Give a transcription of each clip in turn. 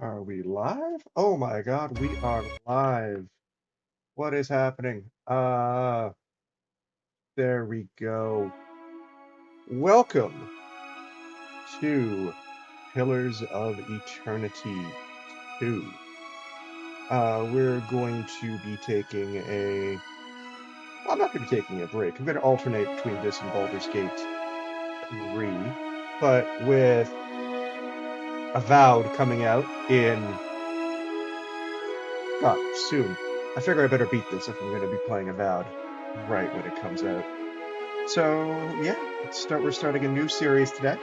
Are we live? Oh my God, we are live. What is happening? There we go. Welcome to Pillars of Eternity 2. We're going to be taking I'm not going to be taking a break. I'm going to alternate between this and Baldur's Gate 3, but with Avowed coming out in soon. I figure I better beat this if I'm going to be playing Avowed right when it comes out. So yeah, we're starting a new series today.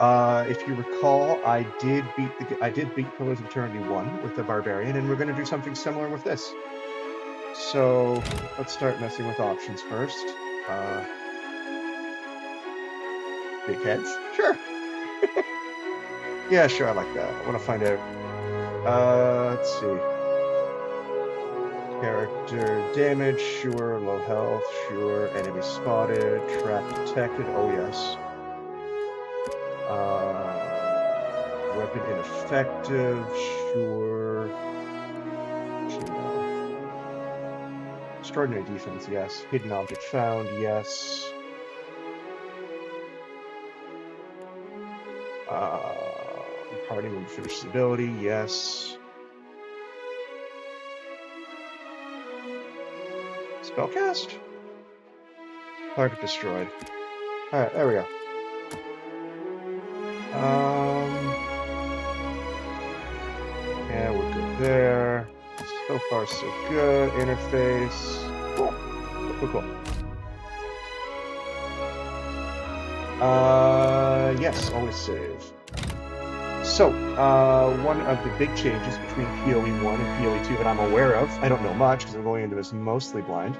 If you recall, I did beat Pillars of Eternity 1 with the Barbarian, and we're going to do something similar with this. So let's start messing with options first. Big heads? Sure. Yeah, sure, I like that. I want to find out. Let's see. Character damage, sure. Low health, sure. Enemy spotted. Trap detected, oh yes. Weapon ineffective, sure. Actually, no. Extraordinary defense, yes. Hidden object found, yes. Party member finishes ability, yes. Spellcast? Target destroyed. Alright, there we go. Yeah, we're good there. So far, so good. Interface. Cool. Cool. Yes, always save. So, one of the big changes between POE 1 and POE 2 that I'm aware of, I don't know much because I'm going into this mostly blind,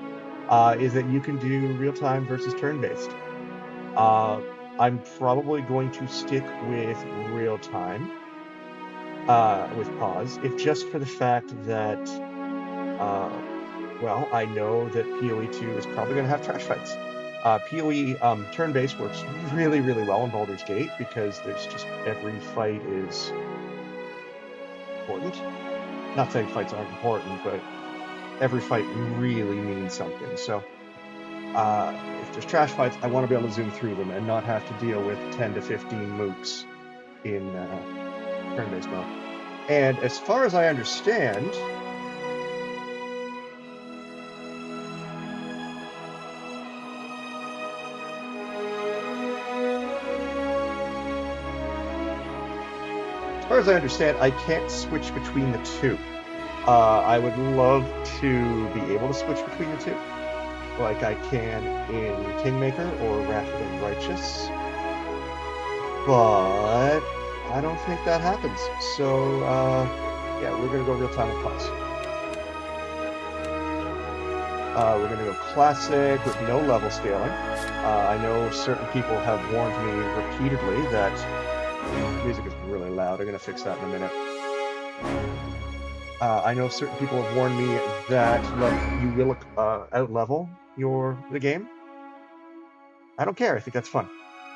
is that you can do real-time versus turn-based. I'm probably going to stick with real-time, with pause, if just for the fact that, well, I know that POE 2 is probably going to have trash fights. POE turn-based works really, really well in Baldur's Gate because there's just every fight is important. Not saying fights aren't important, but every fight really means something. So if there's trash fights, I want to be able to zoom through them and not have to deal with 10 to 15 mooks in turn-based mode. And as far as I understand, I can't switch between the two. I would love to be able to switch between the two, like I can in Kingmaker or Wrath of the Righteous, but I don't think that happens. So yeah, we're gonna go real time with pause. We're gonna go classic with no level scaling. I know certain people have warned me repeatedly that music is really loud. I'm gonna fix that in a minute. I know certain people have warned me that you will out-level the game. I don't care. I think that's fun.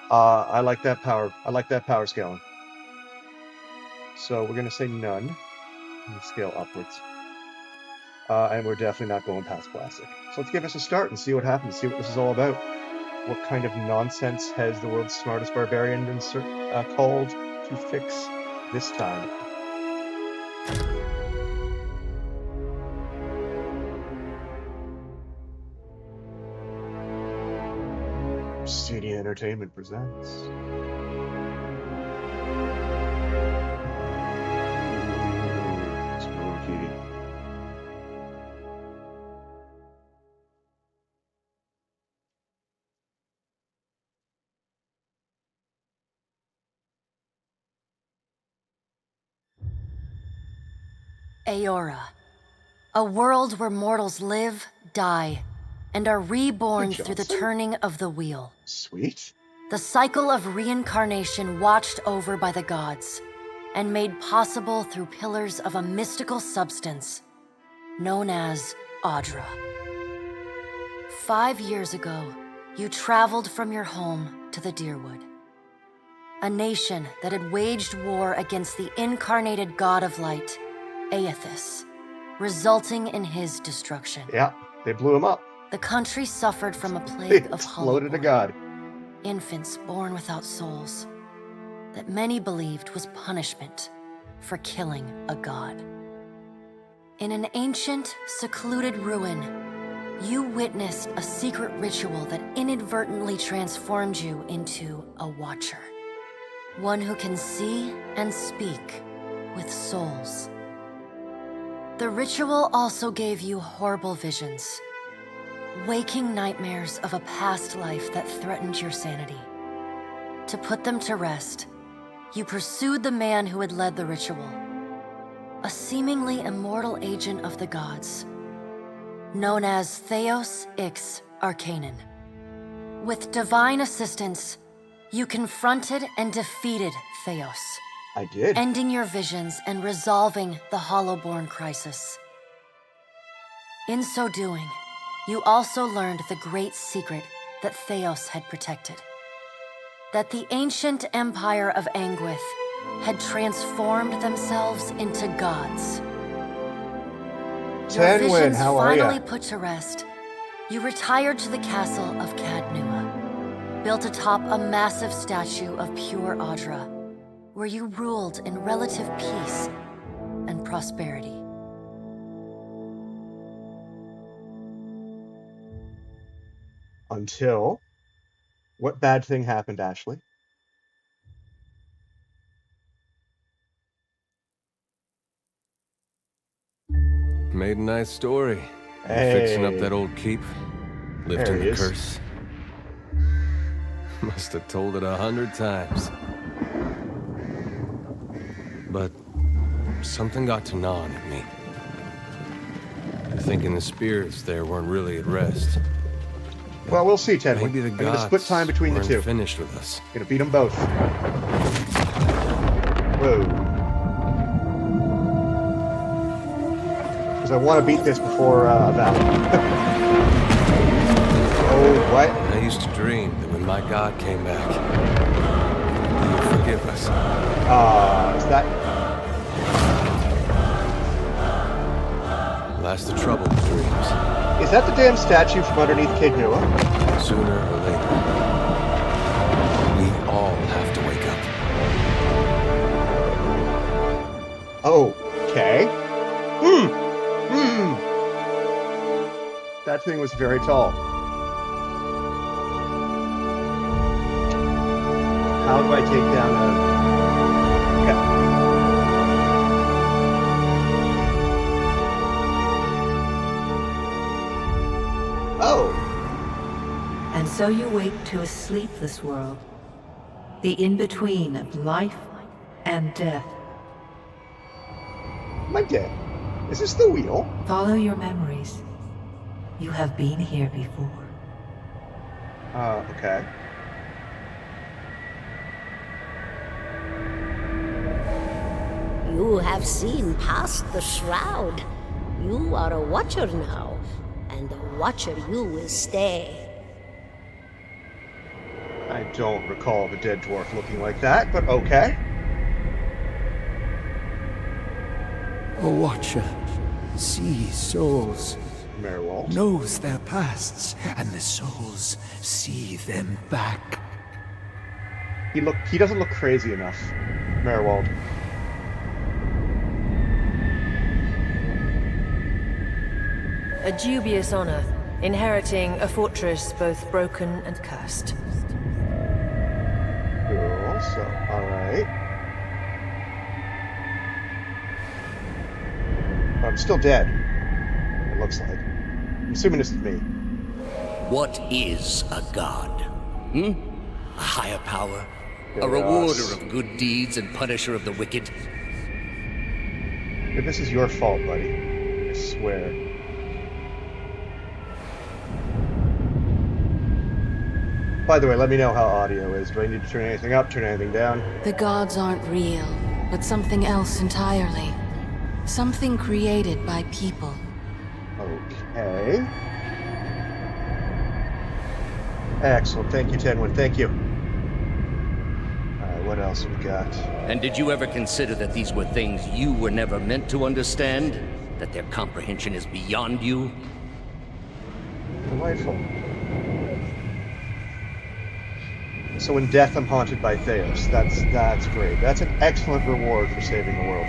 I like that power. I like that power scaling. So we're gonna say none. And scale upwards. And we're definitely not going past classic. So let's give us a start and see what happens. See what this is all about. What kind of nonsense has the world's smartest barbarian been called to fix this time? City Entertainment presents. Spooky. Aora, a world where mortals live, die, and are reborn through the turning of the wheel. Sweet. The cycle of reincarnation watched over by the gods, and made possible through pillars of a mystical substance known as Audra. 5 years ago, you traveled from your home to the Deerwood. a nation that had waged war against the incarnated god of light, Aethys, resulting in his destruction. Yeah, they blew him up. The country suffered from a They plague of exploded a hollowborn, god. infants born without souls, that many believed was punishment for killing a god. In an ancient, secluded ruin, you witnessed a secret ritual that inadvertently transformed you into a watcher. One who can see and speak with souls. The ritual also gave you horrible visions, waking nightmares of a past life that threatened your sanity. To put them to rest, you pursued the man who had led the ritual, a seemingly immortal agent of the gods, known as Theos Ix Arcanon. With divine assistance, you confronted and defeated Theos, I did. ending your visions and resolving the Hollowborn crisis. In so doing, you also learned the great secret that Theos had protected. That the ancient empire of Anguith had transformed themselves into gods. Your Tenwin, visions how are ya? finally put to rest, you retired to the castle of Cadnua, built atop a massive statue of pure Audra, where you ruled in relative peace and prosperity. Until... What bad thing happened, Ashley? Made a nice story. Hey. Fixing up that old keep. Lifting There he the is. curse. Must have told it 100 times. But something got to gnawing at me. Thinking the spirits there weren't really at rest. Well, we'll see, Tenwin. Maybe the I'm gonna gods split time between the weren't two. finished with us. Gonna beat them both. Whoa. Because I want to beat this before Val. Oh, what? I used to dream that when my god came back, he would forgive us. Is that... Last the trouble with dreams. Is that the damn statue from underneath Cadnua? Sooner or later, we all have to wake up. Okay. That thing was very tall. How do I take down a... Okay. Oh. And so you wake to a sleepless world, the in-between of life and death. Am I dead? Is this the wheel? Follow your memories. You have been here before. Okay. You have seen past the shroud. You are a watcher now, and a watcher you will stay. I don't recall the dead dwarf looking like that, but okay. A watcher sees souls, Merwald. knows their pasts, and the souls see them back. He doesn't look crazy enough, Merwald. A dubious honor, inheriting a fortress both broken and cursed. Cool, so, alright. I'm still dead. It looks like. I'm assuming this is me. What is a god? A higher power? Yes. A rewarder of good deeds and punisher of the wicked? This is your fault, buddy. I swear. By the way, let me know how audio is. Do I need to turn anything up, turn anything down? The gods aren't real, but something else entirely. Something created by people. Okay. Excellent. Thank you, Tenwin. Thank you. Alright, what else we got? And did you ever consider that these were things you were never meant to understand? That their comprehension is beyond you? Delightful. So in death, I'm haunted by Theos. That's great. That's an excellent reward for saving the world.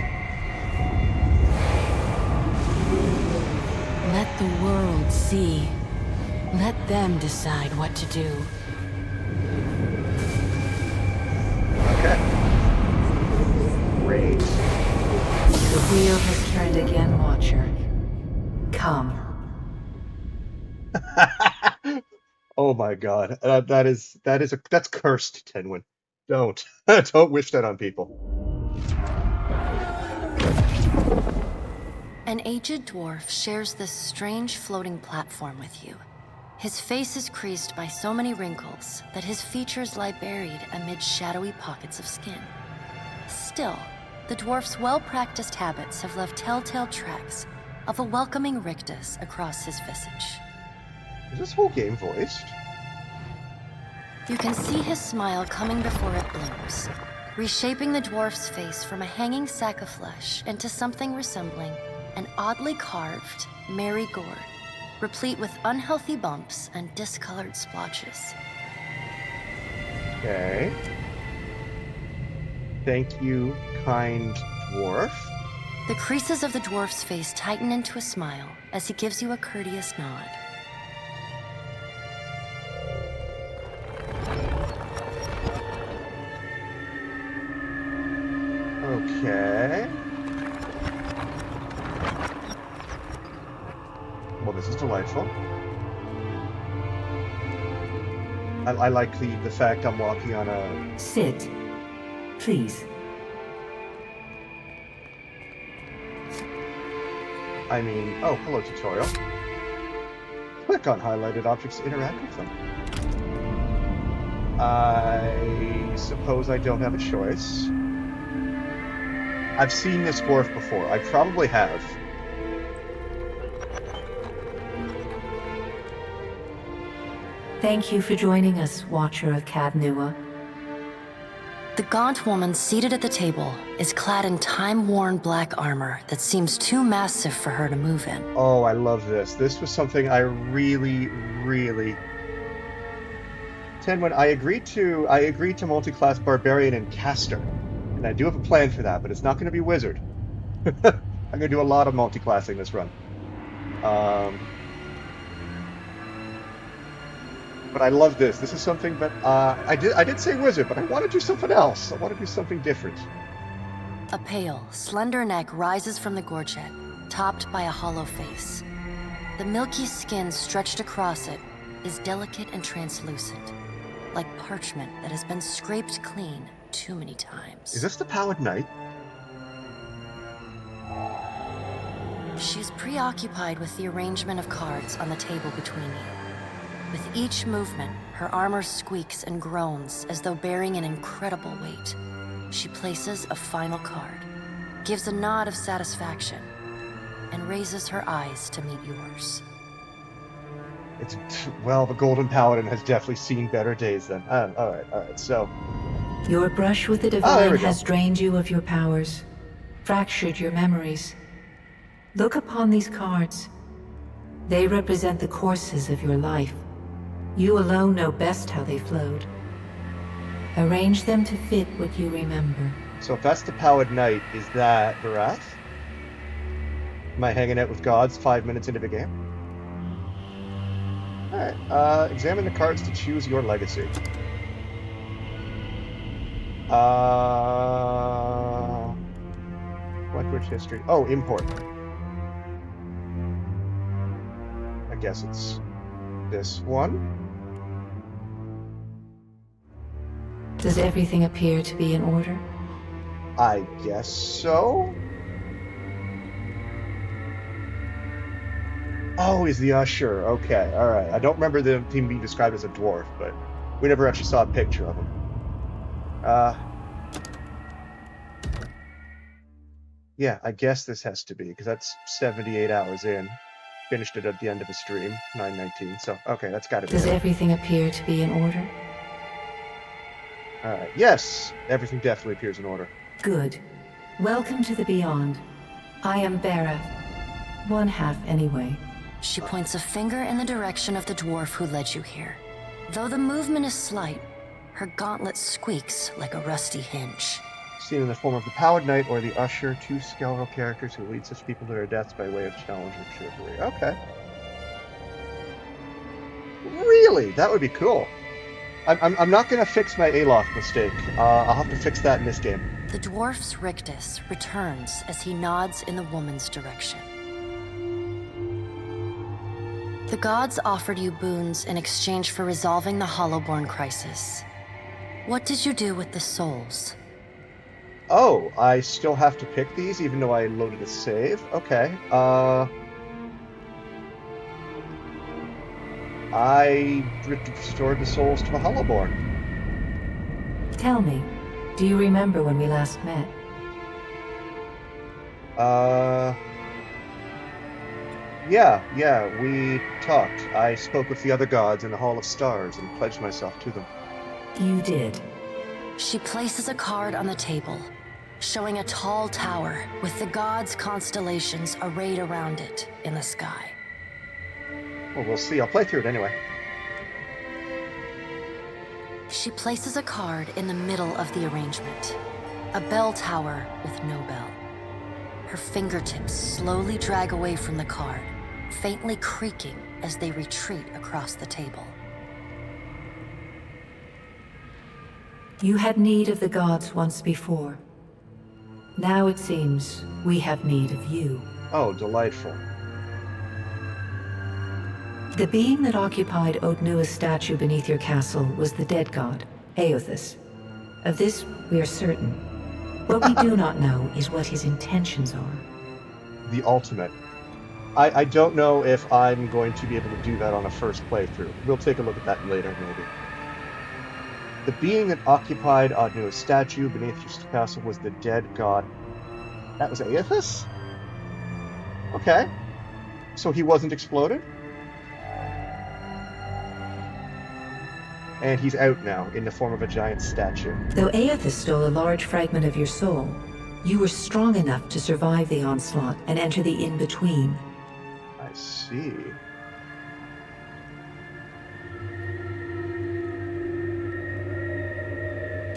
Let the world see. Let them decide what to do. Okay. Great. The wheel has turned again, Watcher. Come. Oh my god. That's cursed, Tenwin. Don't. Don't wish that on people. An aged dwarf shares this strange floating platform with you. His face is creased by so many wrinkles that his features lie buried amid shadowy pockets of skin. Still, the dwarf's well-practiced habits have left telltale tracks of a welcoming rictus across his visage. Is this whole game voiced? You can see his smile coming before it blooms, reshaping the dwarf's face from a hanging sack of flesh into something resembling an oddly carved, merry gourd, replete with unhealthy bumps and discolored splotches. Okay. Thank you, kind dwarf. The creases of the dwarf's face tighten into a smile as he gives you a courteous nod. Okay. Well, this is delightful. I like the fact I'm walking on a... Sit. Please. I mean... Oh, hello, tutorial. Click on highlighted objects to interact with them. I suppose I don't have a choice. I've seen this dwarf before. I probably have. Thank you for joining us, Watcher of Cadnua. The gaunt woman seated at the table is clad in time-worn black armor that seems too massive for her to move in. Oh, I love this. This was something I really... Tenwin, I agreed to multi-class Barbarian and Caster. And I do have a plan for that, but it's not going to be Wizard. I'm going to do a lot of multi-classing this run. But I love this. This is something that I did say Wizard, but I want to do something else. I want to do something different. A pale, slender neck rises from the gorget, topped by a hollow face. The milky skin stretched across it is delicate and translucent, like parchment that has been scraped clean too many times. Is this the Pallid Knight? She's preoccupied with the arrangement of cards on the table between you. With each movement, her armor squeaks and groans as though bearing an incredible weight. She places a final card, gives a nod of satisfaction, and raises her eyes to meet yours. Well, the Golden Paladin has definitely seen better days then. Alright, so... Your brush with the divine has drained you of your powers, fractured your memories. Look upon these cards. They represent the courses of your life. You alone know best how they flowed. Arrange them to fit what you remember. So if that's the Pallid Knight, is that Varath? Am I hanging out with gods 5 minutes into the game? Alright, examine the cards to choose your legacy. Language history. Oh, import. I guess it's this one. Does everything appear to be in order? I guess so. Oh, he's the usher. Okay, alright. I don't remember the team being described as a dwarf, but we never actually saw a picture of him. Yeah, I guess this has to be, because that's 78 hours in. Finished it at the end of the stream, 9:19, so okay, that's gotta be Does it. everything appear to be in order? Alright, yes! Everything definitely appears in order. Good. Welcome to the Beyond. I am Bareth. One half, anyway. She points a finger in the direction of the dwarf who led you here. Though the movement is slight, her gauntlet squeaks like a rusty hinge. Seen in the form of the Pallid Knight or the Usher, two skeletal characters who lead such people to their deaths by way of challenge and chivalry. Okay. Really? That would be cool. I'm not going to fix my Aloth mistake. I'll have to fix that in this game. The dwarf's rictus returns as he nods in the woman's direction. The gods offered you boons in exchange for resolving the Hollowborn crisis. What did you do with the souls? Oh, I still have to pick these even though I loaded a save? Okay. I restored the souls to the Hollowborn. Tell me, do you remember when we last met? Yeah, we talked. I spoke with the other gods in the Hall of Stars and pledged myself to them. You did. She places a card on the table, showing a tall tower with the gods' constellations arrayed around it in the sky. Well, we'll see. I'll play through it anyway. She places a card in the middle of the arrangement. A bell tower with no bell. Her fingertips slowly drag away from the card, faintly creaking as they retreat across the table. You had need of the gods once before. Now it seems we have need of you. Oh, delightful. The being that occupied Otnua's statue beneath your castle was the dead god, Aothus. Of this we are certain. What we do not know is what his intentions are. The ultimate. I don't know if I'm going to be able to do that on a first playthrough. We'll take a look at that later, maybe. The being that occupied Otnua's statue beneath your castle was the dead god. That was Aothus? Okay. So he wasn't exploded? And he's out now, in the form of a giant statue. Though Aothus stole a large fragment of your soul, you were strong enough to survive the onslaught and enter the in-between. I see.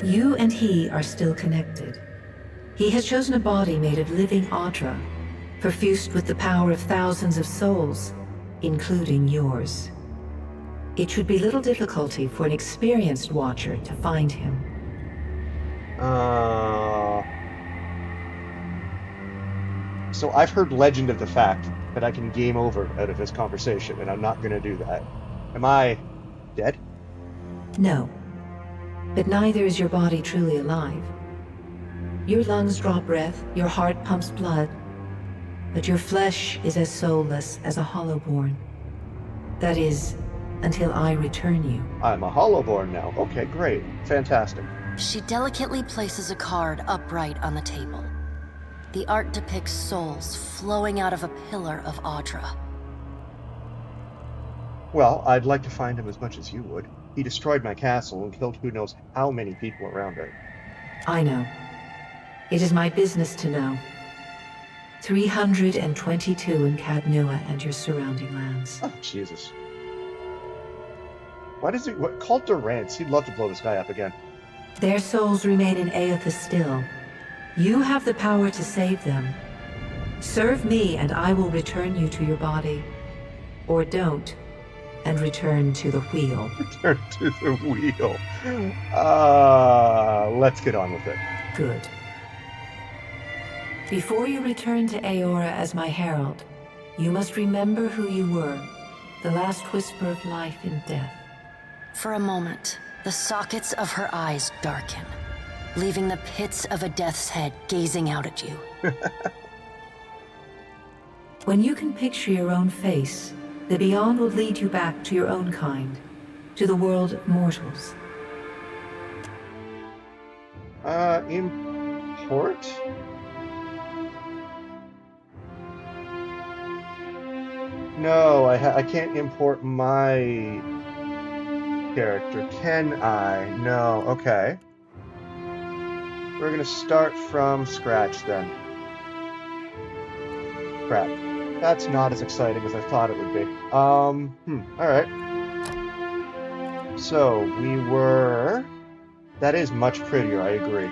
You and he are still connected. He has chosen a body made of living Audra, perfused with the power of thousands of souls, including yours. It should be little difficulty for an experienced watcher to find him. So I've heard legend of the fact that I can game over out of this conversation, and I'm not going to do that. Am I dead? No. But neither is your body truly alive. Your lungs draw breath, your heart pumps blood, but your flesh is as soulless as a Hollowborn. That is, until I return you. I'm a Hollowborn now. Okay, great. Fantastic. She delicately places a card upright on the table. The art depicts souls flowing out of a pillar of Audra. Well, I'd like to find him as much as you would. He destroyed my castle and killed who knows how many people around it. I know. It is my business to know. 322 in Cadnua and your surrounding lands. Oh, Jesus. Why does he... Call Durance. He'd love to blow this guy up again. Their souls remain in Aothus still. You have the power to save them. Serve me and I will return you to your body. Or don't, and return to the wheel. Return to the wheel. Let's get on with it. Good. Before you return to Aora as my herald, you must remember who you were, the last whisper of life in death. For a moment, the sockets of her eyes darken, leaving the pits of a death's head gazing out at you. When you can picture your own face, the Beyond will lead you back to your own kind, to the world of mortals. Import? No, I can't import my character, can I? No, okay. We're gonna start from scratch then. Crap. That's not as exciting as I thought it would be. Alright. So, we were... That is much prettier, I agree.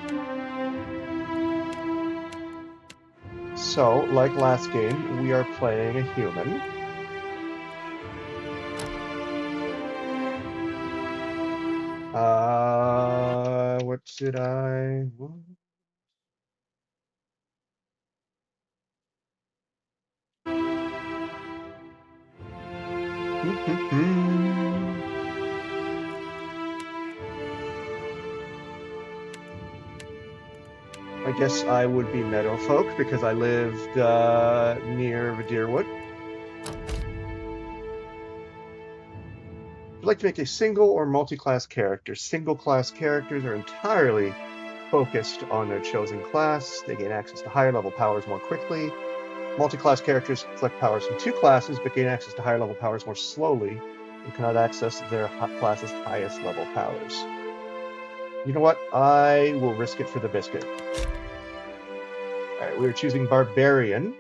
So, like last game, we are playing a human. What did I... What? I guess I would be Meadowfolk because I lived near Deerwood. I'd like to make a single or multi-class character. Single-class characters are entirely focused on their chosen class. They gain access to higher-level powers more quickly. Multi-class characters collect powers from 2 classes, but gain access to higher-level powers more slowly and cannot access their class's highest-level powers. You know what? I will risk it for the biscuit. Alright, we're choosing Barbarian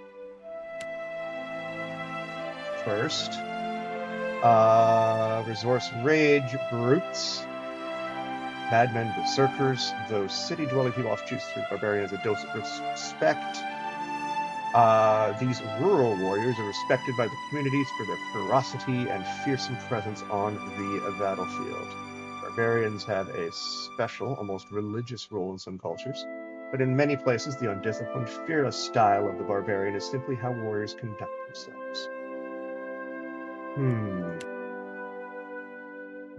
first. Resource Rage, Brutes, Madmen, Berserkers. Those city-dwelling people often choose through Barbarian as a dose of respect. These rural warriors are respected by the communities for their ferocity and fearsome presence on the battlefield. Barbarians have a special, almost religious role in some cultures, but in many places the undisciplined, fearless style of the barbarian is simply how warriors conduct themselves.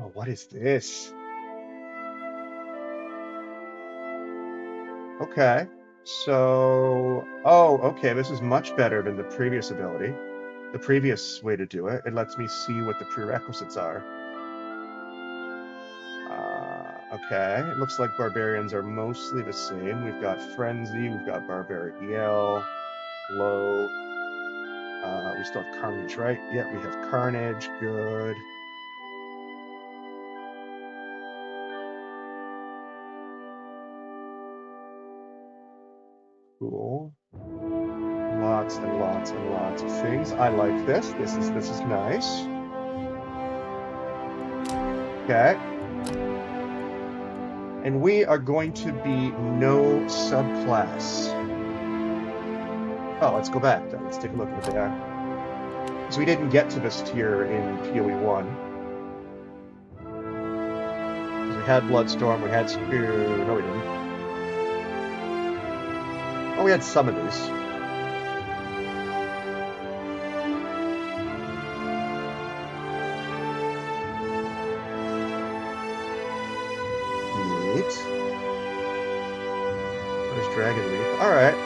Oh, what is this? Okay. So... Oh, okay, this is much better than the previous ability. The previous way to do it. It lets me see what the prerequisites are. Okay. It looks like barbarians are mostly the same. We've got Frenzy, we've got Barbaric Yell, Glow. We still have Carnage, right? Yeah, we have Carnage. Good. Cool. Lots and lots and lots of things. I like this. This is nice. Okay. And we are going to be no subclass. Oh, let's go back then. Let's take a look at what they are. So we didn't get to this tier in POE 1. Because we had Bloodstorm, we had Spear... No, we didn't. Oh, we had some of these. Neat. There's Dragon Leaf. Alright.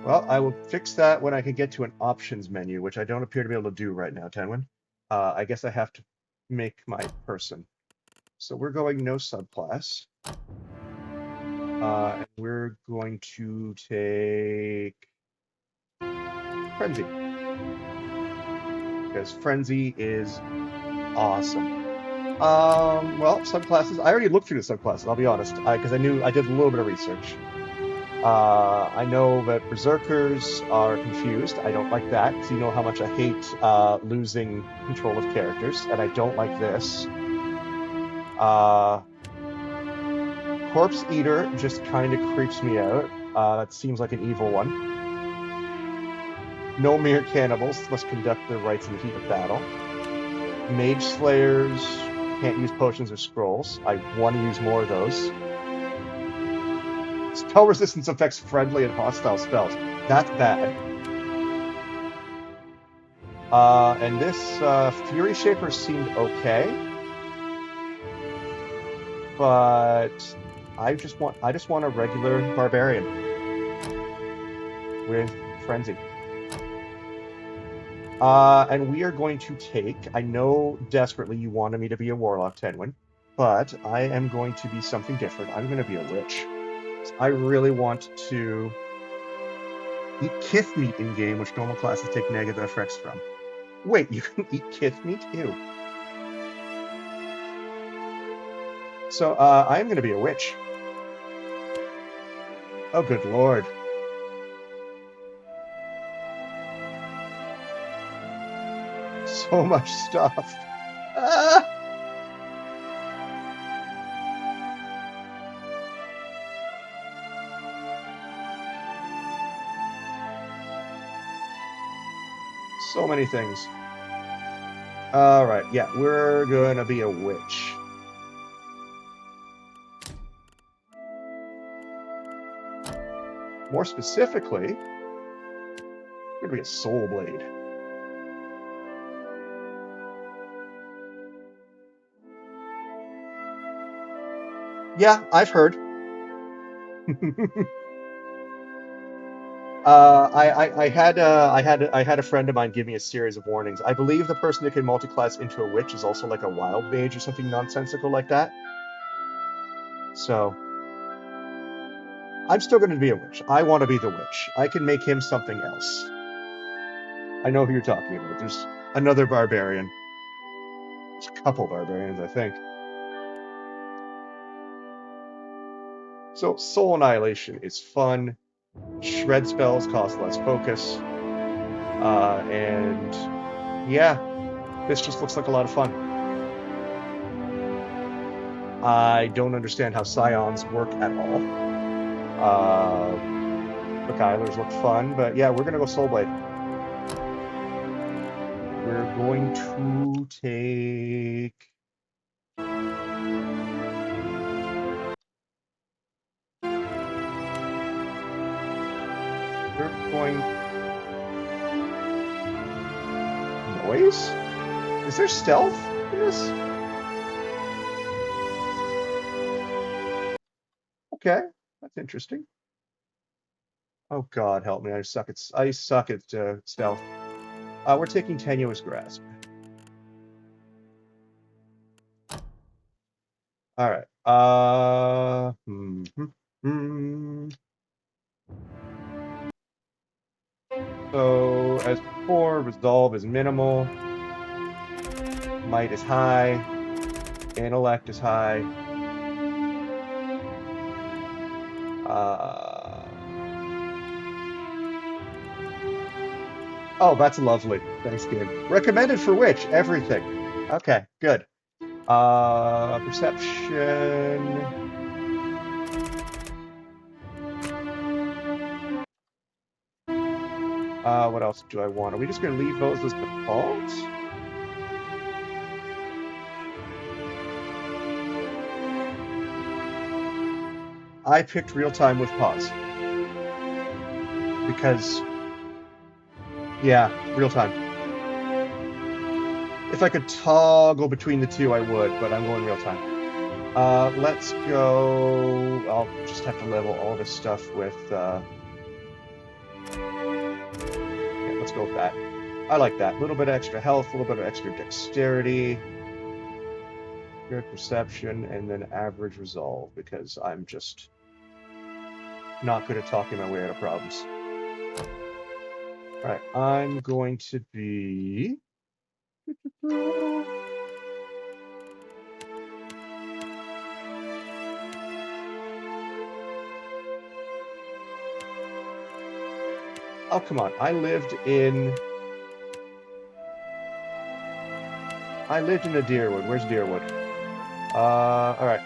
Well, I will fix that when I can get to an options menu, which I don't appear to be able to do right now, Tenwin. I guess I have to make my person. So we're going no subclass. And we're going to take Frenzy. Because Frenzy is awesome. Well, subclasses. I already looked through the subclasses, I'll be honest, because I did a little bit of research. I know that Berserkers are confused. I don't like that, because you know how much I hate losing control of characters, and I don't like this. Corpse Eater just kind of creeps me out. That seems like an evil one. No mere cannibals must conduct their rites in the heat of battle. Mage Slayers can't use potions or scrolls. I want to use more of those. Spell resistance affects friendly and hostile spells. That's bad. And this Fury Shaper seemed okay, but I just want a regular barbarian with Frenzy. And we are going to take... I know desperately you wanted me to be a Warlock, Tenwin, but I am going to be something different. I'm going to be a Lich. I really want to eat Kith meat in-game, which normal classes take negative effects from. Wait, you can eat Kith meat too? So, I'm going to be a witch. Oh, good lord. So much stuff. Ah! So many things. Alright, yeah, we're gonna be a witch. More specifically, we're gonna be a soul blade. Yeah, I've heard. I had a friend of mine give me a series of warnings. I believe the person that can multi-class into a witch is also like a wild mage or something nonsensical like that. So I'm still going to be a witch. I want to be the witch. I can make him something else. I know who you're talking about. There's another barbarian. There's a couple barbarians, I think. So soul annihilation is fun. Shred spells cost less focus. And yeah, this just looks like a lot of fun. I don't understand how scions work at all. Beguilers look fun, but yeah, we're gonna go Soulblade. We're going to take... We're going... Noise? Is there stealth in this? Okay, that's interesting. Oh god, help me! I suck at stealth. We're taking Tenuous Grasp. All right. So as before, resolve is minimal. Might is high. Intellect is high. Oh, that's lovely. Thanks, game. Recommended for which? Everything. Okay, good. Perception. What else do I want? Are we just going to leave those as default? I picked real-time with pause. Because, yeah, real-time. If I could toggle between the two, I would, but I'm going real-time. Let's go... I'll just have to level all this stuff with... Yeah, let's go with that. I like that. A little bit of extra health, a little bit of extra dexterity, good perception, and then average resolve, because I'm just not good at talking my way out of problems. Alright, I'm going to be... Oh, come on. I lived in a Deerwood. Where's Deerwood? Alright.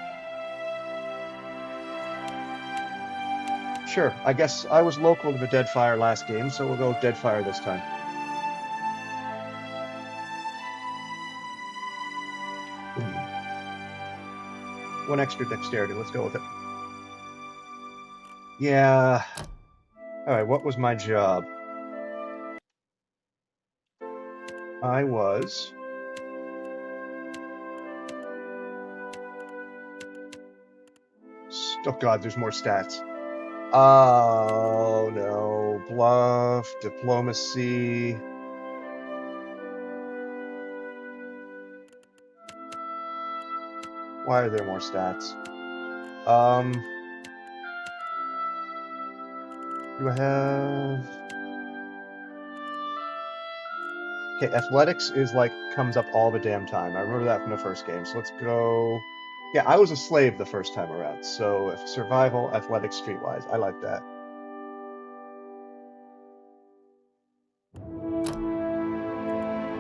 Sure, I guess I was local to the Deadfire last game, so we'll go with Deadfire this time. One extra dexterity, let's go with it. Yeah. Alright, what was my job? I was... Oh god, there's more stats. Oh no. Bluff, diplomacy. Why are there more stats? Do I have... Okay, athletics is like, comes up all the damn time. I remember that from the first game, so let's go Yeah, I was a slave the first time around, so if survival, athletics, streetwise, I like that.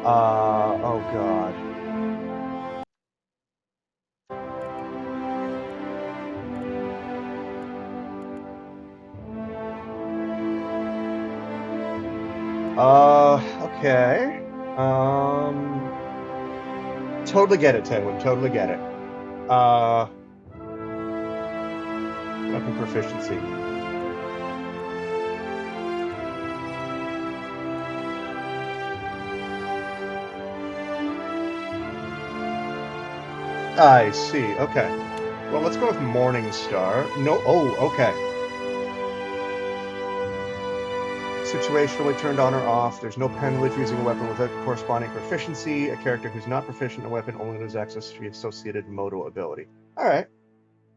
Oh god. Okay. Totally get it, Tenwin, totally get it. Weapon proficiency. I see, okay. Well, let's go with Morning Star. No, oh, okay. Situationally turned on or off. There's no penalty for using a weapon without corresponding proficiency. A character who's not proficient in a weapon only loses access to the associated modal ability. All right.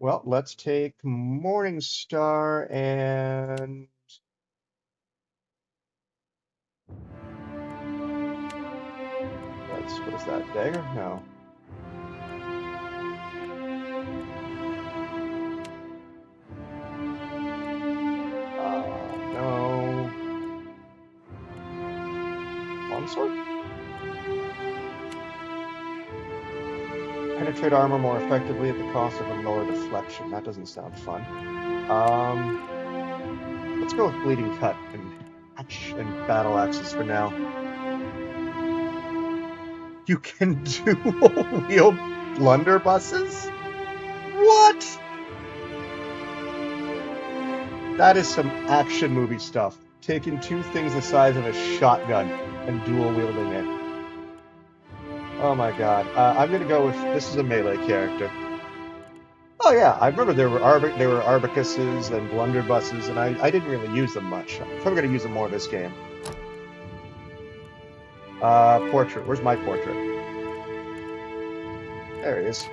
Well, let's take Morning Star and... what is that, dagger? No. No. Longsword? Penetrate armor more effectively at the cost of a lower deflection. That doesn't sound fun. Let's go with Bleeding Cut and Battle Axes for now. You can dual-wield blunderbusses? What? That is some action movie stuff. Taking two things the size of a shotgun and dual-wielding it. Oh my god. I'm gonna go with... This is a melee character. Oh yeah, I remember there were arbacuses and blunderbusses, and I didn't really use them much. I'm probably gonna use them more this game. Portrait. Where's my portrait? There it is.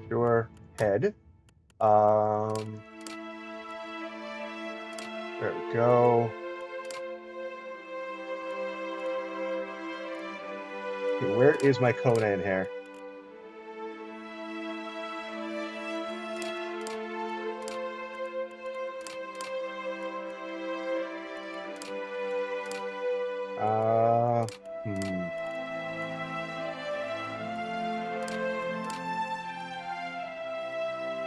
Sure. Head. There we go. Okay, where is my Conan hair?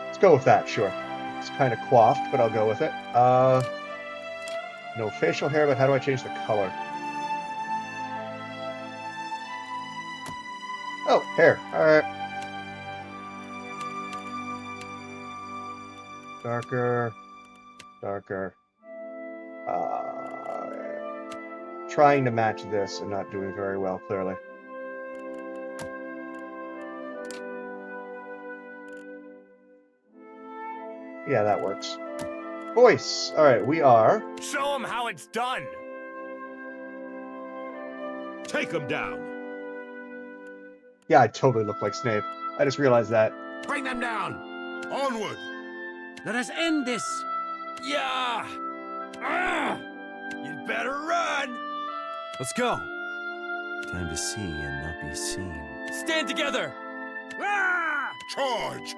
Let's go with that, sure. It's kind of coiffed, but I'll go with it. No facial hair, but how do I change the color? Oh, hair. Alright. Darker. Darker. Trying to match this and not doing very well, clearly. Yeah, that works. Voice. Alright, we are... Show him how it's done! Take him down! Yeah, I totally look like Snape. I just realized that. Bring them down! Onward! Let us end this! Yeah! You'd better run! Let's go! Time to see and not be seen. Stand together! Charge!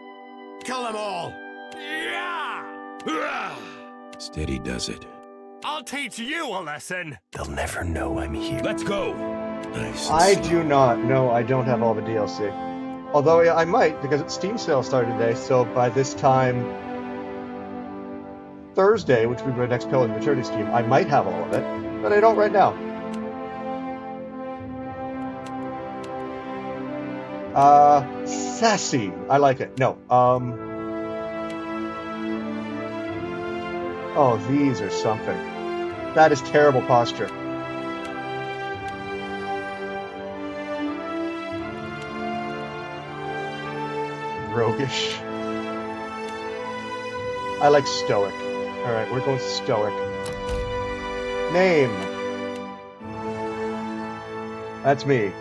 Kill them all! Yeah! Steady does it. I'll teach you a lesson! They'll never know I'm here. Let's go! Nice. I do not. No, I don't have all the DLC. Although I might, because its Steam sale started today, so by this time... Thursday, which will be my next Pillars of Eternity stream, I might have all of it, but I don't right now. Sassy. I like it. No, Oh, these are something. That is terrible posture. Roguish. I like stoic. Alright, we're going stoic. Name. That's me.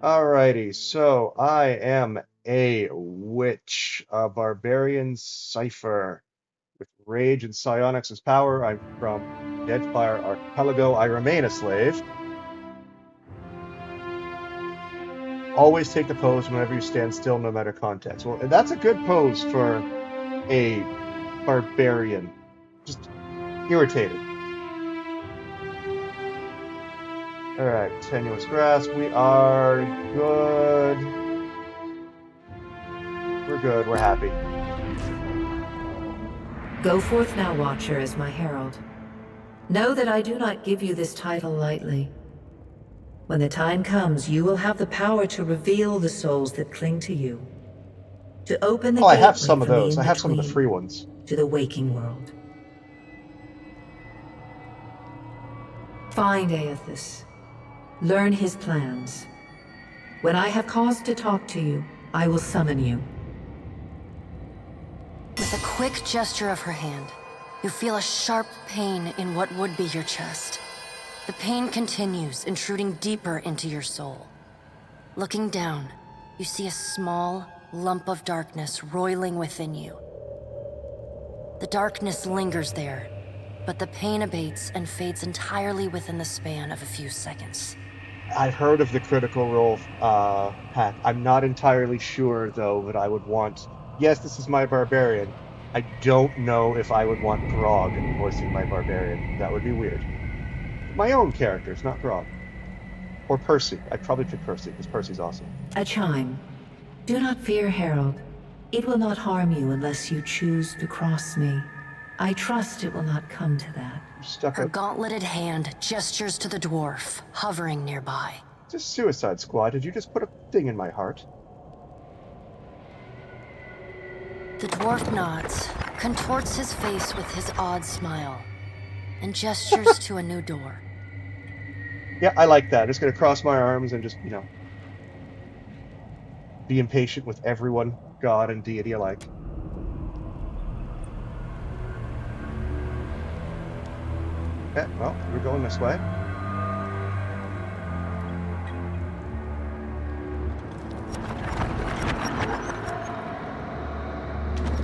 Alrighty, so I am a witch, a barbarian cipher with rage and psionics as power. I'm from Deadfire Archipelago. I remain a slave. Always take the pose whenever you stand still, no matter context. Well, that's a good pose for a barbarian. Just irritated. Alright, tenuous grasp. We are good. We're good. We're happy. Go forth now, Watcher, as my herald. Know that I do not give you this title lightly. When the time comes, you will have the power to reveal the souls that cling to you. To open the I have gateway some of from the those. I have some of the in-between free ones. to the waking world. Find Aethys. Learn his plans. When I have cause to talk to you, I will summon you. With a quick gesture of her hand, you feel a sharp pain in what would be your chest. The pain continues, intruding deeper into your soul. Looking down, you see a small lump of darkness roiling within you. The darkness lingers there, but the pain abates and fades entirely within the span of a few seconds. I've heard of the critical role pack. I'm not entirely sure, though, that I would want... Yes, this is my barbarian. I don't know if I would want Grog voicing my barbarian. That would be weird. My own characters, not Grog. Or Percy. I'd probably pick Percy, because Percy's awesome. A chime. Do not fear, Herald. It will not harm you unless you choose to cross me. I trust it will not come to that. Her gauntleted hand gestures to the dwarf, hovering nearby. Just Suicide Squad, did you just put a thing in my heart? The dwarf nods, contorts his face with his odd smile, and gestures to a new door. Yeah, I like that. I'm just going to cross my arms and just, be impatient with everyone, god and deity alike. Okay, well, we're going this way.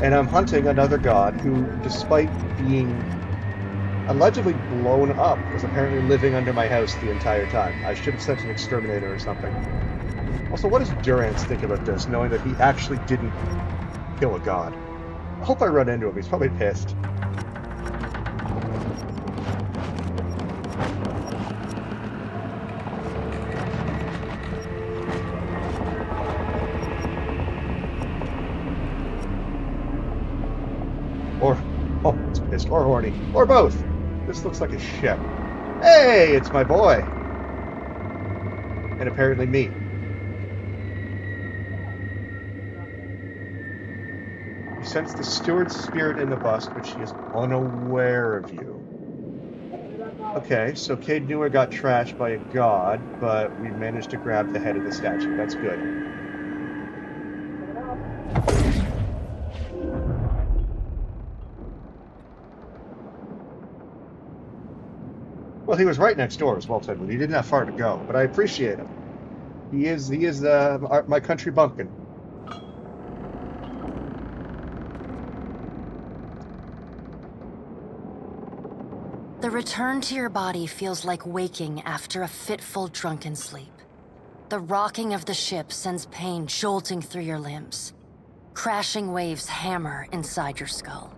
And I'm hunting another god who, despite being allegedly blown up, was apparently living under my house the entire time. I should have sent an exterminator or something. Also, what does Durance think about this, knowing that he actually didn't kill a god? I hope I run into him. He's probably pissed. It's pissed, or horny, or both. This looks like a ship. Hey, it's my boy. And apparently me. You sense the steward's spirit in the bust, but she is unaware of you. Okay, so Cade Newer got trashed by a god, but we managed to grab the head of the statue. That's good. Well, he was right next door as well, Ted. He didn't have far to go, but I appreciate him. He is my country bumpkin. The return to your body feels like waking after a fitful drunken sleep. The rocking of the ship sends pain jolting through your limbs. Crashing waves hammer inside your skull.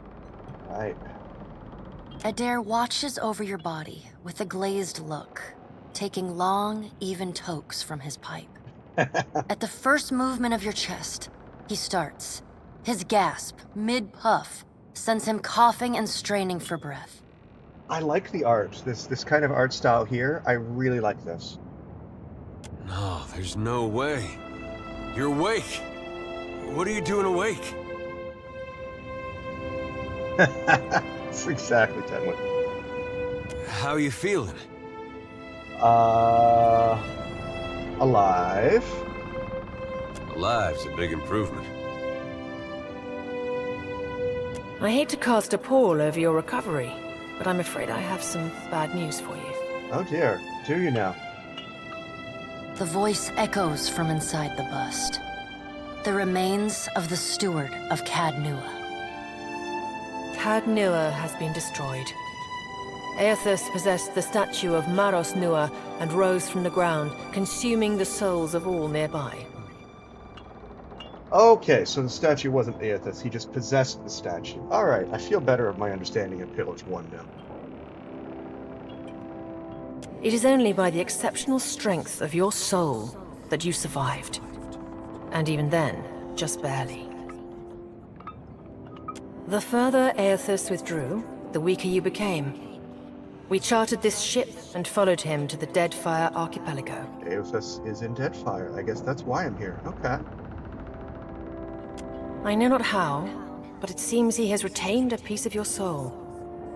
Right. Adair watches over your body with a glazed look, taking long, even tokes from his pipe. At the first movement of your chest, he starts. His gasp, mid-puff, sends him coughing and straining for breath. I like the art. This kind of art style here, I really like this. No, there's no way. You're awake. What are you doing awake? That's exactly Tenwood. How are you feeling? Alive. Alive's a big improvement. I hate to cast a pall over your recovery, but I'm afraid I have some bad news for you. Oh dear, do you now? The voice echoes from inside the bust. The remains of the steward of Cad Nua. Had Nua has been destroyed. Aethys possessed the statue of Maros Nua and rose from the ground, consuming the souls of all nearby. Okay, so the statue wasn't Aethys, he just possessed the statue. Alright, I feel better of my understanding of Pillage 1 now. It is only by the exceptional strength of your soul that you survived. And even then, just barely. The further Aethys withdrew, the weaker you became. We chartered this ship and followed him to the Deadfire Archipelago. Aethys is in Deadfire. I guess that's why I'm here. Okay. I know not how, but it seems he has retained a piece of your soul.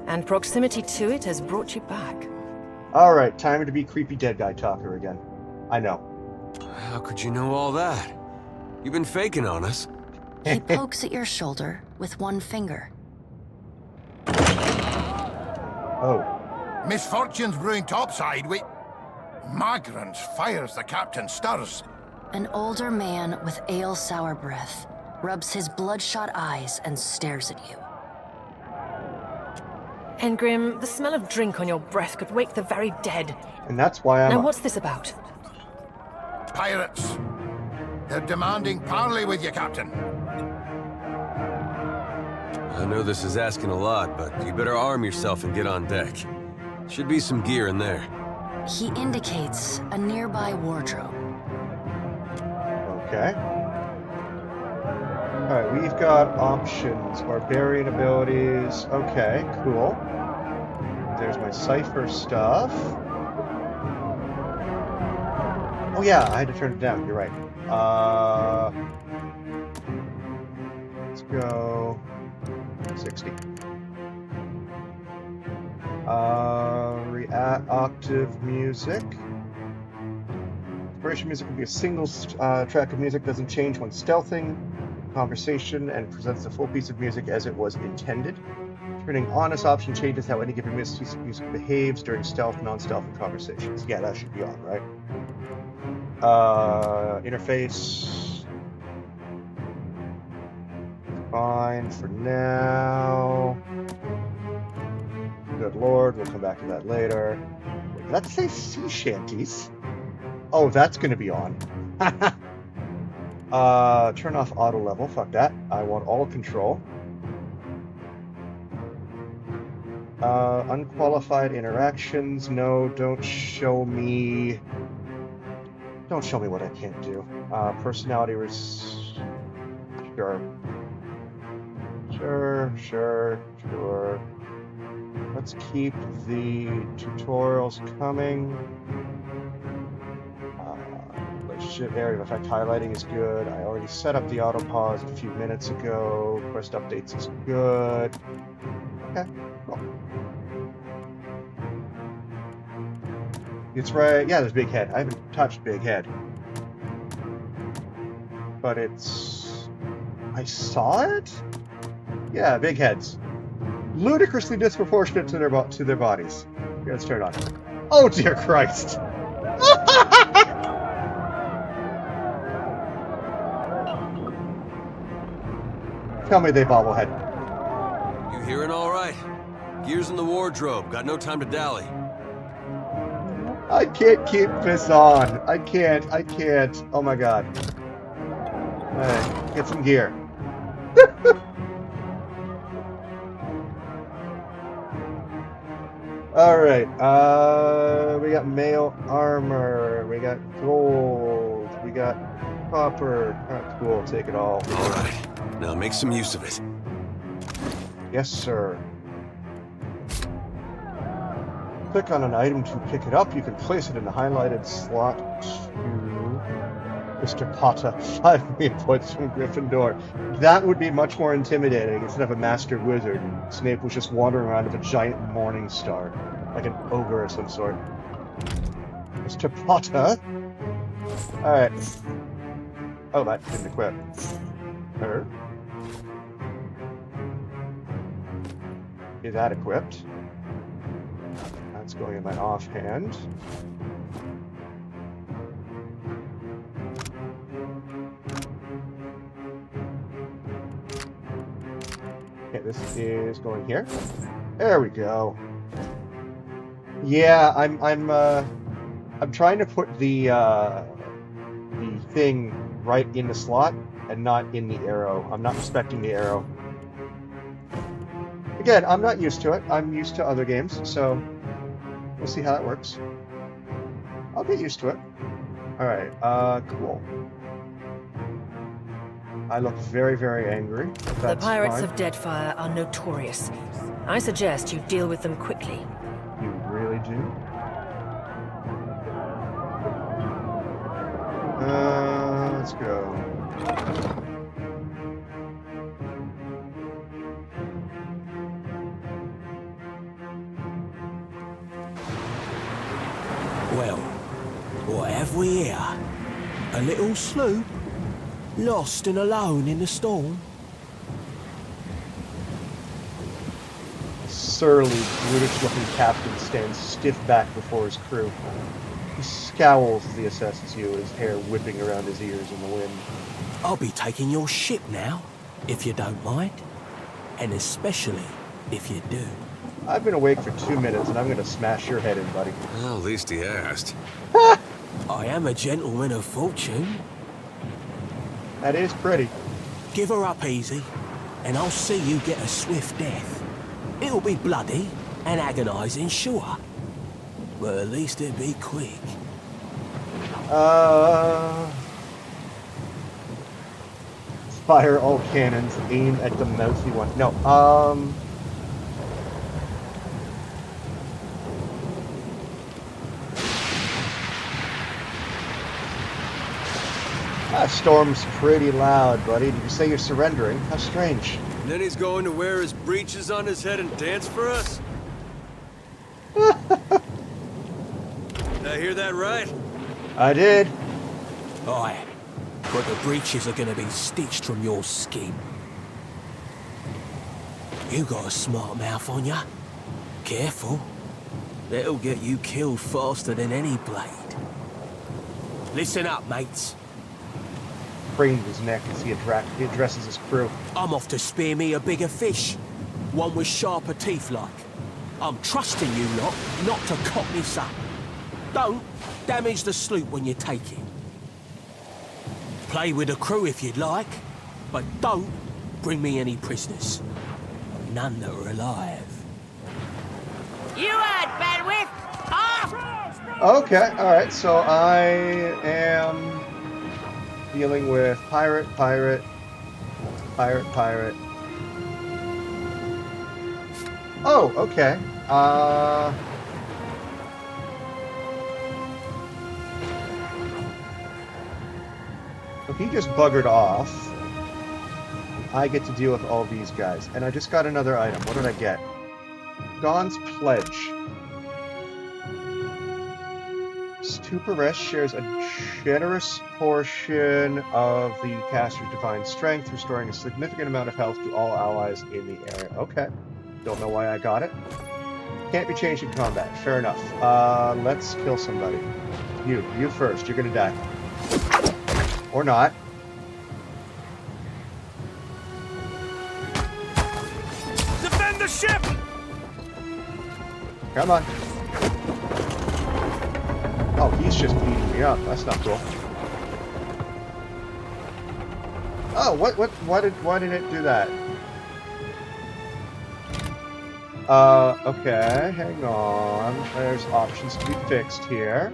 And proximity to it has brought you back. Alright, time to be creepy dead guy talker again. I know. How could you know all that? You've been faking on us. He pokes at your shoulder with one finger. Oh. Misfortune's brewing topside. Migrants fires the captain stirs. An older man with ale sour breath rubs his bloodshot eyes and stares at you. Engrim, the smell of drink on your breath could wake the very dead. And that's why I'm Now what's this about? Pirates. They're demanding parley with you, Captain. I know this is asking a lot, but you better arm yourself and get on deck. Should be some gear in there. He indicates a nearby wardrobe. Okay. Alright, we've got options. Barbarian abilities. Okay, cool. There's my Cypher stuff. Oh yeah, I had to turn it down. You're right. Let's go 60. Octave music. Inspiration music will be a single track of music, doesn't change when stealthing, conversation, and presents the full piece of music as it was intended. Turning on this option changes how any given piece of music behaves during stealth, non-stealth, and conversations. Yeah, that should be on, right? Interface. Fine for now. Good lord, we'll come back to that later. Wait, did that say sea shanties? Oh, that's gonna be on. Turn off auto level, fuck that. I want all control. Unqualified interactions, no, don't show me what I can't do. Personality Sure. Let's keep the tutorials coming. Relationship area of effect highlighting is good. I already set up the auto pause a few minutes ago. Quest updates is good. Okay, cool. It's right. Yeah, there's Big Head. I haven't touched Big Head, but it's. I saw it. Yeah, big heads. Ludicrously disproportionate to their bodies. Here, let's turn it on. Oh dear Christ! Tell me they bobblehead. You hearing all right? Gears in the wardrobe. Got no time to dally. I can't keep this on. I can't. Oh my god. Alright, get some gear. Alright, we got mail armor, we got gold, we got copper. Alright, cool, take it all. Alright, now make some use of it. Yes, sir. Click on an item to pick it up. You can place it in the highlighted slot to Mr. Potter. 5 million points from Gryffindor. That would be much more intimidating instead of a master wizard. Snape was just wandering around with a giant morning star, like an ogre of some sort. Mr. Potter. All right. Oh, that didn't equip. Her. Is that equipped? That's going in my offhand. this is going here. There we go. Yeah, I'm trying to put the thing right in the slot and not in the arrow. I'm not respecting the arrow. Again, I'm not used to it. I'm used to other games, so we'll see how that works. I'll get used to it. Alright, cool. I look very, very angry. The pirates fine. of Deadfire are notorious. I suggest you deal with them quickly. You really do? Let's go. Well, what have we here? A little sloop? Lost and alone in the storm? Surly, brutish-looking captain stands stiff back before his crew. He scowls as he assesses you, his hair whipping around his ears in the wind. I'll be taking your ship now, if you don't mind. And especially if you do. I've been awake for 2 minutes, and I'm gonna smash your head in, buddy. Well, at least he asked. I am a gentleman of fortune. That is pretty. Give her up easy, and I'll see you get a swift death. It'll be bloody and agonizing, sure. But at least it'll be quick. Fire all cannons, aim at the mouthy one. No, That storm's pretty loud, buddy. Did you say you're surrendering? How strange. And then he's going to wear his breeches on his head and dance for us? Did I hear that right? I did. Aye, but the breeches are gonna be stitched from your skin. You got a smart mouth on ya. Careful. That'll get you killed faster than any blade. Listen up, mates. Cranes his neck as he addresses his crew. I'm off to spear me a bigger fish. One with sharper teeth like. I'm trusting you lot not to cock this up. Don't damage the sloop when you take it. Play with the crew if you'd like, but don't bring me any prisoners. None that are alive. You heard, Benwith! Off! Okay, alright, so I am dealing with pirate. Oh, okay. So he just buggered off. I get to deal with all these guys. And I just got another item. What did I get? Dawn's Pledge. Stuparesh shares a generous portion of the caster's divine strength, restoring a significant amount of health to all allies in the area. Okay. Don't know why I got it. Can't be changed in combat. Fair enough. Let's kill somebody. You first. You're gonna die. Or not. Defend the ship! Come on. Oh, he's just beating me up. That's not cool. Oh, why did it do that? Okay, hang on. There's options to be fixed here.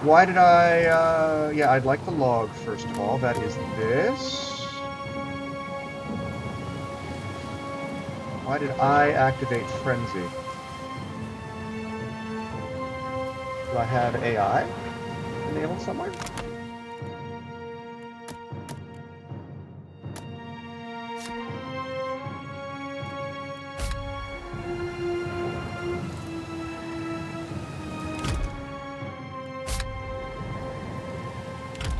Why did I, yeah, I'd like the log, first of all. That is this. Why did I activate Frenzy? Do I have AI enabled somewhere?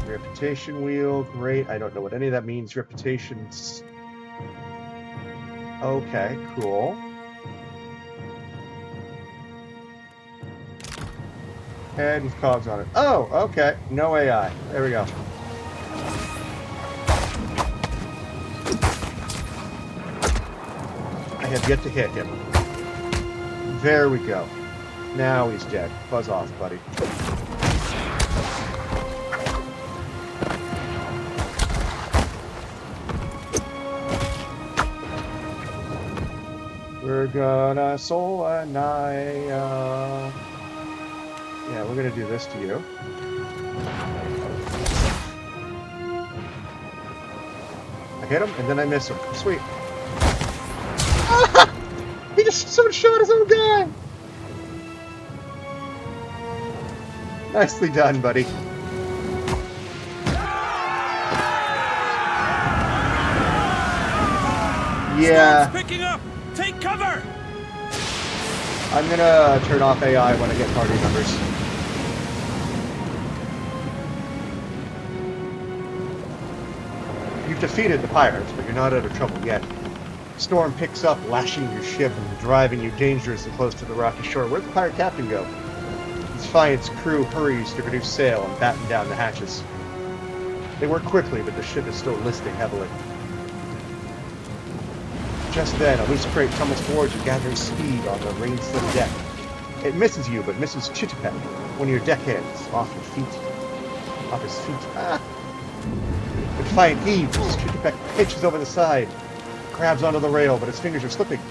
Reputation wheel, great. I don't know what any of that means. Reputations. Okay, cool. Head with cogs on it. Oh, okay. No AI. There we go. have yet to hit him. There we go. Now he's dead. Buzz off, buddy. We're gonna soul annihilate. Yeah, we're gonna do this to you. I hit him, and then I miss him. Sweet. He just shot his own guy! Nicely done, buddy. Yeah. Storm's picking up! Take cover! I'm gonna turn off AI when I get party members. You've defeated the pirates, but you're not out of trouble yet. Storm picks up, lashing your ship and driving you dangerously close to the rocky shore. Where'd the pirate captain go? His Defiant's crew hurries to reduce sail and batten down the hatches. They work quickly, but the ship is still listing heavily. Just then, a loose crate tumbles towards you, gathering speed on the rain-slick deck. It misses you, but misses Chittipek, one of your deckhands, off his feet. Ah! The Defiant heaves as Chittipek pitches over the side, grabs onto the rail, but his fingers are slipping.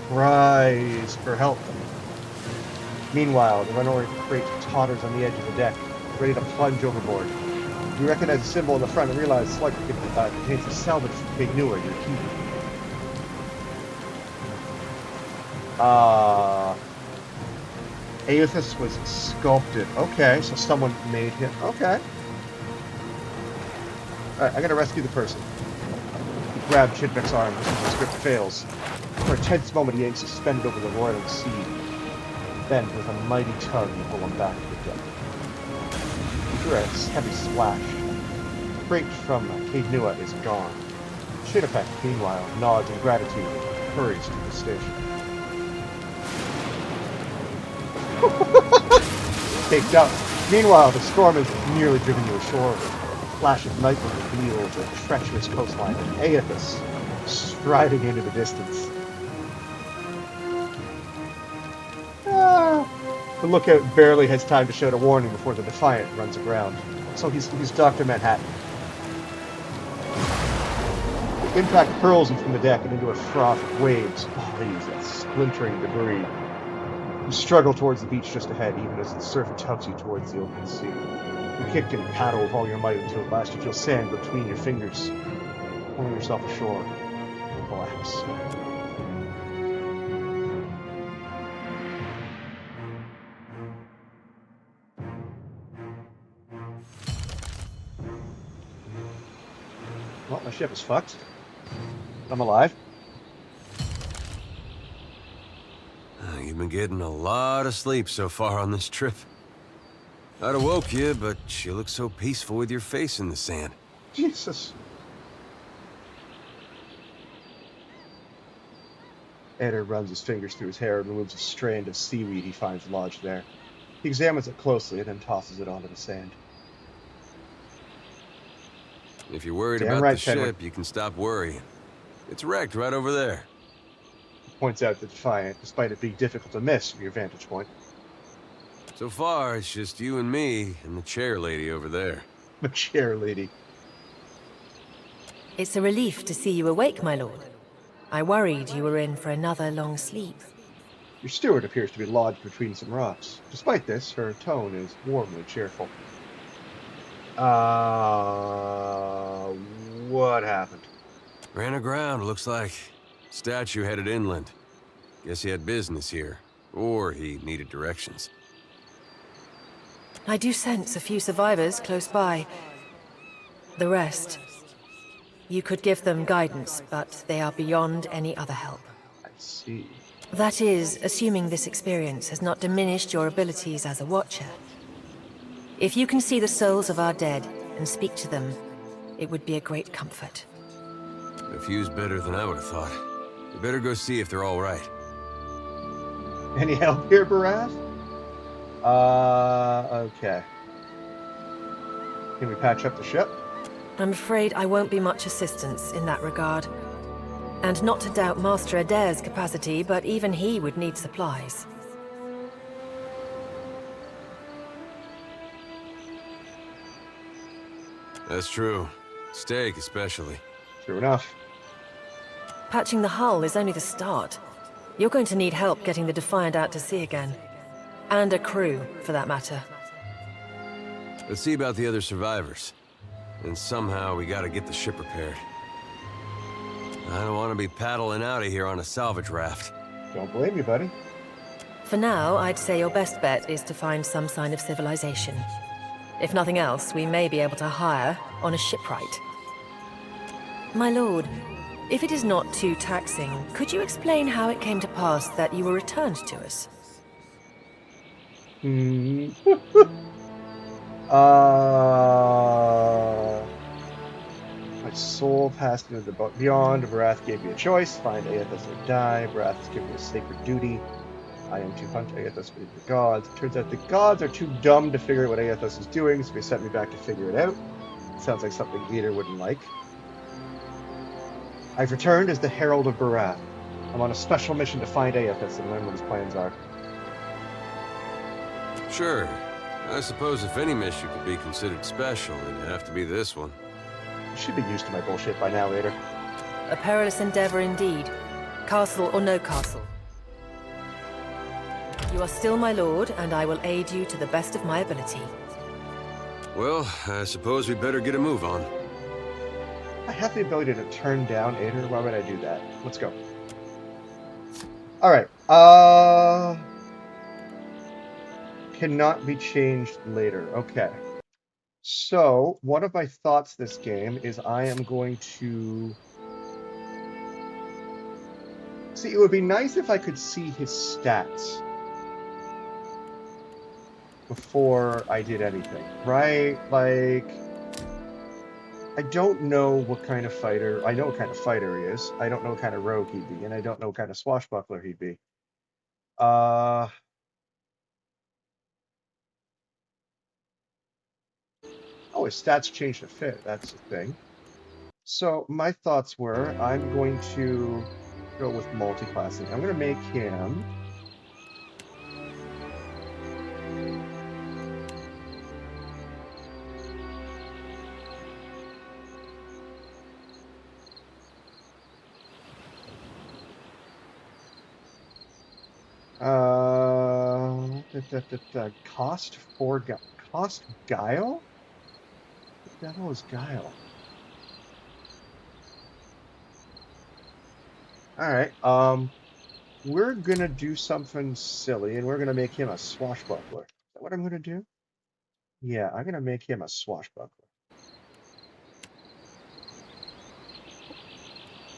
Cries for help. Meanwhile, the runaway crate totters on the edge of the deck, ready to plunge overboard. You recognize the symbol on the front and realize the slug contains a salvage from Big Nua, your keeper. Aethys was sculpted. Okay, so someone made him. Okay. Alright, I gotta rescue the person. You grab Chidbeck's arm as the script fails. For a tense moment, he hangs suspended over the roiling sea. Then, with a mighty tug, you pull him back to the deck. You hear a heavy splash. The crate from Cape Nua is gone. Chittipek, meanwhile, nods in gratitude and hurries to the station. Taked up. Meanwhile, the storm has nearly driven you ashore. A flash of lightning reveals a treacherous coastline and Aethys striding into the distance. The lookout barely has time to shout a warning before the Defiant runs aground. So he's Dr. Manhattan. The impact hurls you from the deck and into a froth of waves, bodies, and splintering debris. You struggle towards the beach just ahead, even as the surf tugs you towards the open sea. You kick and paddle with all your might until at last you feel sand between your fingers, pulling yourself ashore and collapse. Well, my ship is fucked. I'm alive. You've been getting a lot of sleep so far on this trip. I'd have woke you, but you look so peaceful with your face in the sand. Jesus. Eder runs his fingers through his hair and removes a strand of seaweed he finds lodged there. He examines it closely and then tosses it onto the sand. If you're worried about the ship, you can stop worrying. It's wrecked right over there. Points out the Defiant, despite it being difficult to miss from your vantage point. So far, it's just you and me and the chair lady over there. The chair lady. It's a relief to see you awake, my lord. I worried you were in for another long sleep. Your steward appears to be lodged between some rocks. Despite this, her tone is warmly cheerful. What happened? Ran aground, looks like. Statue headed inland. Guess he had business here. Or he needed directions. I do sense a few survivors close by. The rest... You could give them guidance, but they are beyond any other help. I see. That is, assuming this experience has not diminished your abilities as a watcher. If you can see the souls of our dead and speak to them, it would be a great comfort. A few's better than I would have thought. You better go see if they're all right. Any help here, Barath? Okay. Can we patch up the ship? I'm afraid I won't be much assistance in that regard. And not to doubt Master Adair's capacity, but even he would need supplies. That's true. Steak, especially. True enough. Patching the hull is only the start. You're going to need help getting the Defiant out to sea again. And a crew, for that matter. Let's see about the other survivors. And somehow we gotta get the ship repaired. I don't want to be paddling out of here on a salvage raft. Don't blame you, buddy. For now, I'd say your best bet is to find some sign of civilization. If nothing else, we may be able to hire on a shipwright. My lord, if it is not too taxing, could you explain how it came to pass that you were returned to us? My soul passed into the beyond. Wrath gave me a choice: find Aethys or die. Wrath has given me a sacred duty. I am to hunt Aethys with the gods. It turns out the gods are too dumb to figure out what Aethys is doing, so they sent me back to figure it out. Sounds like something Eater wouldn't like. I've returned as the Herald of Barath. I'm on a special mission to find Aethys and learn what his plans are. Sure. I suppose if any mission could be considered special, it'd have to be this one. You should be used to my bullshit by now, Eater. A perilous endeavor indeed. Castle or no castle. You are still my lord, and I will aid you to the best of my ability. Well, I suppose we better get a move on. I have the ability to turn down Aether. Why would I do that? Let's go. Alright. Cannot be changed later. Okay. So, one of my thoughts this game is I am going to... See, it would be nice if I could see his stats before I did anything, right? Like, I don't know what kind of fighter. I know what kind of fighter he is. I don't know what kind of rogue he'd be, and I don't know what kind of swashbuckler he'd be. Oh, his stats change to fit. That's the thing. So my thoughts were, I'm going to go with multi-classing. I'm going to make him... Cost Guile? What the hell is Guile? Alright, we're gonna do something silly, and we're gonna make him a swashbuckler. Is that what I'm gonna do? Yeah, I'm gonna make him a swashbuckler.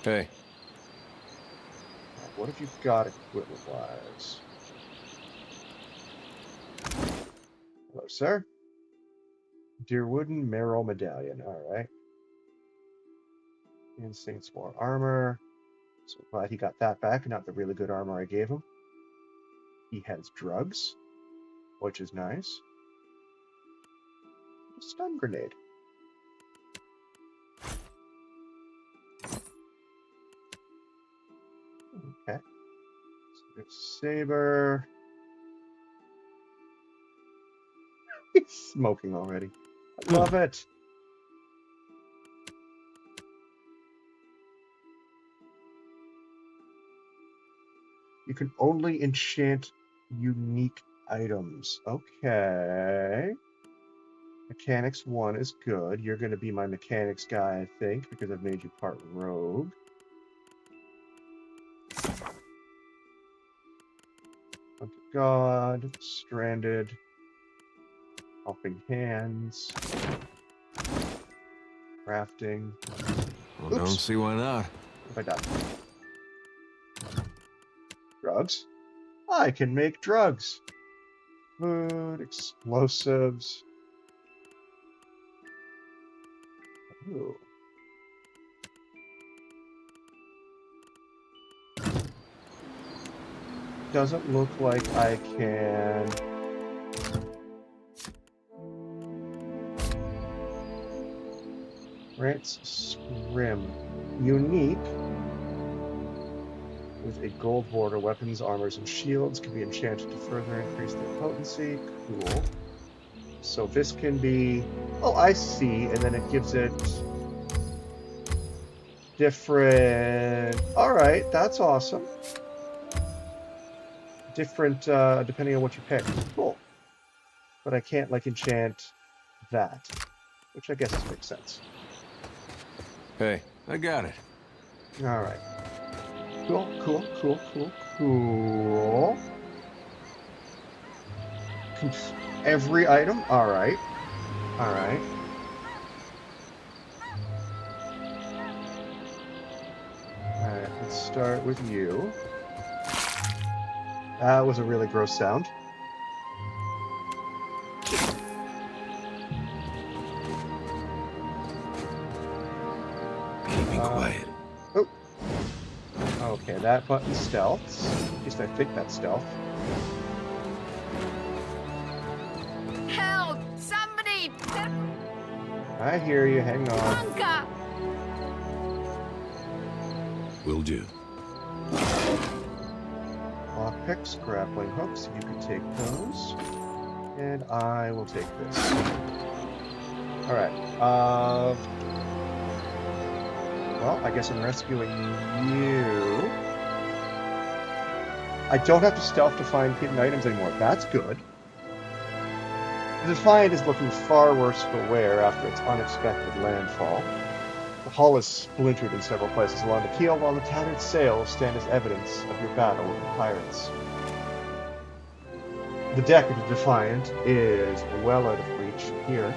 Hey. What have you got equipment-wise? Hello, sir. Deerwooden Merrill Medallion. Alright. Instincts more armor. So glad he got that back, not the really good armor I gave him. He has drugs, which is nice. A stun grenade. Okay. Saber. He's smoking already. I love it. You can only enchant unique items. Okay. Mechanics 1 is good. You're going to be my mechanics guy, I think, because I've made you part rogue. God, stranded. Helping hands. Crafting. Well, don't see why not. What have I done? Drugs? I can make drugs. Food, explosives. Ooh. Doesn't look like I can... Rance Scrim. Unique. with a gold border. Weapons, armors, and shields can be enchanted to further increase their potency. Cool. So this can be... Oh, I see. And then it gives it different... Alright, that's awesome. Different, depending on what you pick. Cool. But I can't, like, enchant that. Which I guess makes sense. Hey, I got it. Alright. Cool. Every item? Alright. Alright, let's start with you. That was a really gross sound. Keeping quiet. Oh. Okay, that button's stealth. At least I think that's stealth. Help! Somebody! I hear you, hang on. Anka! Will do. Lockpicks, grappling hooks, you can take those. And I will take this. Alright, well, I guess I'm rescuing you. I don't have to stealth to find hidden items anymore. That's good. The Defiant is looking far worse for wear after its unexpected landfall. The hull is splintered in several places along the keel, while the tattered sails stand as evidence of your battle with the pirates. The deck of the Defiant is well out of reach here.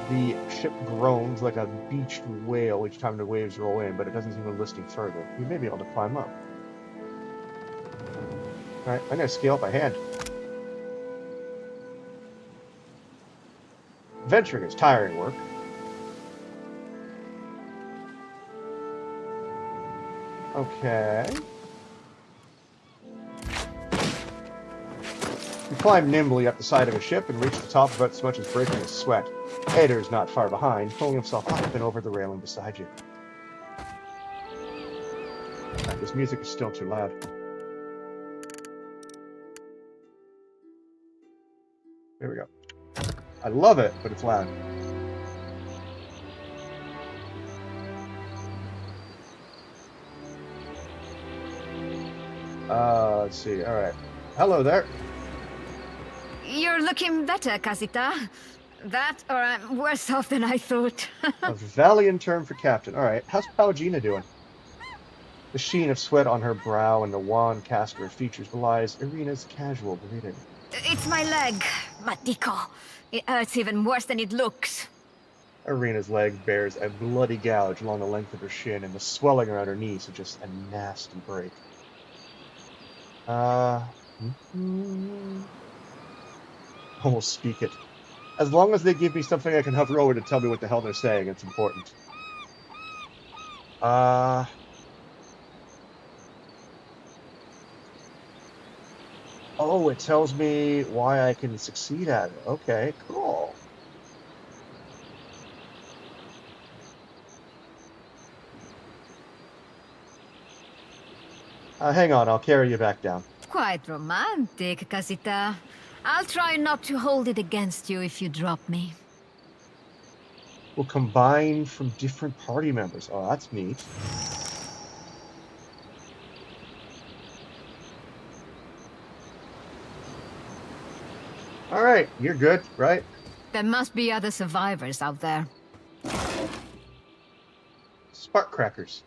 The ship groans like a beached whale each time the waves roll in, but it doesn't seem to be listing further. You may be able to climb up. Alright, I'm going to scale up by hand. Venturing is tiring work. Okay. You climb nimbly up the side of a ship and reach the top about as much as breaking a sweat. Ader is not far behind, pulling himself up and over the railing beside you. This music is still too loud. There we go. I love it, but it's loud. Let's see. All right. Hello there. You're looking better, Casita. That, or I'm worse off than I thought. A valiant term for captain. All right. How's Palagina doing? The sheen of sweat on her brow and the wan cast of her features belies Irina's casual greeting. It's my leg, Matiko. It hurts even worse than it looks. Irina's leg bears a bloody gouge along the length of her shin, and the swelling around her knee suggests a nasty break. Almost speak it. As long as they give me something I can hover over to tell me what the hell they're saying, it's important. Oh, it tells me why I can succeed at it. Okay, cool. Hang on, I'll carry you back down. Quite romantic, Casita. I'll try not to hold it against you if you drop me. We'll combine from different party members. Oh, that's neat. All right, you're good, right? There must be other survivors out there. Spark crackers.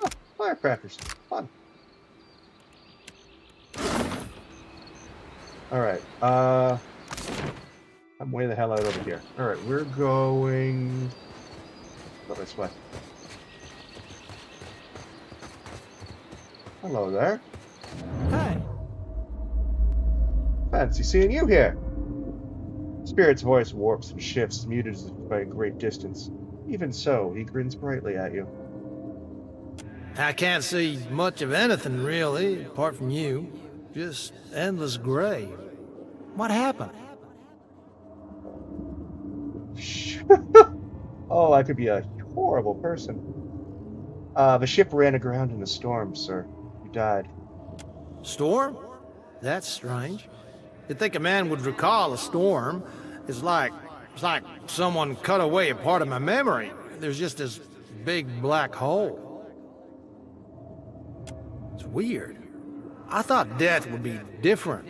Oh, firecrackers. Fun. All right. I'm way the hell out over here. All right, we're going... Go this way. Hello there. Hey. Fancy seeing you here. Spirit's voice warps and shifts, muted as if by a great distance. Even so, he grins brightly at you. I can't see much of anything, really, apart from you. Just endless gray. What happened? Oh, I could be a horrible person. The ship ran aground in a storm, sir. You died. Storm? That's strange. You'd think a man would recall a storm. It's like someone cut away a part of my memory. There's just this big black hole. It's weird. I thought death would be different.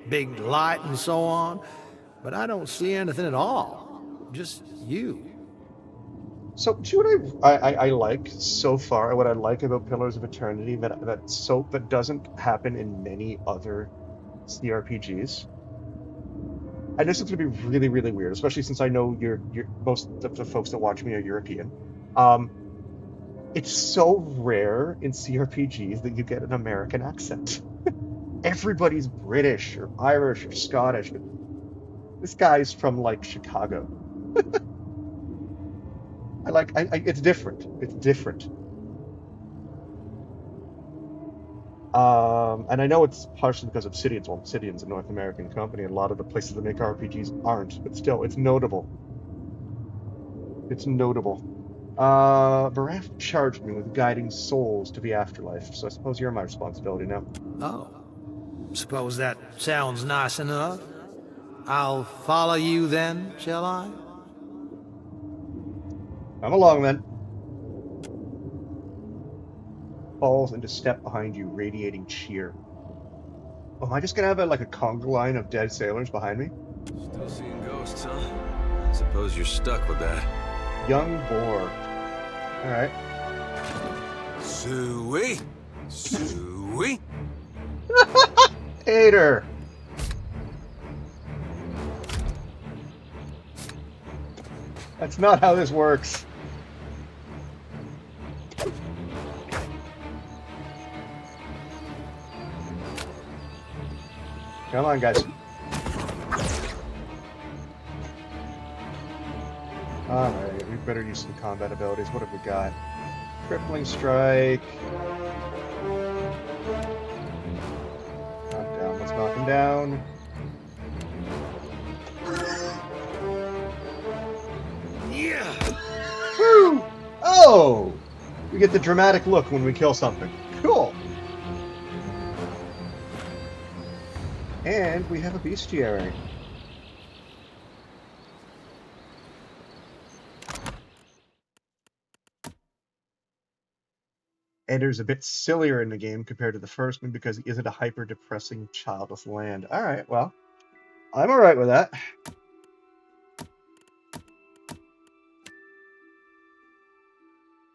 Big light and so on. But I don't see anything at all. Just you. So, do you know what I like so far? What I like about Pillars of Eternity that doesn't happen in many other CRPGs. And this is going to be really, really weird, especially since I know you're most of the folks that watch me are European. It's so rare in CRPGs that you get an American accent. Everybody's British or Irish or Scottish. But this guy's from like Chicago. It's different. It's different. And I know it's partially because Obsidian's a North American company, and a lot of the places that make RPGs aren't, but still, it's notable. It's notable. Baraf charged me with guiding souls to the afterlife, so I suppose you're my responsibility now. Oh. Suppose that sounds nice enough. I'll follow you then, shall I? Come along then. Falls into step behind you, radiating cheer. Oh, am I just gonna have a conga line of dead sailors behind me? Still seeing ghosts, huh? I suppose you're stuck with that. Young boar. Alright. Suey! Suey! Hater! That's not how this works. Come on, guys. Alright, we better use some combat abilities. What have we got? Crippling strike. Knock down. Let's knock him down. Yeah. Woo! Oh! We get the dramatic look when we kill something. Cool. And we have a bestiary. Ender's a bit sillier in the game compared to the first one because he isn't a hyper-depressing childless land. Alright, well, I'm alright with that.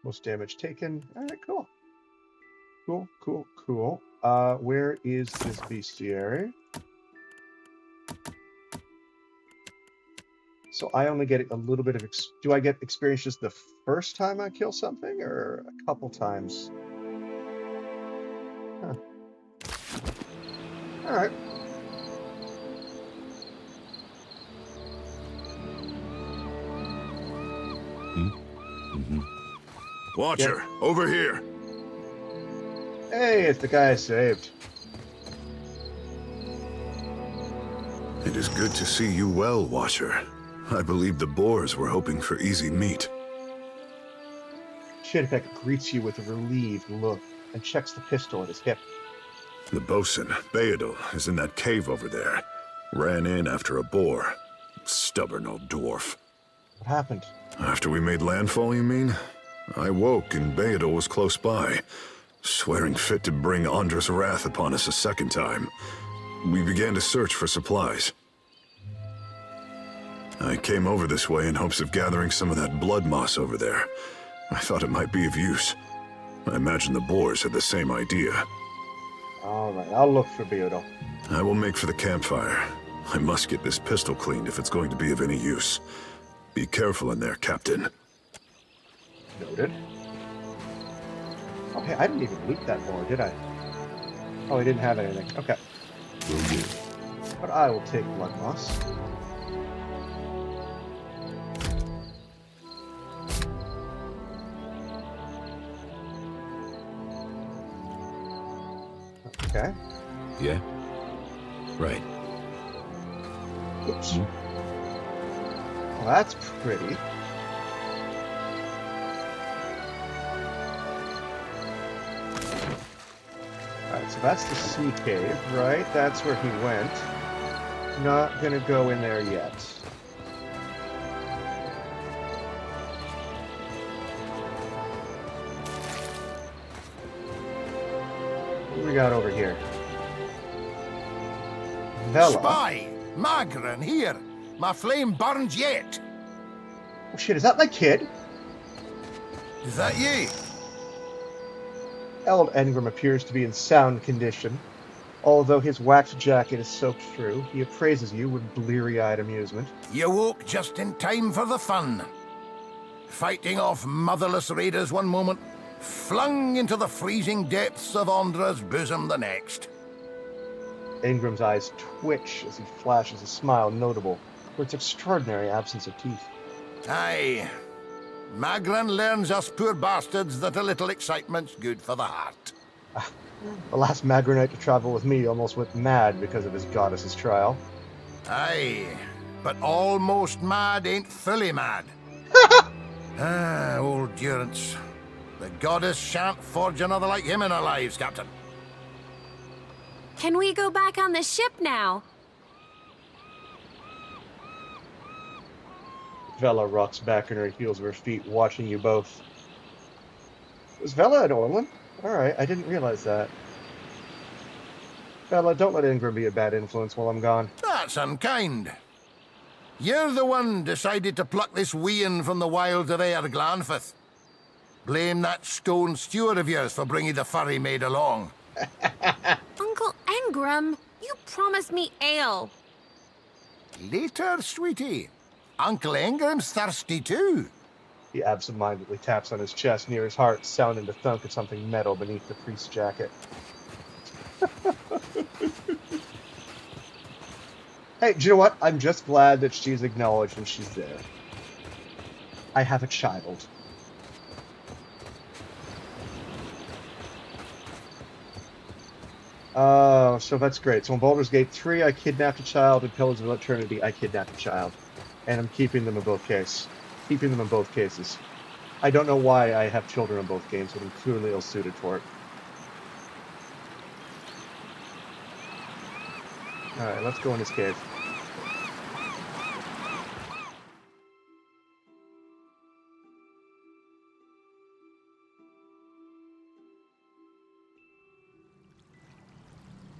Most damage taken. Alright, cool. Cool, cool, cool. Where is this bestiary? So I only get a little bit of... Do I get experience just the first time I kill something, or a couple times? Huh. Alright. Watcher, over here. Hey, it's the guy I saved. It is good to see you well, Watcher. I believe the boars were hoping for easy meat. Chidpek greets you with a relieved look and checks the pistol at his hip. The bosun, Beadle, is in that cave over there. Ran in after a boar. Stubborn old dwarf. What happened? After we made landfall, you mean? I woke and Beadle was close by, swearing fit to bring Andra's wrath upon us a second time. We began to search for supplies. I came over this way in hopes of gathering some of that blood moss over there. I thought it might be of use. I imagine the boars had the same idea. Alright, I'll look for Beadle. I will make for the campfire. I must get this pistol cleaned if it's going to be of any use. Be careful in there, Captain. Noted. Okay, I didn't even loot that boar, did I? Oh, I didn't have anything. Okay. But I will take blood moss. Okay. Yeah? Right. Oops. Well, that's pretty. So that's the sea cave, right? That's where he went. Not gonna go in there yet. What do we got over here? Vela. Spy! Magran, here! My flame burns yet! Oh shit, is that my kid? Is that you? Eld Engram appears to be in sound condition. Although his waxed jacket is soaked through, he appraises you with bleary-eyed amusement. You woke just in time for the fun. Fighting off motherless raiders one moment, flung into the freezing depths of Ondra's bosom the next. Ingram's eyes twitch as he flashes a smile notable for its extraordinary absence of teeth. Aye. Magran learns us poor bastards that a little excitement's good for the heart. The last Magranite to travel with me almost went mad because of his goddess's trial. Aye, but almost mad ain't fully mad. Old Durance. The goddess shan't forge another like him in our lives, Captain. Can we go back on the ship now? Vela rocks back on her heels of her feet, watching you both. Was Vela at Orlin? Alright, I didn't realize that. Vela, don't let Ingram be a bad influence while I'm gone. That's unkind. You're the one decided to pluck this wean from the wilds of Aer Glanfith. Blame that stone steward of yours for bringing the furry maid along. Uncle Engram, you promised me ale. Later, sweetie. Uncle Engram's thirsty too. He absentmindedly taps on his chest near his heart, sounding the thunk of something metal beneath the priest's jacket. Hey, do you know what? I'm just glad that she's acknowledged and she's there. I have a child. Oh, so that's great. So in Baldur's Gate 3, I kidnapped a child. In Pillars of Eternity, I kidnapped a child. And I'm keeping them in both cases. Keeping them in both cases. I don't know why I have children in both games, but I'm clearly ill-suited for it. Alright, let's go in this cave.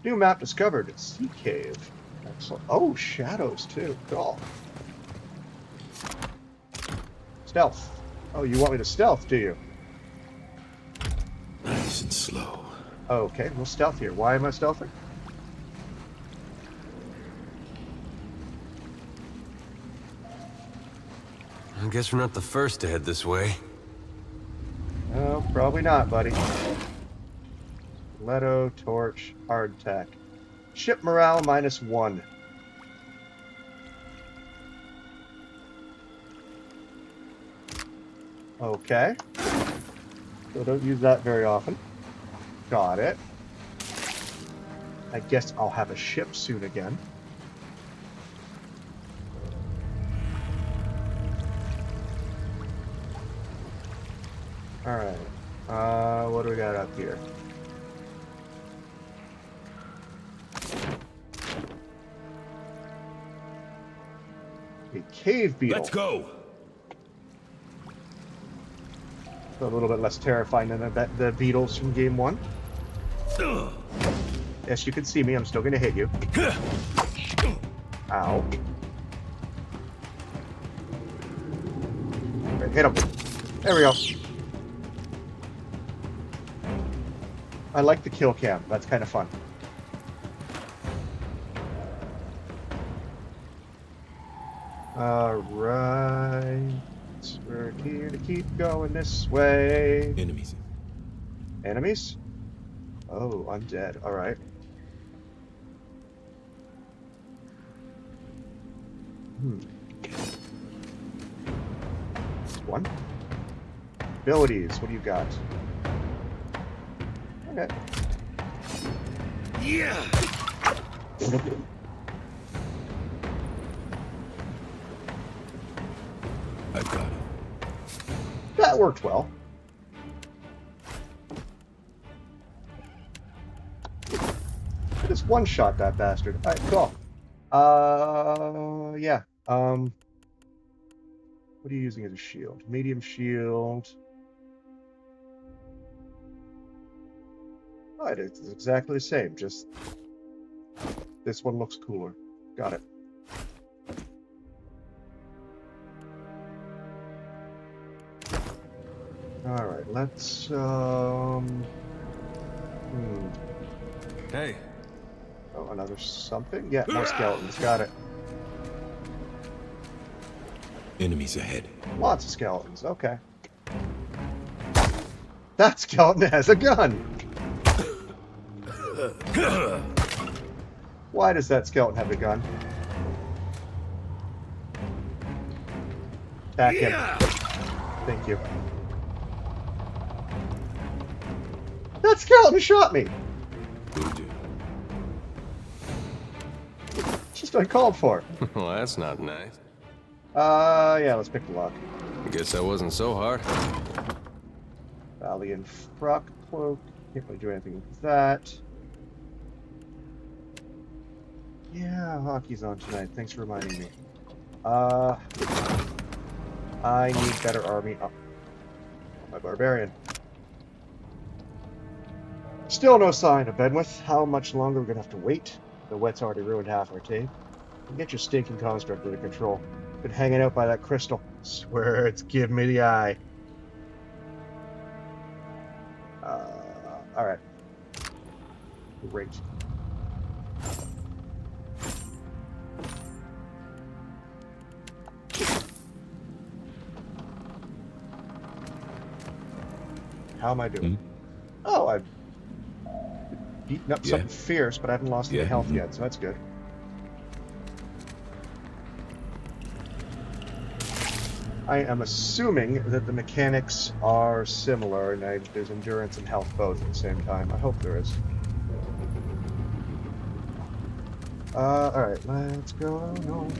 New map discovered. Sea Cave. Excellent. Oh, shadows too. Cool. Stealth. Oh, you want me to stealth, do you? Nice and slow. Okay, we'll stealth here. Why am I stealthing? I guess we're not the first to head this way. No, probably not, buddy. Leto, torch, hardtack. Ship morale -1. Okay. So don't use that very often. Got it. I guess I'll have a ship soon again. Alright. What do we got up here? A cave beetle. Let's go. A little bit less terrifying than the beetles from Game 1. Yes, you can see me. I'm still going to hit you. Ow. Right, hit him. There we go. I like the kill cam. That's kind of fun. Alright. We're here to keep going this way. Enemies. Enemies? Oh, undead. Alright. One. Abilities. What do you got? Okay. Yeah. I've got it. That worked well. just one-shot that bastard. Alright, cool. Yeah. What are you using as a shield? Medium shield. Oh, it's exactly the same, just this one looks cooler. Got it. Alright, let's Hey. Oh, another something? Yeah, more skeletons. Got it. Enemies ahead. Lots of skeletons. Okay. That skeleton has a gun! Why does that skeleton have a gun? Attack him. Thank you. That skeleton shot me! It's just uncalled for. Well, that's not nice. Yeah, let's pick the lock. Guess that wasn't so hard. Valiant frock cloak. Can't really do anything with that. Yeah, hockey's on tonight. Thanks for reminding me. I need better army. Oh, my barbarian. Still no sign of Benwith. How much longer we're gonna have to wait? The wet's already ruined half our team. Get your stinking construct under control. Been hanging out by that crystal. Swear it's giving me the eye. Alright. Great. How am I doing? Oh, I've beaten up something fierce, but I haven't lost any health yet, so that's good. I am assuming that the mechanics are similar, and there's endurance and health both at the same time. I hope there is. Alright, let's go on.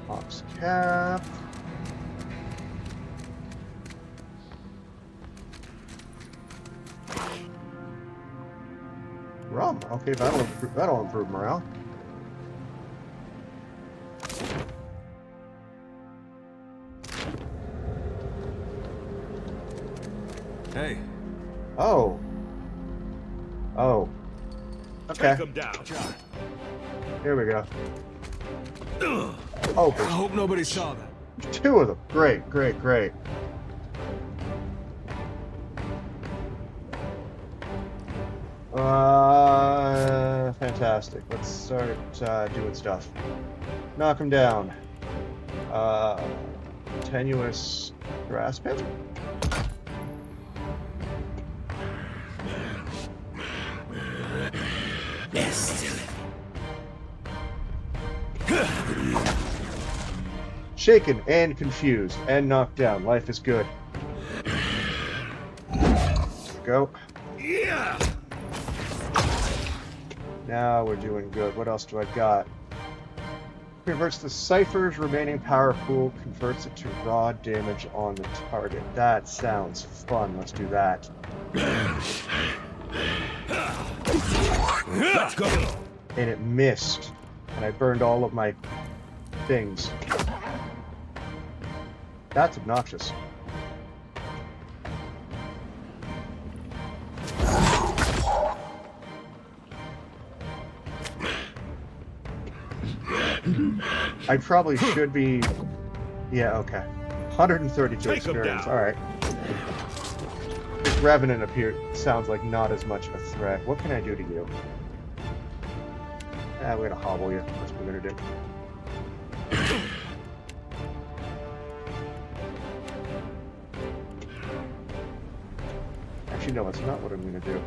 Ox cap. Rum. Okay, that'll improve morale. Hey. Oh. Oh. Okay. Take him down. Here we go. Oh, I hope nobody saw that. Two of them. Great, great, great. Fantastic. Let's start doing stuff. Knock him down. Tenuous grasp him. Shaken and confused and knocked down. Life is good. There we go. Yeah. Now we're doing good. What else do I got? Converts the cipher's remaining power pool, converts it to raw damage on the target. That sounds fun. Let's do that. Let's go. And it missed. And I burned all of my things. That's obnoxious. I probably should be... Yeah, okay. 132 experience, alright. This Revenant appeared sounds like not as much of a threat. What can I do to you? We're gonna hobble you. That's what we're gonna do. Actually, no, that's not what I'm gonna do.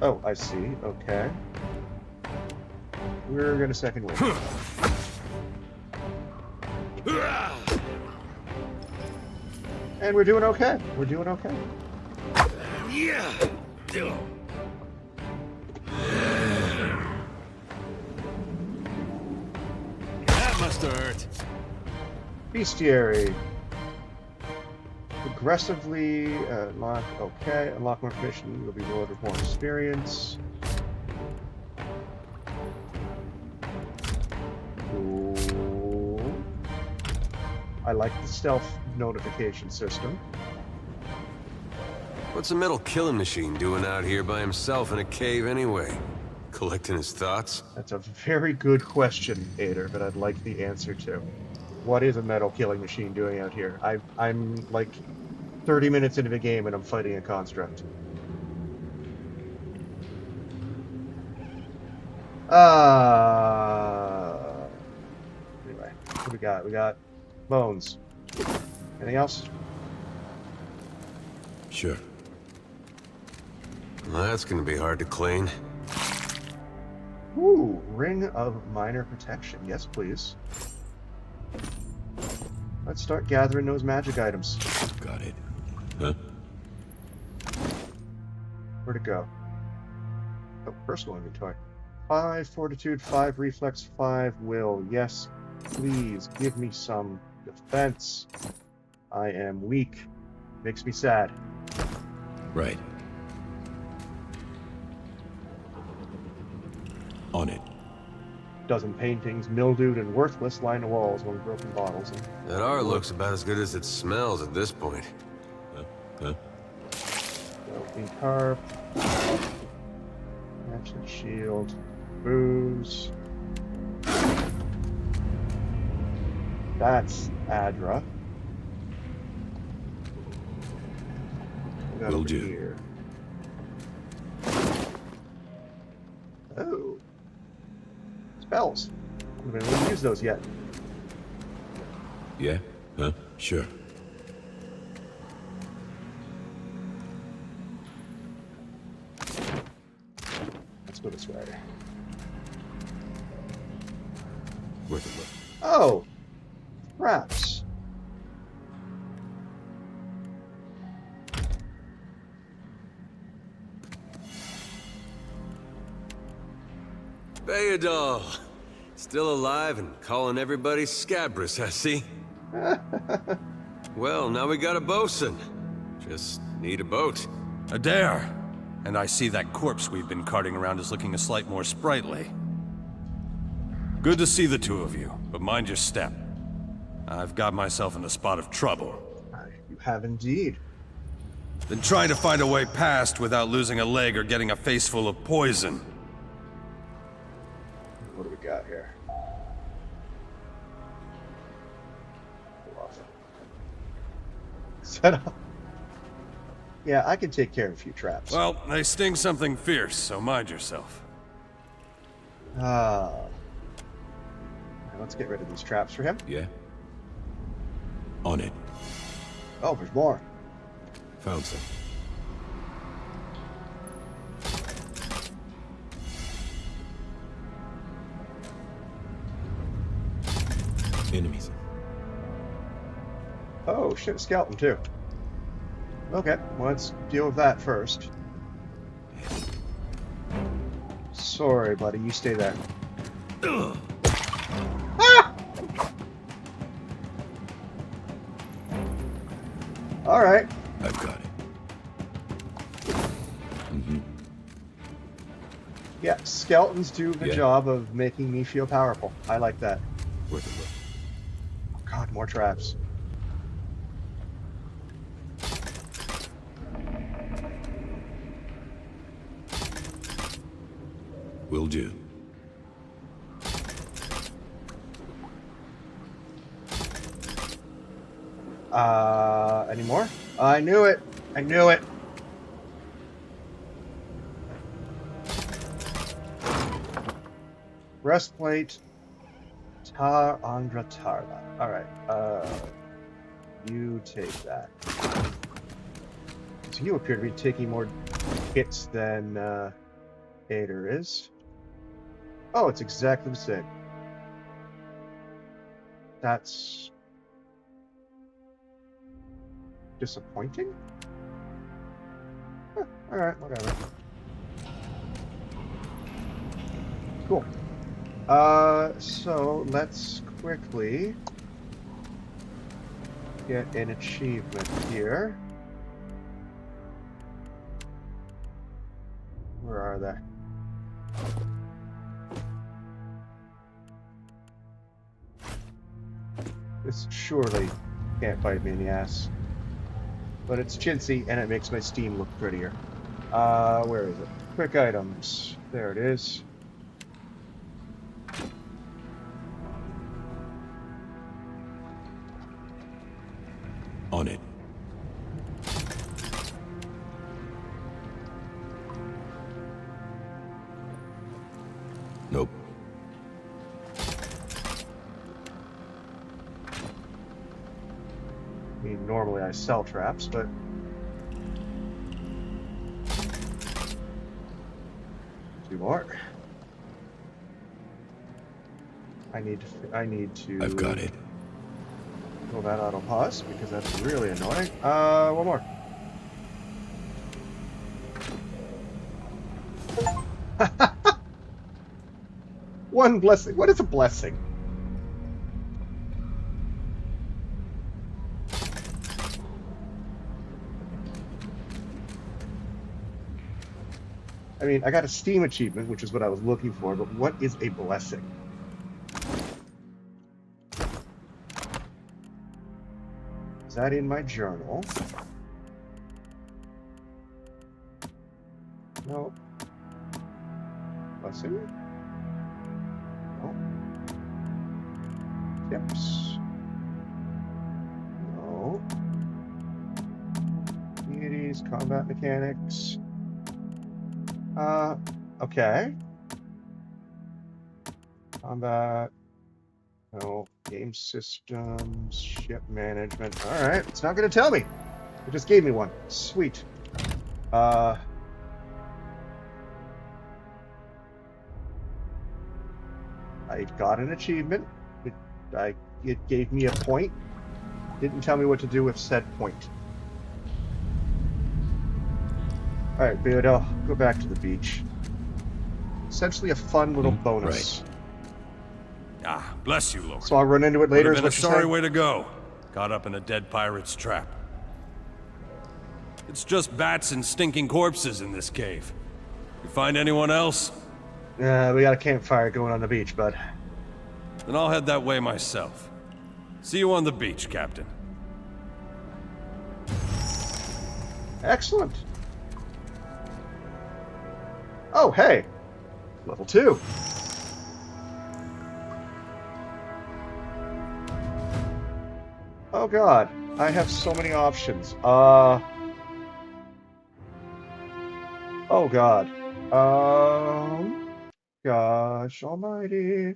Oh, I see. Okay. We're gonna second win. And we're doing okay. We're doing okay. Yeah. That must have hurt. Bestiary. Aggressively unlock. Okay, unlock more information. You'll be rewarded with more experience. Cool. I like the stealth notification system. What's a metal killing machine doing out here by himself in a cave anyway? Collecting his thoughts? That's a very good question, Ader, but I'd like the answer to. What is a metal killing machine doing out here? I'm like 30 minutes into the game and I'm fighting a construct. Anyway, what do we got? We got bones. Anything else? Sure. Well, that's gonna be hard to clean. Ooh, Ring of Minor Protection. Yes, please. Let's start gathering those magic items. Got it. Huh? Where'd it go? Oh, personal inventory. 5 fortitude, 5 reflex, 5 will. Yes, please give me some defense. I am weak. Makes me sad. Right. On it. Dozen paintings, mildewed and worthless, line the walls among broken bottles. That art looks about as good as it smells at this point. Huh? Broken carp. Ancient shield. Booze. That's Adra. Will do. Here. Oh. Spells. I haven't really used those yet. Yeah? Huh? Sure. Let's go this way. Worth a look. Oh! Traps. Bayadol! Still alive and calling everybody Scabrous, I see. Well, now we got a bosun. Just need a boat. Adair! And I see that corpse we've been carting around is looking a slight more sprightly. Good to see the two of you, but mind your step. I've got myself in a spot of trouble. You have indeed. Been trying to find a way past without losing a leg or getting a face full of poison. What do we got here? Set up. Yeah, I can take care of a few traps. Well, they sting something fierce, so mind yourself. Let's get rid of these traps for him. Yeah? On it. Oh, there's more. Found some. Enemies. Oh, shit, a skeleton too. Okay, well, let's deal with that first. Sorry, buddy, you stay there. Ah! Alright. I've got it. Mm-hmm. Yeah, skeletons do the Yeah. job of making me feel powerful. I like that. Worth a look. Oh god, more traps. Will do. Any more? I knew it. I knew it. Breastplate. Tar Andra Tarla. Alright, you take that. So you appear to be taking more hits than, Ader is. Oh, it's exactly the same. That's disappointing? Huh, alright, whatever. Cool. So let's quickly get an achievement here. Where are they? This surely can't bite me in the ass. But it's chintzy, and it makes my Steam look prettier. Where is it? Quick items. There it is. On it. Nope. I mean, normally I sell traps, but... Two more. I need to... I've got it. Kill that auto pause, because that's really annoying. One more. One blessing. What is a blessing? I mean, I got a Steam achievement, which is what I was looking for, but what is a blessing? Is that in my journal? No. Blessing? No. Tips. No. Deities, combat mechanics. Okay. Combat. No. Game systems. Ship management. Alright, it's not going to tell me. It just gave me one. Sweet. I got an achievement. It gave me a point. Didn't tell me what to do with said point. Alright, Beardo, go back to the beach. Essentially a fun little bonus. Right. Ah, bless you, Lord. So I'll run into it later. Would have been a sorry way to go. Caught up in a dead pirate's trap. It's just bats and stinking corpses in this cave. You find anyone else? Yeah, we got a campfire going on the beach, bud. Then I'll head that way myself. See you on the beach, Captain. Excellent. Oh, hey. Level 2. Oh god, I have so many options. Oh god. Gosh almighty.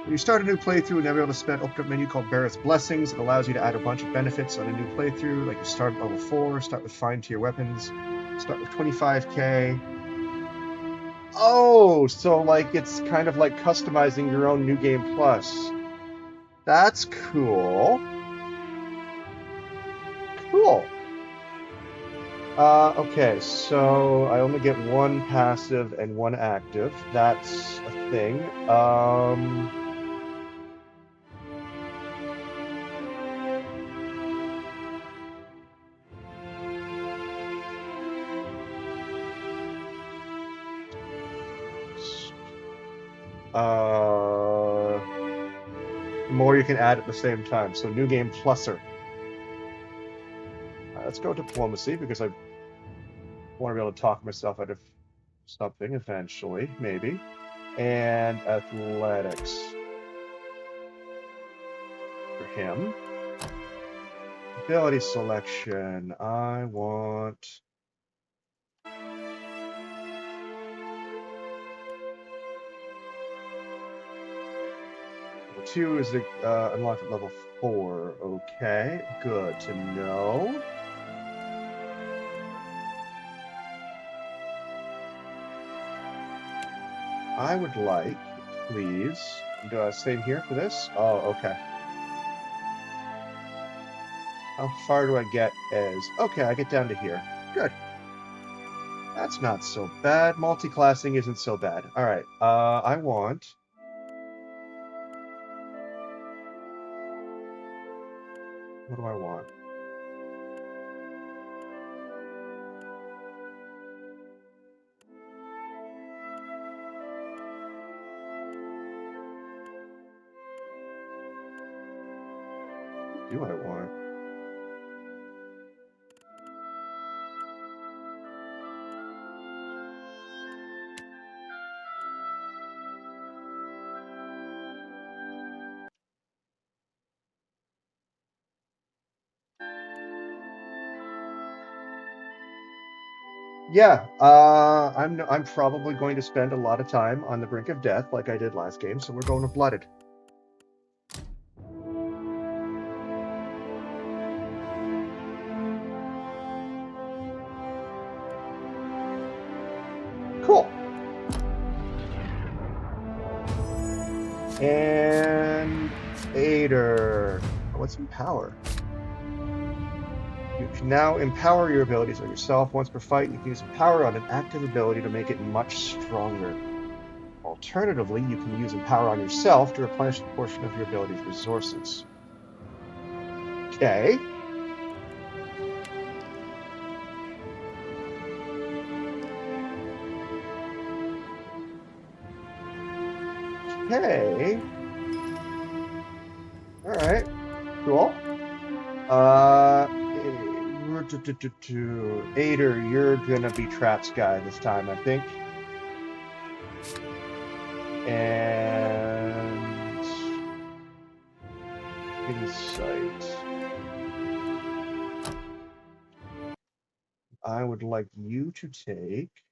When you start a new playthrough and never able to spend, open up a menu called Barrett's Blessings. It allows you to add a bunch of benefits on a new playthrough, like you start at level 4, start with fine tier weapons, start with 25k. Oh, so like it's kind of like customizing your own New Game Plus. That's cool. Cool. Okay, so I only get one passive and one active. That's a thing. More you can add at the same time. So New Game Pluser. Let's go diplomacy because I want to be able to talk myself out of something eventually, maybe. And athletics for him. Ability selection. I want. Level 2 is unlocked at level 4. Okay, good to know. I would like, please, same here for this? Oh, okay. How far do I get as... Okay, I get down to here. Good. That's not so bad. Multi-classing isn't so bad. Alright, I want What do I want? What do I want? Yeah, I'm probably going to spend a lot of time on the brink of death like I did last game, so we're going to Blooded. Cool. And Aider. What's Empower? You can now empower your abilities on yourself. Once per fight, you can use Empower on an active ability to make it much stronger. Alternatively, you can use Empower on yourself to replenish a portion of your ability's resources. Okay. Okay. Alright. Cool. Aider, you're gonna be Traps guy this time, I think. And Insight. I would like you to take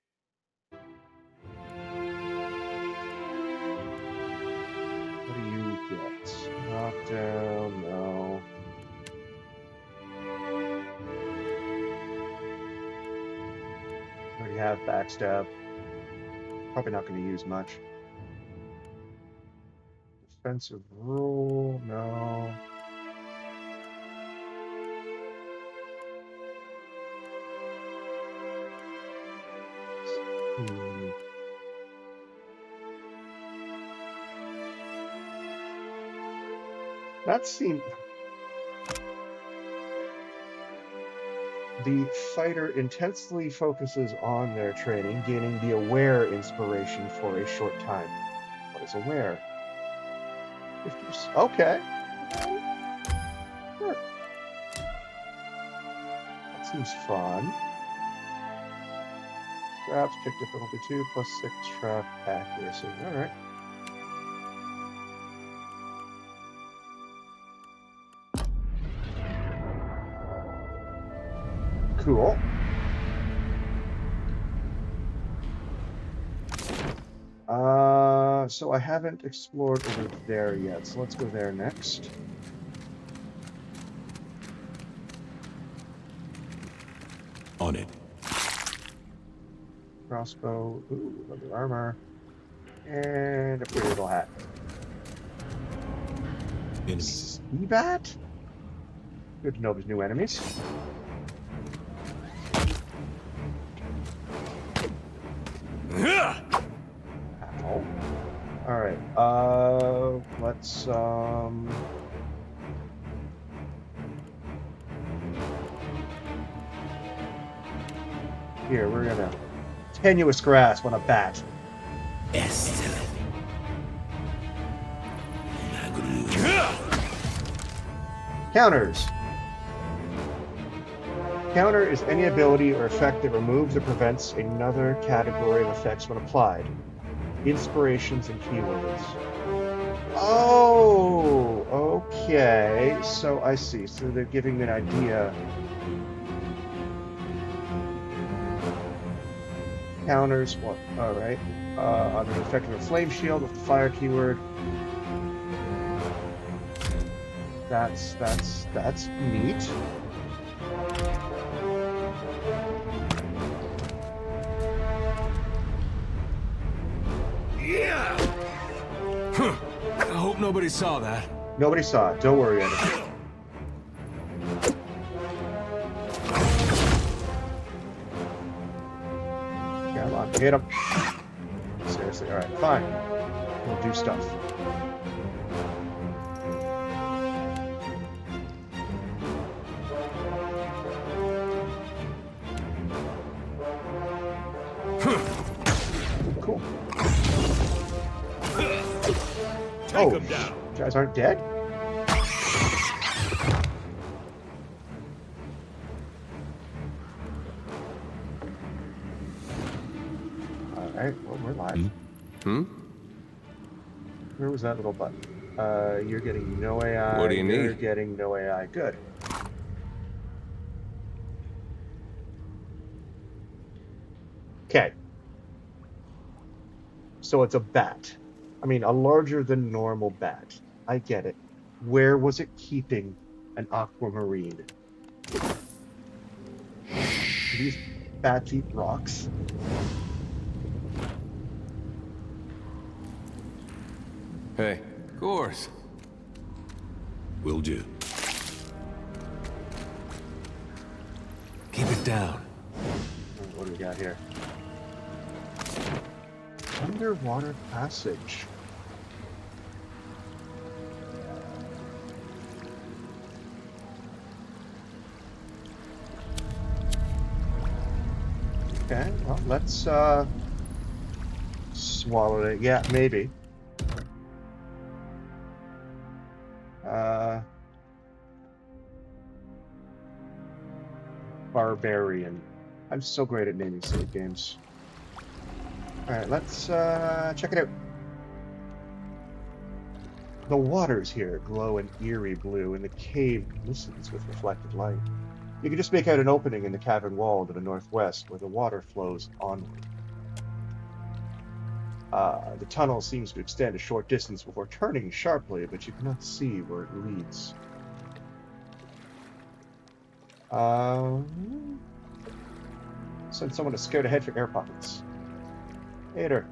what do you get? Knockdown, no. Already have backstab. Probably not going to use much. Defensive rule, no. That seems... The fighter intensely focuses on their training, gaining the Aware inspiration for a short time. What is Aware? 50%. Okay. Sure. That seems fun. Traps, pick difficulty 2, +6 trap accuracy. Alright. Cool. So I haven't explored over there yet, so let's go there next. On it. Crossbow, ooh, leather armor, and a pretty little hat. Enemies. Ebat? Good to know there's new enemies. Ow. Alright, let's, here, we're gonna tenuous grasp on a bat. Counters. Counter is any ability or effect that removes or prevents another category of effects when applied. Inspirations and keywords. Oh, okay. So I see. So they're giving me an idea. Counters. What? All right. On the effect of a flame shield with the fire keyword. That's neat. Yeah. Huh. I hope nobody saw that. Nobody saw it. Don't worry, Eddie. Come on, hit him. Seriously, all right, fine. We'll do stuff. Oh, you guys aren't dead? Alright, well, we're live. Where was that little button? You're getting no AI. What do you You're need? getting no AI. Good. Okay. So it's a bat. I mean, a larger than normal bat. I get it. Where was it keeping an aquamarine? Do these bats eat rocks? Hey, of course. Will do. Keep it down. What do we got here? Underwater passage. Okay, well, let's swallow it. Yeah, maybe. Barbarian. I'm so great at naming save games. Alright, let's check it out. The waters here glow an eerie blue, and the cave glistens with reflected light. You can just make out an opening in the cavern wall to the northwest where the water flows onward. The tunnel seems to extend a short distance before turning sharply, but you cannot see where it leads. Send someone to scout ahead for air pockets. Hater.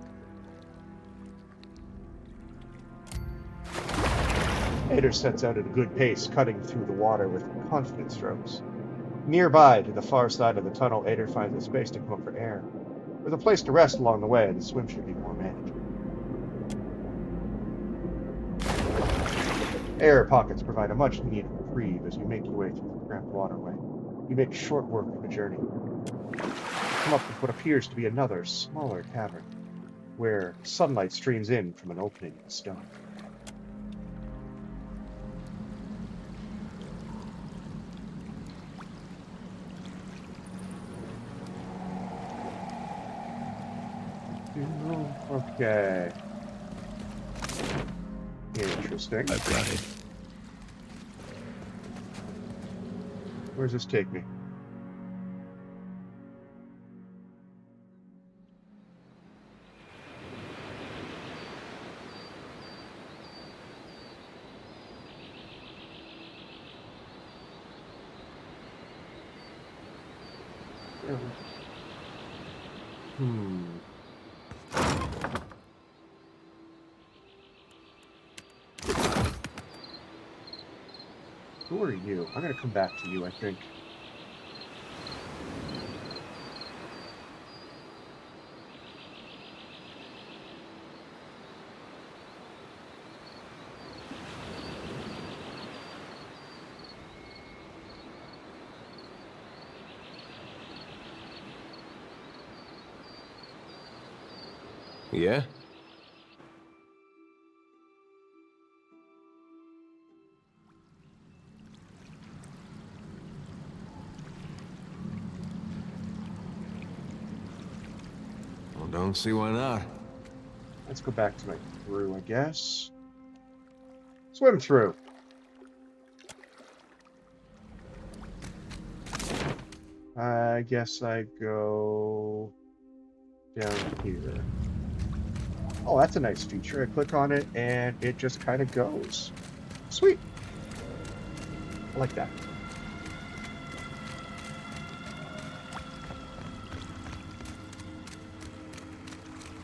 Hader sets out at a good pace, cutting through the water with confident strokes. Nearby, to the far side of the tunnel, Ader finds a space to come up for air. With a place to rest along the way, the swim should be more manageable. Air pockets provide a much-needed reprieve as you make your way through the cramped waterway. You make short work of the journey. Come up with what appears to be another, smaller cavern, where sunlight streams in from an opening in the stone. Okay. Interesting. I've got it. Where does this take me? Who are you? I'm gonna come back to you, I think. Yeah? Well, don't see why not. Let's go back to my crew, I guess. Swim through. I guess I go down here. Oh, that's a nice feature. I click on it and it just kind of goes. Sweet. I like that.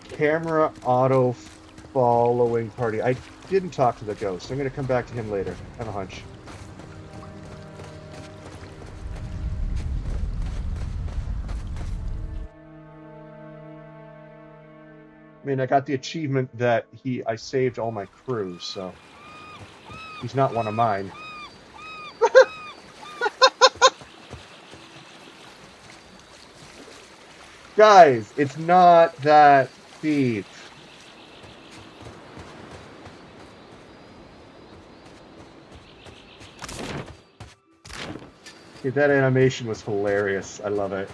Camera auto following party. I didn't talk to the ghost. I'm going to come back to him later. I have a hunch. I mean, I got the achievement that I saved all my crew, so he's not one of mine. Guys, it's not that deep. Yeah, that animation was hilarious. I love it.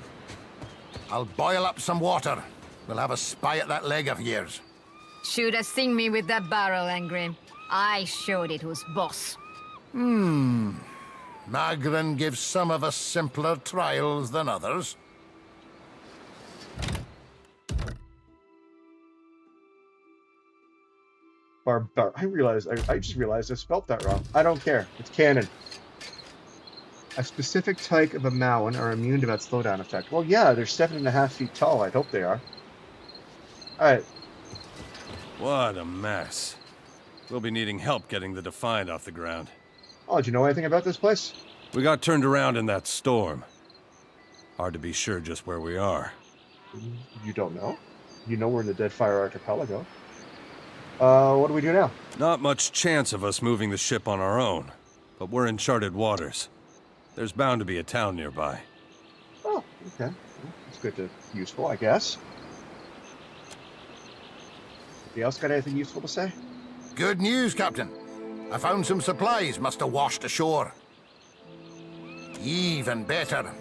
I'll boil up some water. We'll have a spy at that leg of yours. Should have seen me with that barrel, Angrim. I showed it who's boss. Magrin gives some of us simpler trials than others. I just realized I spelt that wrong. I don't care. It's canon. A specific type of a Mauen are immune to that slowdown effect. Well, yeah, they're 7.5 feet tall. I'd hope they are. Alright. What a mess. We'll be needing help getting the Defiant off the ground. Oh, did you know anything about this place? We got turned around in that storm. Hard to be sure just where we are. You don't know? You know we're in the Deadfire Archipelago. What do we do now? Not much chance of us moving the ship on our own, but we're in charted waters. There's bound to be a town nearby. Oh, okay. That's good to useful, I guess. Anybody else got anything useful to say? Good news, Captain. I found some supplies must have washed ashore. Even better,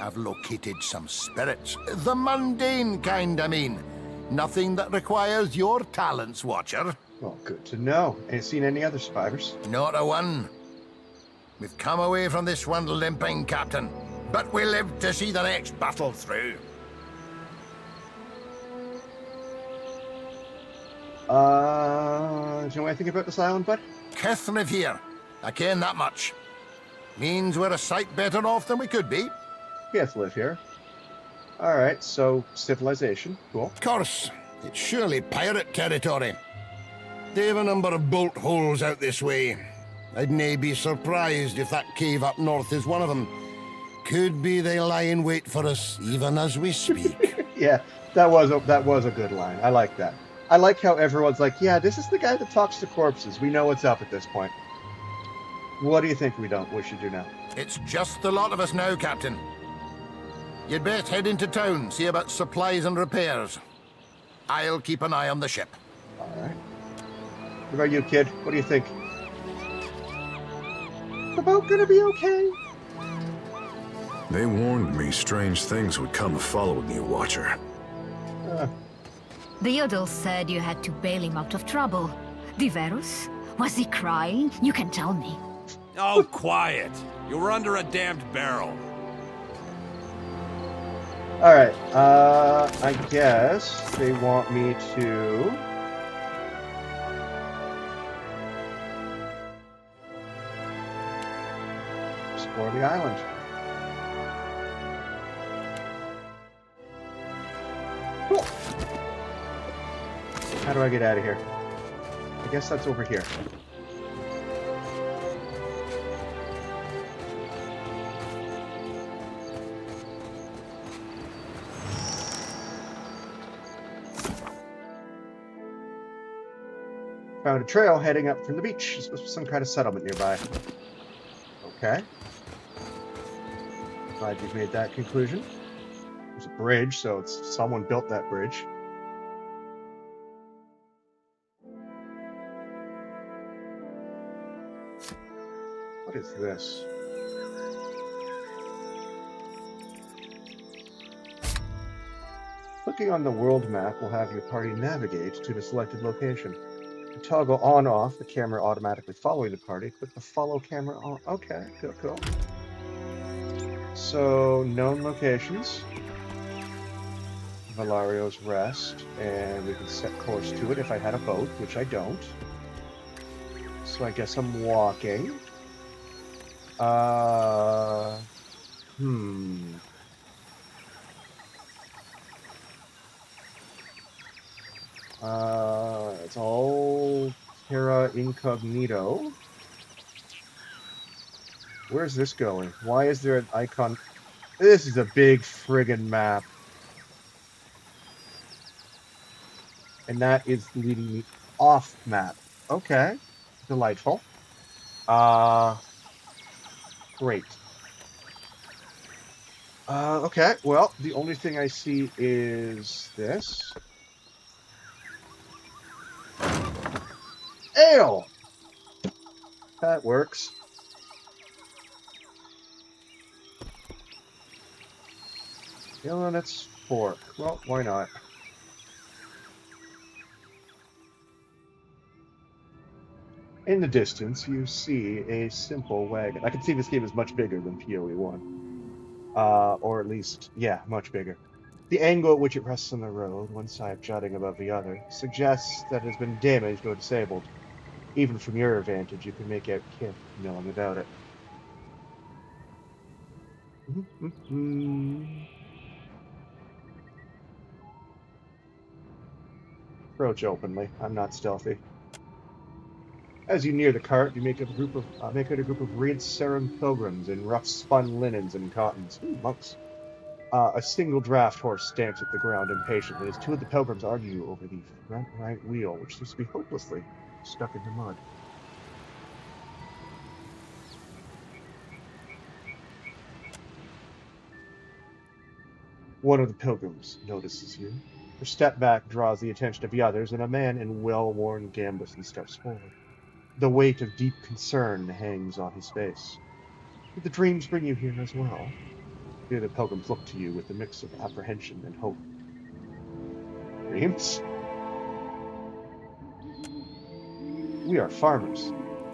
I've located some spirits. The mundane kind, I mean. Nothing that requires your talents, Watcher. Well, good to know. Ain't seen any other survivors? Not a one. We've come away from this one limping, Captain. But we live to see the next battle through. Do you know anything about this island, bud? Kith live here. I ken that much. Means we're a sight better off than we could be. Kith live here. Alright, so civilization. Cool. Of course. It's surely pirate territory. They have a number of bolt holes out this way. I'd nae be surprised if that cave up north is one of them. Could be they lie in wait for us even as we speak. Yeah, that was a good line. I like that. I like how everyone's like, yeah, this is the guy that talks to corpses. We know what's up at this point. What do you think we should do now? It's just the lot of us now, Captain. You'd best head into town, see about supplies and repairs. I'll keep an eye on the ship. Alright. What about you, kid? What do you think? The boat gonna be okay? They warned me strange things would come following you, Watcher. The Yodel said you had to bail him out of trouble. Diverus? Was he crying? You can tell me. Oh, quiet! You were under a damned barrel. Alright, I guess they want me to... explore the island. Cool. How do I get out of here? I guess that's over here. Found a trail heading up from the beach. There's supposed to be some kind of settlement nearby. Okay. Glad you've made that conclusion. There's a bridge, so it's someone built that bridge. What is this? Clicking on the world map will have your party navigate to the selected location. To toggle on/off the camera automatically following the party, click the follow camera on. Okay, cool. So, known locations. Valario's Rest, and we can set course to it if I had a boat, which I don't. So I guess I'm walking. It's all terra incognito. Where's this going? Why is there an icon? This is a big friggin' map. And that is leading me off map. Okay. Delightful. Great. Okay, well, the only thing I see is this. Ale! That works. Yellow Nut's fork. Well, why not? In the distance, you see a simple wagon. I can see this game is much bigger than PoE 1. Or at least, yeah, much bigger. The angle at which it rests on the road, one side jutting above the other, suggests that it has been damaged or disabled. Even from your vantage, you can make out Kip milling about it. Approach openly. I'm not stealthy. As you near the cart, you make out a group of Reed-Saran pilgrims in rough spun linens and cottons. Ooh, monks. A single draft horse stamps at the ground impatiently as two of the pilgrims argue over the front right wheel, which seems to be hopelessly stuck in the mud. One of the pilgrims notices you. Her step back draws the attention of the others, and a man in well-worn gambeson steps forward. The weight of deep concern hangs on his face. Did the dreams bring you here as well? The other pilgrims look to you with a mix of apprehension and hope. Dreams? We are farmers.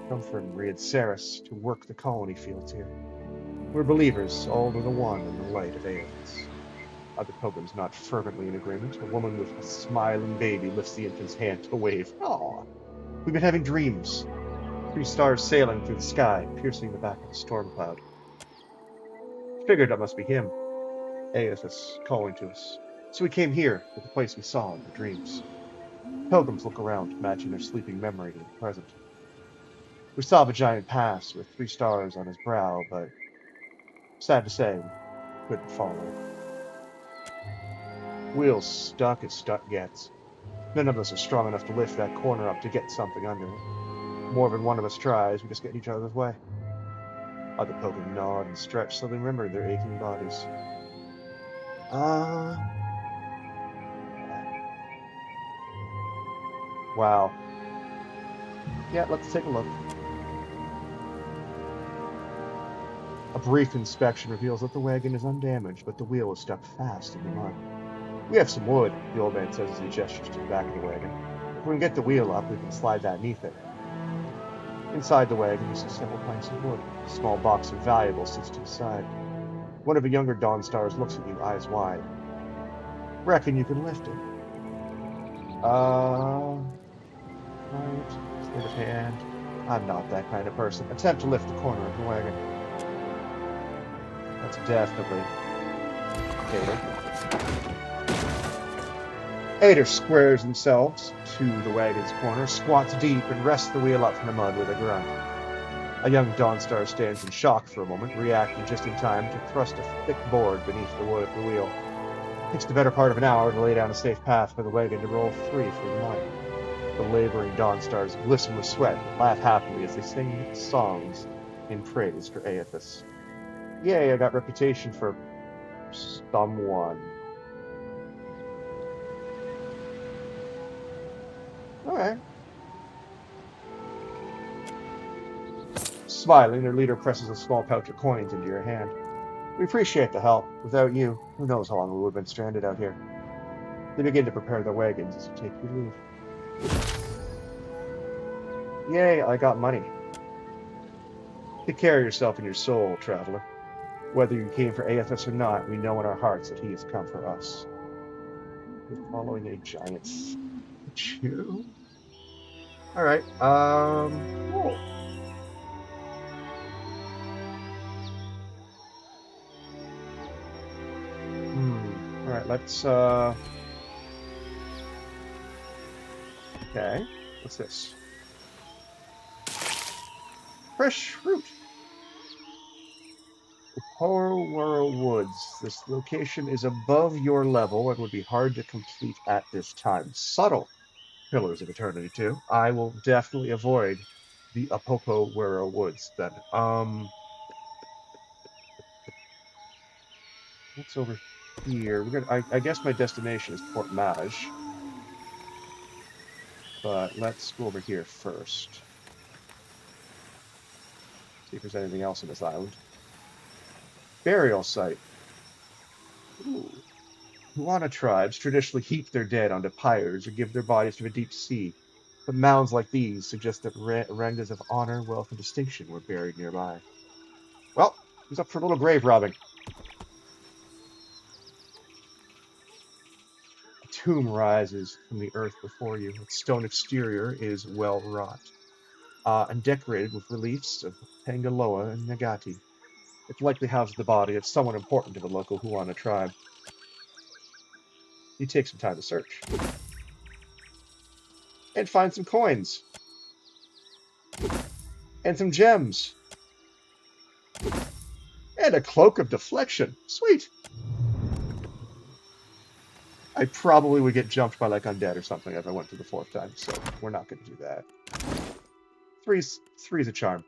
Come from Riad Saris to work the colony fields here. We're believers, all to the one in the light of Aeons. Other pilgrims nod fervently in agreement. A woman with a smiling baby lifts the infant's hand to wave. Aw, we've been having dreams. 3 stars sailing through the sky, piercing the back of a storm cloud. Figured that must be him. Aethys calling to us. So we came here, to the place we saw in the dreams. Pilgrims look around, matching their sleeping memory to the present. We saw the giant pass with 3 stars on his brow, but sad to say, we couldn't follow. Wheels stuck as stuck gets. None of us are strong enough to lift that corner up to get something under it. More than one of us tries, we just get in each other's way. Other pilgrims nod and stretch so they remember their aching bodies. Wow. Yeah, let's take a look. A brief inspection reveals that the wagon is undamaged, but the wheel is stuck fast in the mud. We have some wood, the old man says as he gestures to the back of the wagon. If we can get the wheel up, we can slide that beneath it. Inside the wagon, you see several planks of wood. A small box of valuables sits to the side. One of the younger Dawn Stars looks at you, eyes wide. Reckon you can lift it. Right. Sleight of hand. I'm not that kind of person. Attempt to lift the corner of the wagon. That's definitely Ader. Ader squares themselves to the wagon's corner, squats deep, and rests the wheel up from the mud with a grunt. A young Dawnstar stands in shock for a moment, reacting just in time to thrust a thick board beneath the wheel. It takes the better part of an hour to lay down a safe path for the wagon to roll free through the mud. The laboring Dawnstars glisten with sweat and laugh happily as they sing songs in praise for Aethys. Yay, I got reputation for someone. Alright. Smiling, their leader presses a small pouch of coins into your hand. We appreciate the help. Without you, who knows how long we would have been stranded out here. They begin to prepare their wagons as you take your leave. Yay, I got money. Take care of yourself and your soul, traveler. Whether you came for Aethys or not, we know in our hearts that he has come for us. You're following a giant statue? Alright, cool. Alright, let's, okay, what's this? Fresh fruit! The Porwara Woods. This location is above your level and would be hard to complete at this time. Subtle. Pillars of Eternity too. I will definitely avoid the Apopowara Woods then. What's over here? I guess my destination is Port Maj. But let's go over here first. See if there's anything else on this island. Burial site. Ooh. Huana tribes traditionally heap their dead onto pyres or give their bodies to the deep sea, but mounds like these suggest that rangas of honor, wealth, and distinction were buried nearby. Well, who's up for a little grave robbing? A tomb rises from the earth before you. Its stone exterior is well wrought and decorated with reliefs of Tangaloa and Nagati. It likely houses the body of someone important to the local Huana tribe. You take some time to search. And find some coins. And some gems. And a cloak of deflection. Sweet. I probably would get jumped by like undead or something if I went to the 4th time, so we're not going to do that. Three's a charm.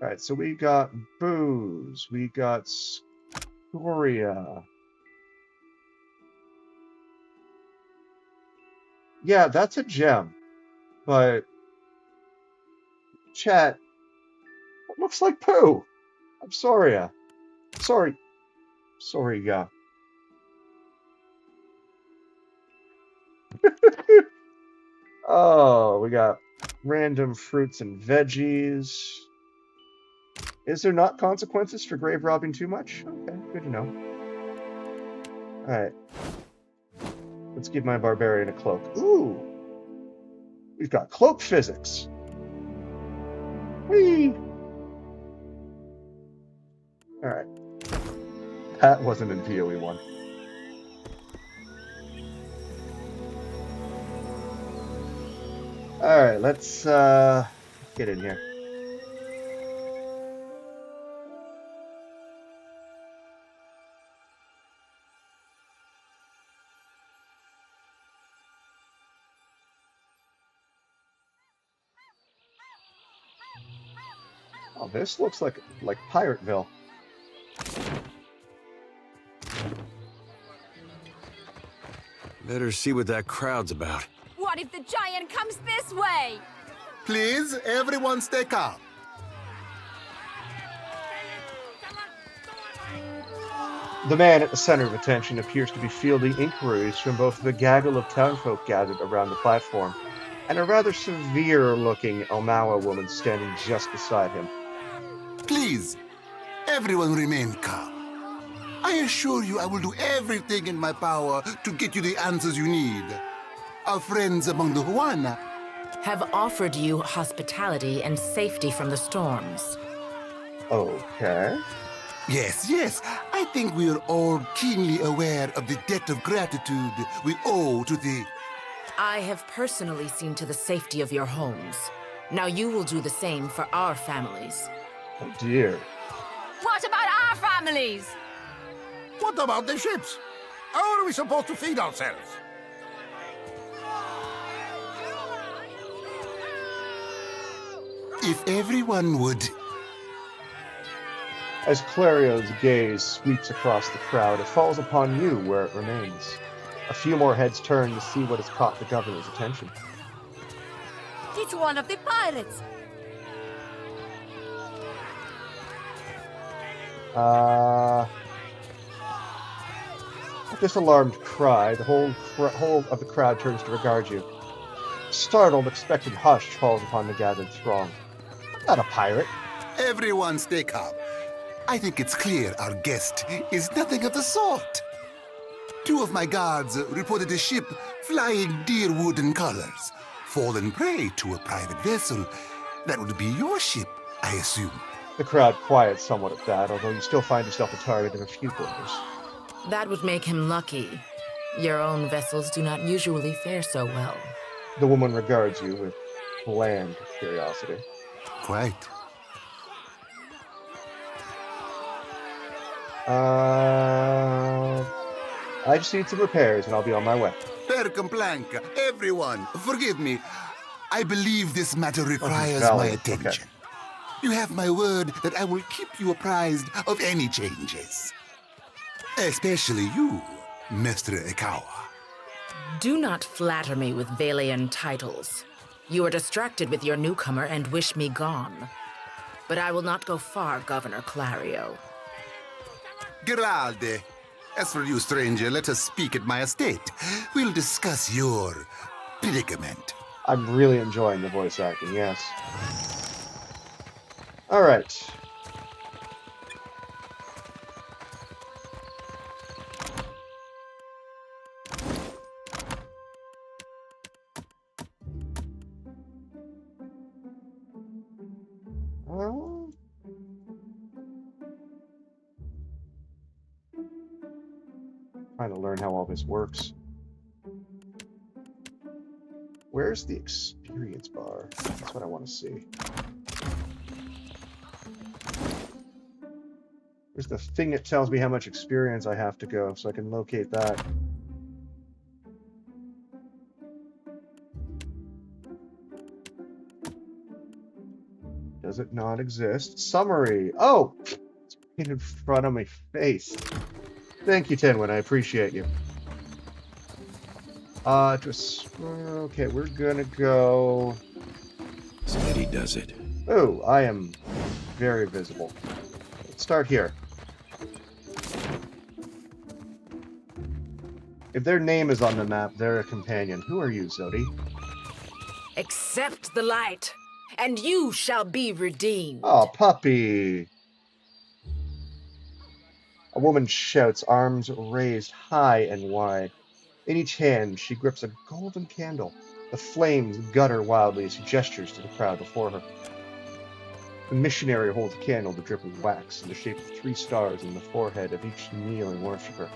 Alright, so we got booze. We got scoria. Yeah, that's a gem. But chat, it looks like poo. I'm sorry. Sorry, yeah. Oh, we got random fruits and veggies. Is there not consequences for grave robbing too much? Okay, good to know. Alright. Let's give my barbarian a cloak. Ooh! We've got cloak physics. Whee! Alright. That wasn't in POE 1. Alright, let's get in here. Oh, this looks like Pirateville. Better see what that crowd's about. What if the giant comes this way? Please, everyone stay calm. The man at the center of attention appears to be fielding inquiries from both the gaggle of townfolk gathered around the platform and a rather severe-looking Elmawa woman standing just beside him. Please, everyone remain calm. I assure you I will do everything in my power to get you the answers you need. Our friends among the Huana have offered you hospitality and safety from the storms. Okay. Yes. I think we are all keenly aware of the debt of gratitude we owe to the... I have personally seen to the safety of your homes. Now you will do the same for our families. Oh dear. What about our families? What about the ships? How are we supposed to feed ourselves? If everyone would... As Clario's gaze sweeps across the crowd, it falls upon you where it remains. A few more heads turn to see what has caught the governor's attention. It's one of the pirates. At this alarmed cry, the whole of the crowd turns to regard you. Startled, expectant hush falls upon the gathered throng. I'm not a pirate. Everyone stay calm. I think it's clear our guest is nothing of the sort. 2 of my guards reported a ship flying deer wooden colors, fallen prey to a private vessel. That would be your ship, I assume. The crowd quiets somewhat at that, although you still find yourself a target of a few glimmers. That would make him lucky. Your own vessels do not usually fare so well. The woman regards you with bland curiosity. Quite. I just need some repairs and I'll be on my way. Per complanca, everyone, forgive me. I believe this matter requires my attention. Okay. You have my word that I will keep you apprised of any changes. Especially you, Mr. Ikawa. Do not flatter me with Valian titles. You are distracted with your newcomer and wish me gone. But I will not go far, Governor Clario. Grande. As for you, stranger, let us speak at my estate. We'll discuss your predicament. I'm really enjoying the voice acting, yes. Alright. Trying to learn how all this works. Where's the experience bar? That's what I want to see. Where's the thing that tells me how much experience I have to go so I can locate that? Does it not exist? Summary. Oh! It's right in front of my face. Thank you, Tenwin. I appreciate you. Okay, we're gonna go... Steady does it. Oh, I am very visible. Let's start here. If their name is on the map, they're a companion. Who are you, Zodi? Accept the light, and you shall be redeemed. Oh, puppy! A woman shouts, arms raised high and wide. In each hand, she grips a golden candle. The flames gutter wildly as she gestures to the crowd before her. The missionary holds a candle to drip with wax in the shape of 3 stars in the forehead of each kneeling worshiper.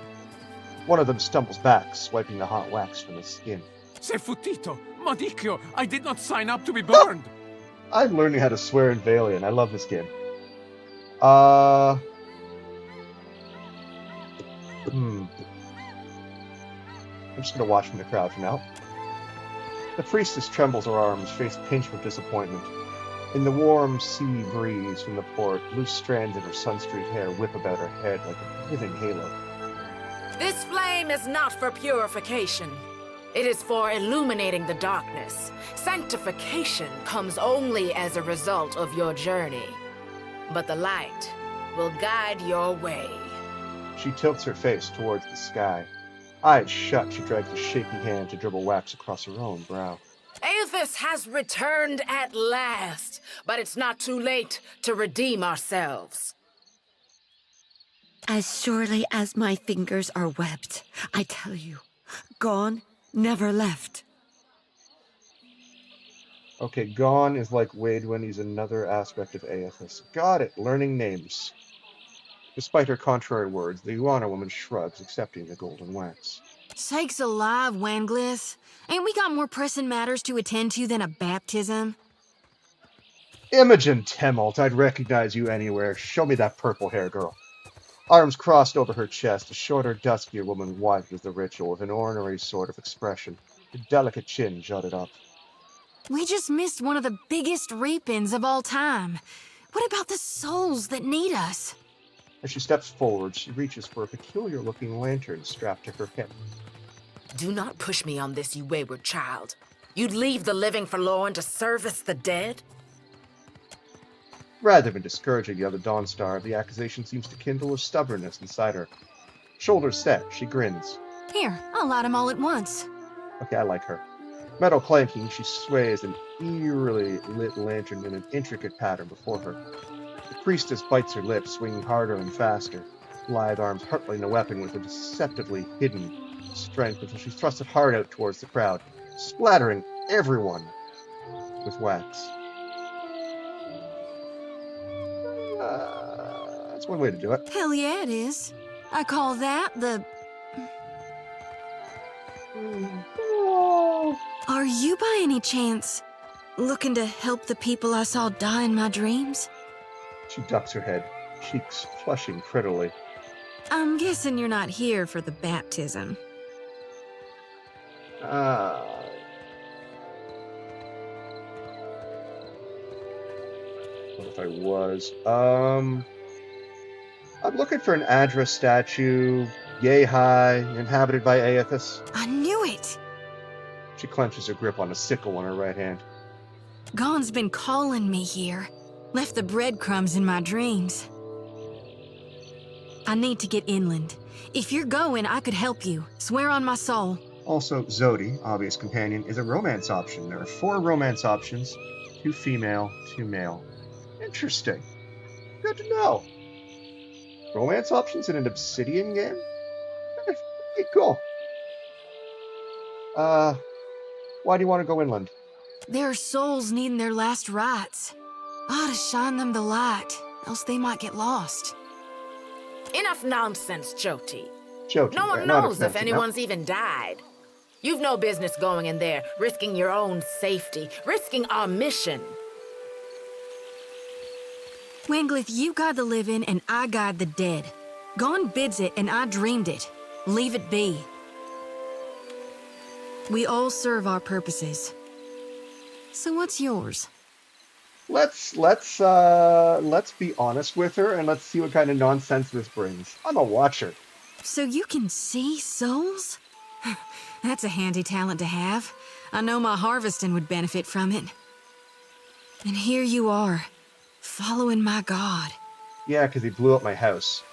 One of them stumbles back, swiping the hot wax from his skin. Se futito, Madicchio, I did not sign up to be burned. I'm learning how to swear in Valiant. I love this game. I'm just going to watch from the crowd for now. The priestess trembles her arms, face pinched with disappointment. In the warm sea breeze from the port, loose strands of her sun-streaked hair whip about her head like a living halo. This flame is not for purification. It is for illuminating the darkness. Sanctification comes only as a result of your journey. But the light will guide your way. She tilts her face towards the sky. Eyes shut, she drags a shaky hand to dribble wax across her own brow. Aethys has returned at last, but it's not too late to redeem ourselves. As surely as my fingers are webbed, I tell you, gone, never left. Okay, gone is like Wade when he's another aspect of Aethys. Got it, learning names. Despite her contrary words, the Iguana woman shrugs, accepting the golden wax. Sakes alive, Wanglis. Ain't we got more pressing matters to attend to than a baptism? Imogen Temmelt, I'd recognize you anywhere. Show me that purple hair, girl. Arms crossed over her chest, a shorter, duskier woman white as the ritual, with an ornery sort of expression, a delicate chin jutted up. We just missed one of the biggest reap-ins of all time. What about the souls that need us? As she steps forward, she reaches for a peculiar-looking lantern strapped to her hip. Do not push me on this, you wayward child. You'd leave the living forlorn to service the dead? Rather than discouraging the other Dawnstar, the accusation seems to kindle a stubbornness inside her. Shoulders set, she grins. Here, I'll light them all at once. Okay, I like her. Metal clanking, she sways an eerily lit lantern in an intricate pattern before her. The priestess bites her lips, swinging harder and faster, lithe arms hurtling the weapon with a deceptively hidden strength until she thrusts it hard out towards the crowd, splattering everyone with wax. That's one way to do it. Hell yeah, it is. I call that the... Are you by any chance looking to help the people I saw die in my dreams? She ducks her head, cheeks flushing prettily. I'm guessing you're not here for the baptism. What if I was? I'm looking for an address statue, yay high, inhabited by Aethys. I knew it! She clenches her grip on a sickle in her right hand. Gon's been calling me here. Left the breadcrumbs in my dreams. I need to get inland. If you're going, I could help you. Swear on my soul. Also, Zodi, obvious companion, is a romance option. There are 4 romance options, 2 female, 2 male. Interesting. Good to know. Romance options in an Obsidian game? Okay, cool. Why do you want to go inland? There are souls needing their last rites. I ought to shine them the light, else they might get lost. Enough nonsense, Jyoti. Jyoti, No one not knows if offensive, anyone's even died. You've no business going in there, risking your own safety, risking our mission. Wingleth, you guide the living and I guide the dead. Gon bids it and I dreamed it. Leave it be. We all serve our purposes. So what's yours? Let's be honest with her and let's see what kind of nonsense this brings. I'm a watcher. So you can see souls? That's a handy talent to have. I know my harvesting would benefit from it. And here you are, following my god. Yeah, because he blew up my house.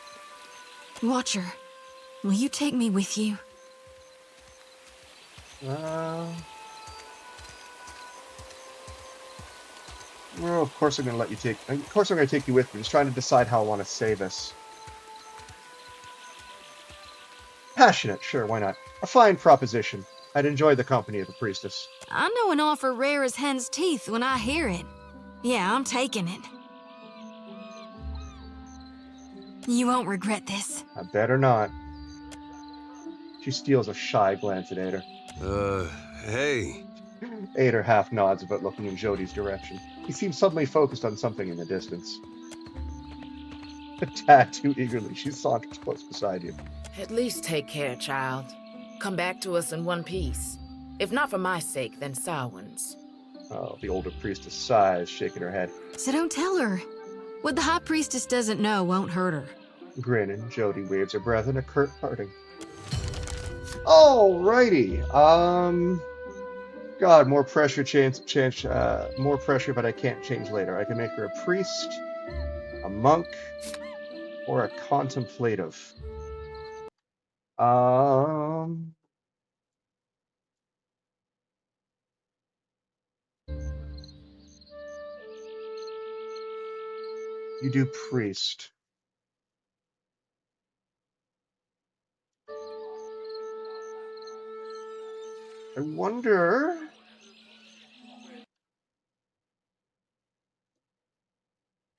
Watcher, will you take me with you? Well, of course I'm going to let you take... Of course I'm going to take you with me. Just trying to decide how I want to say this. Passionate, sure, why not? A fine proposition. I'd enjoy the company of the priestess. I know an offer rare as hen's teeth when I hear it. Yeah, I'm taking it. You won't regret this. I better not. She steals a shy glance at Ader. Hey. Ader half nods but looking in Jodi's direction. He seems suddenly focused on something in the distance. A tad too eagerly, she saunters close beside you. At least take care, child. Come back to us in one piece. If not for my sake, then Samhain's. Oh, the older priestess sighs, shaking her head. So don't tell her. What the High Priestess doesn't know won't hurt her. Grinning, Jodi waves her breath in a curt parting. Alrighty. God, more pressure more pressure, but I can't change later. I can make her a priest, a monk, or a contemplative. You do priest. I wonder...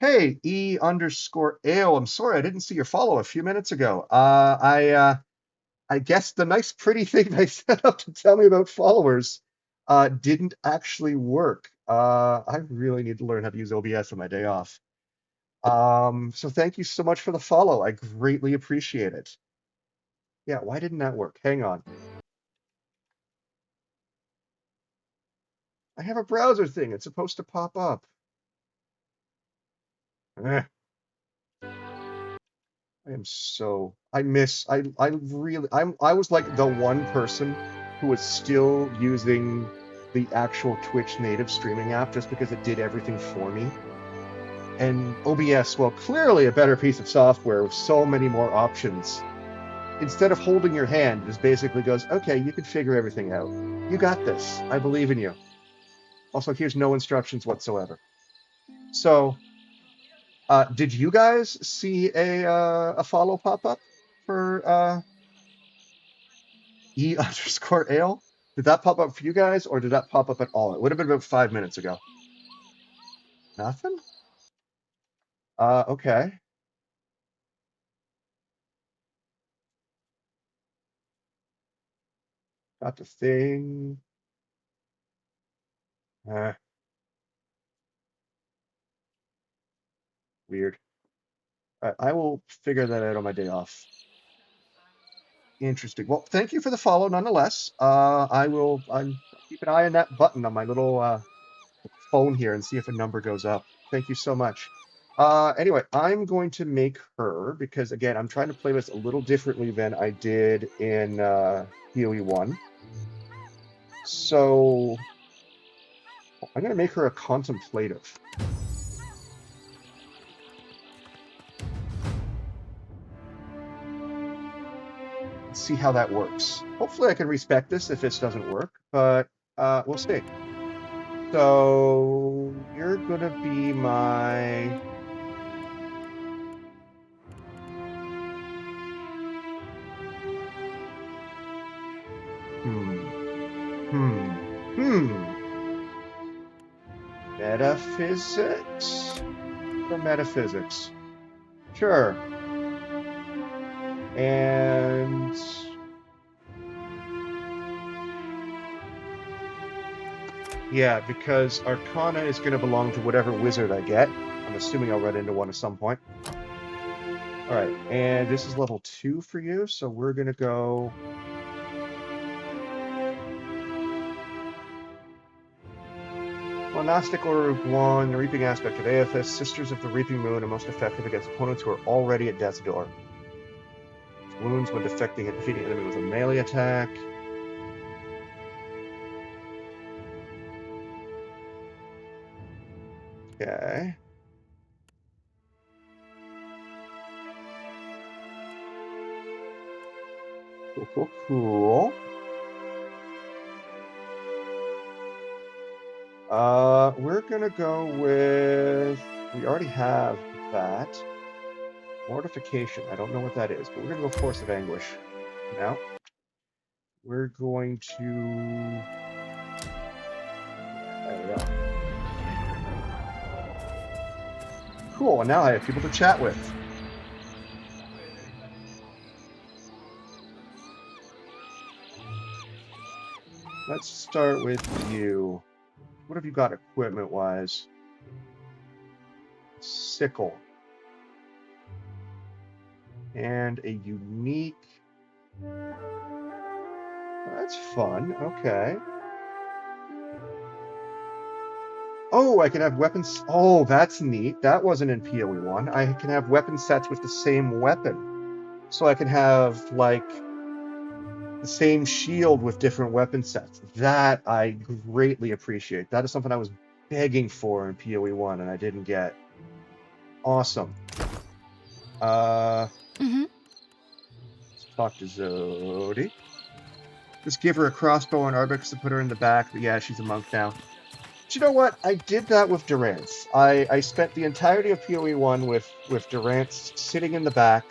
Hey, E_ale. I'm sorry, I didn't see your follow a few minutes ago. I guess the nice pretty thing they set up to tell me about followers didn't actually work. I really need to learn how to use OBS on my day off. So thank you so much for the follow. I greatly appreciate it. Yeah, why didn't that work? Hang on. I have a browser thing. It's supposed to pop up. I am so... I was like the one person who was still using the actual Twitch native streaming app just because it did everything for me. And OBS, well, clearly a better piece of software with so many more options. Instead of holding your hand, it just basically goes, okay, you can figure everything out. You got this. I believe in you. Also, here's no instructions whatsoever. So, did you guys see a follow pop up for E_ale? Did that pop up for you guys, or did that pop up at all? It would have been about 5 minutes ago. Nothing? Okay. Got the thing. Weird. I will figure that out on my day off. Interesting. Well, thank you for the follow nonetheless. I'll keep an eye on that button on my little phone here and see if a number goes up. Thank you so much. Anyway, I'm going to make her, because again, I'm trying to play this a little differently than I did in POE 1. So I'm going to make her a contemplative. see how that works. Hopefully I can respec this if this doesn't work, but we'll see. So you're gonna be my... Metaphysics? Or metaphysics? Sure. And... yeah, because Arcana is going to belong to whatever wizard I get. I'm assuming I'll run into one at some point. Alright, and this is level 2 for you, so we're going to go... Monastic Order of 1, the Reaping Aspect of Aethys, Sisters of the Reaping Moon are most effective against opponents who are already at death's door. Wounds when defecting and defeating enemy with a melee attack. Okay. Cool. We're gonna go with... we already have that. Mortification. I don't know what that is, but we're gonna go Force of Anguish. Now, we're going to... there we go. Cool, and now I have people to chat with. Let's start with you. What have you got equipment-wise? Sickle. And a unique... that's fun, okay. Oh, I can have weapons... oh, that's neat. That wasn't in POE 1. I can have weapon sets with the same weapon. So I can have, like, the same shield with different weapon sets. That I greatly appreciate. That is something I was begging for in POE 1 and I didn't get. Awesome. Let's talk to Zodi. Just give her a crossbow and Arbix to put her in the back, but yeah, she's a monk now. But you know what? I did that with Durance. I spent the entirety of POE 1 with Durance sitting in the back,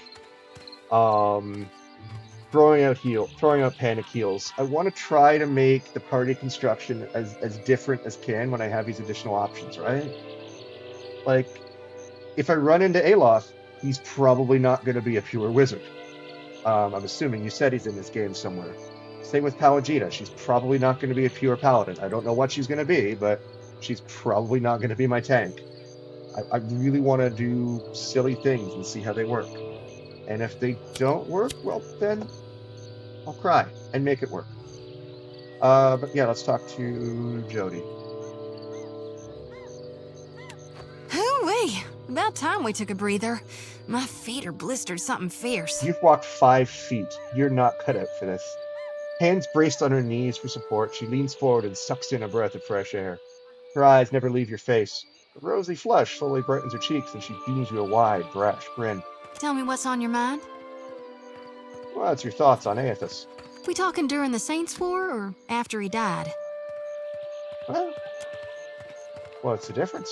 throwing out panic heals. I want to try to make the party construction as different as can when I have these additional options, right? Like, if I run into Aloth, he's probably not going to be a pure wizard. I'm assuming you said he's in this game somewhere. Same with Palagita. She's probably not going to be a pure paladin. I don't know what she's going to be, but she's probably not going to be my tank. I really want to do silly things and see how they work. And if they don't work, well, then I'll cry and make it work. But yeah, let's talk to Jody. Hooey! About time we took a breather. My feet are blistered something fierce. You've walked 5 feet. You're not cut out for this. Hands braced on her knees for support, she leans forward and sucks in a breath of fresh air. Her eyes never leave your face. A rosy flush slowly brightens her cheeks and she beams you a wide, brash grin. Tell me what's on your mind? What's your thoughts on Aethys? We talking during the Saints' War or after he died? Well, what's the difference?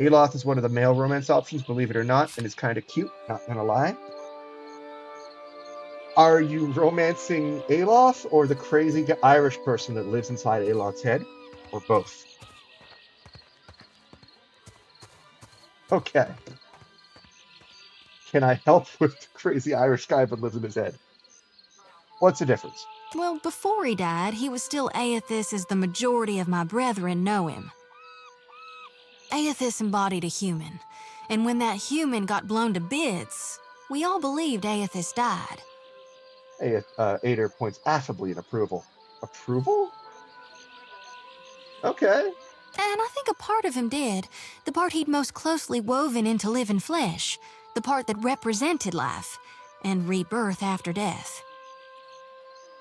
Aloth is one of the male romance options, believe it or not, and is kind of cute, not gonna lie. Are you romancing Aloth or the crazy Irish person that lives inside Aloth's head? Or both? Okay. Can I help with the crazy Irish guy that lives in his head? What's the difference? Well, before he died, he was still Aethys as the majority of my brethren know him. Aethys embodied a human, and when that human got blown to bits, we all believed Aethys died. Ader points affably in approval. Approval? Okay. And I think a part of him did. The part he'd most closely woven into living flesh. The part that represented life and rebirth after death.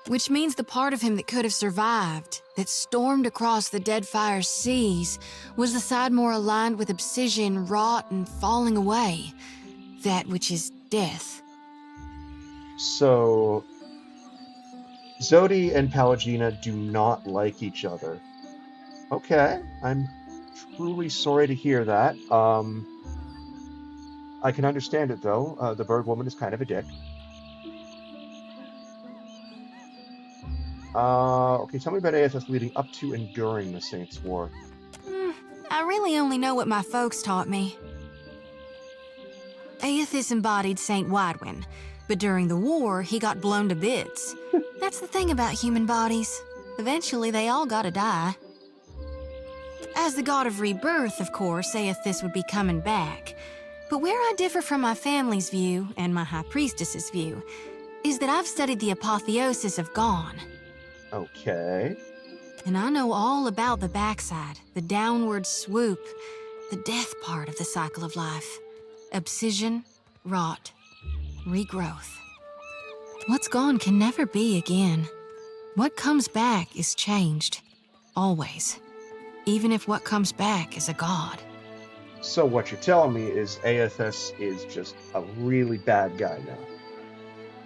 Which means the part of him that could have survived, that stormed across the Deadfire seas, was the side more aligned with obsidian, rot, and falling away. That which is death. So, Zodi and Palagina do not like each other. Okay, I'm truly sorry to hear that. I can understand it, though. The bird woman is kind of a dick. Okay, tell me about ASS leading up to and during the Saints' War. I really only know what my folks taught me. Aethys embodied Saint Widwin, but during the war, he got blown to bits. That's the thing about human bodies. Eventually, they all gotta die. As the god of rebirth, of course, Aethys would be coming back. But where I differ from my family's view, and my High Priestess's view, is that I've studied the apotheosis of Gone. Okay. And I know all about the backside, the downward swoop, the death part of the cycle of life. Abscission, rot, regrowth. What's gone can never be again. What comes back is changed. Always. Even if what comes back is a god. So what you're telling me is Aethys is just a really bad guy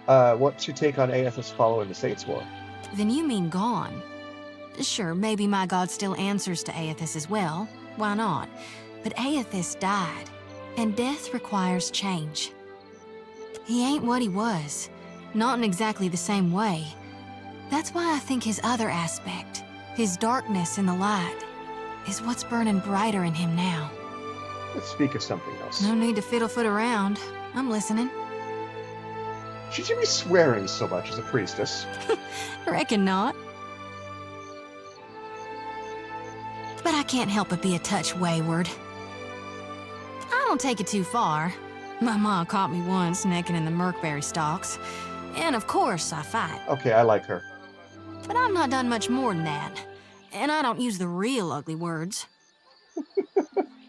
now. What's your take on Aethys following the Saints' War? Then you mean Gone. Sure, maybe my god still answers to Aethys as well. Why not? But Aethys died, and death requires change. He ain't what he was. Not in exactly the same way. That's why I think his other aspect, his darkness in the light, is what's burning brighter in him now. Let's speak of something else. No need to fiddle-foot around. I'm listening. Should you be swearing so much as a priestess? Reckon not. But I can't help but be a touch wayward. I don't take it too far. My ma caught me once necking in the Merkberry stalks. And of course, I fight. Okay, I like her. But I've not done much more than that. And I don't use the real ugly words.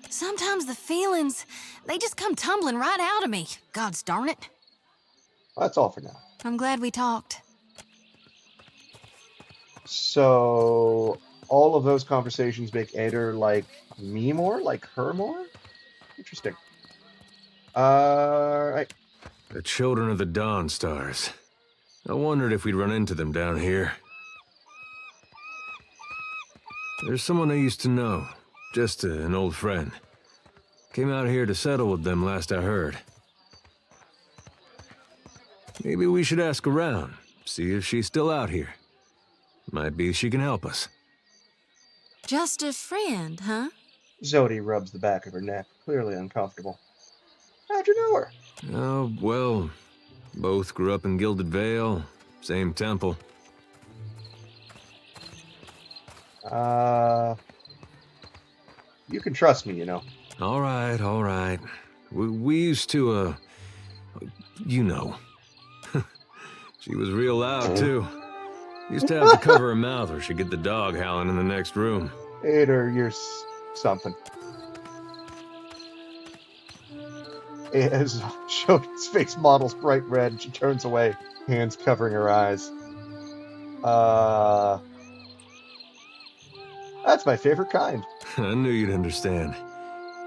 Sometimes the feelings, they just come tumbling right out of me. Gods darn it. That's all for now. I'm glad we talked. So, all of those conversations make Ader like me more? Like her more? Interesting. Right. The children of the Dawn Stars. I wondered if we'd run into them down here. There's someone I used to know. Just an old friend. Came out here to settle with them last I heard. Maybe we should ask around, see if she's still out here. Might be she can help us. Just a friend, huh? Zodi rubs the back of her neck, clearly uncomfortable. How'd you know her? Oh, well, both grew up in Gilded Vale, same temple. You can trust me, you know. All right. We used to, you know. She was real loud, too. Used to have to cover her mouth or she'd get the dog howling in the next room. Ader, you're something. As Shogun's face models bright red, and she turns away, hands covering her eyes. That's my favorite kind. I knew you'd understand.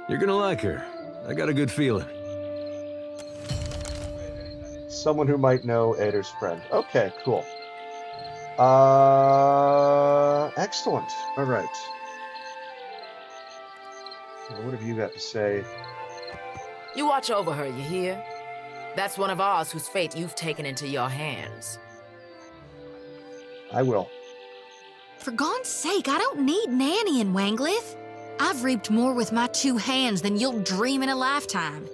You're gonna like her. I got a good feeling. Someone who might know Ader's friend. Okay, cool. Excellent. All right. What have you got to say? You watch over her, you hear? That's one of ours whose fate you've taken into your hands. I will. For God's sake, I don't need nanny in Wanglith. I've reaped more with my 2 hands than you'll dream in a lifetime.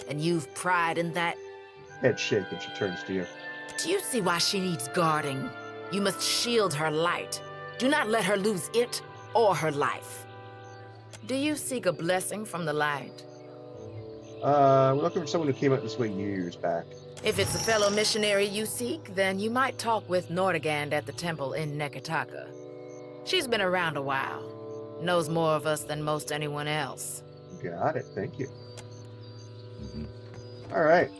And you've pride in that? Head shaking, she turns to you. Do you see why she needs guarding? You must shield her light. Do not let her lose it or her life. Do you seek a blessing from the light? We're looking for someone who came out this way years back. If it's a fellow missionary you seek, then you might talk with Nordegand at the temple in Neketaka. She's been around a while. Knows more of us than most anyone else. Got it, thank you. All right.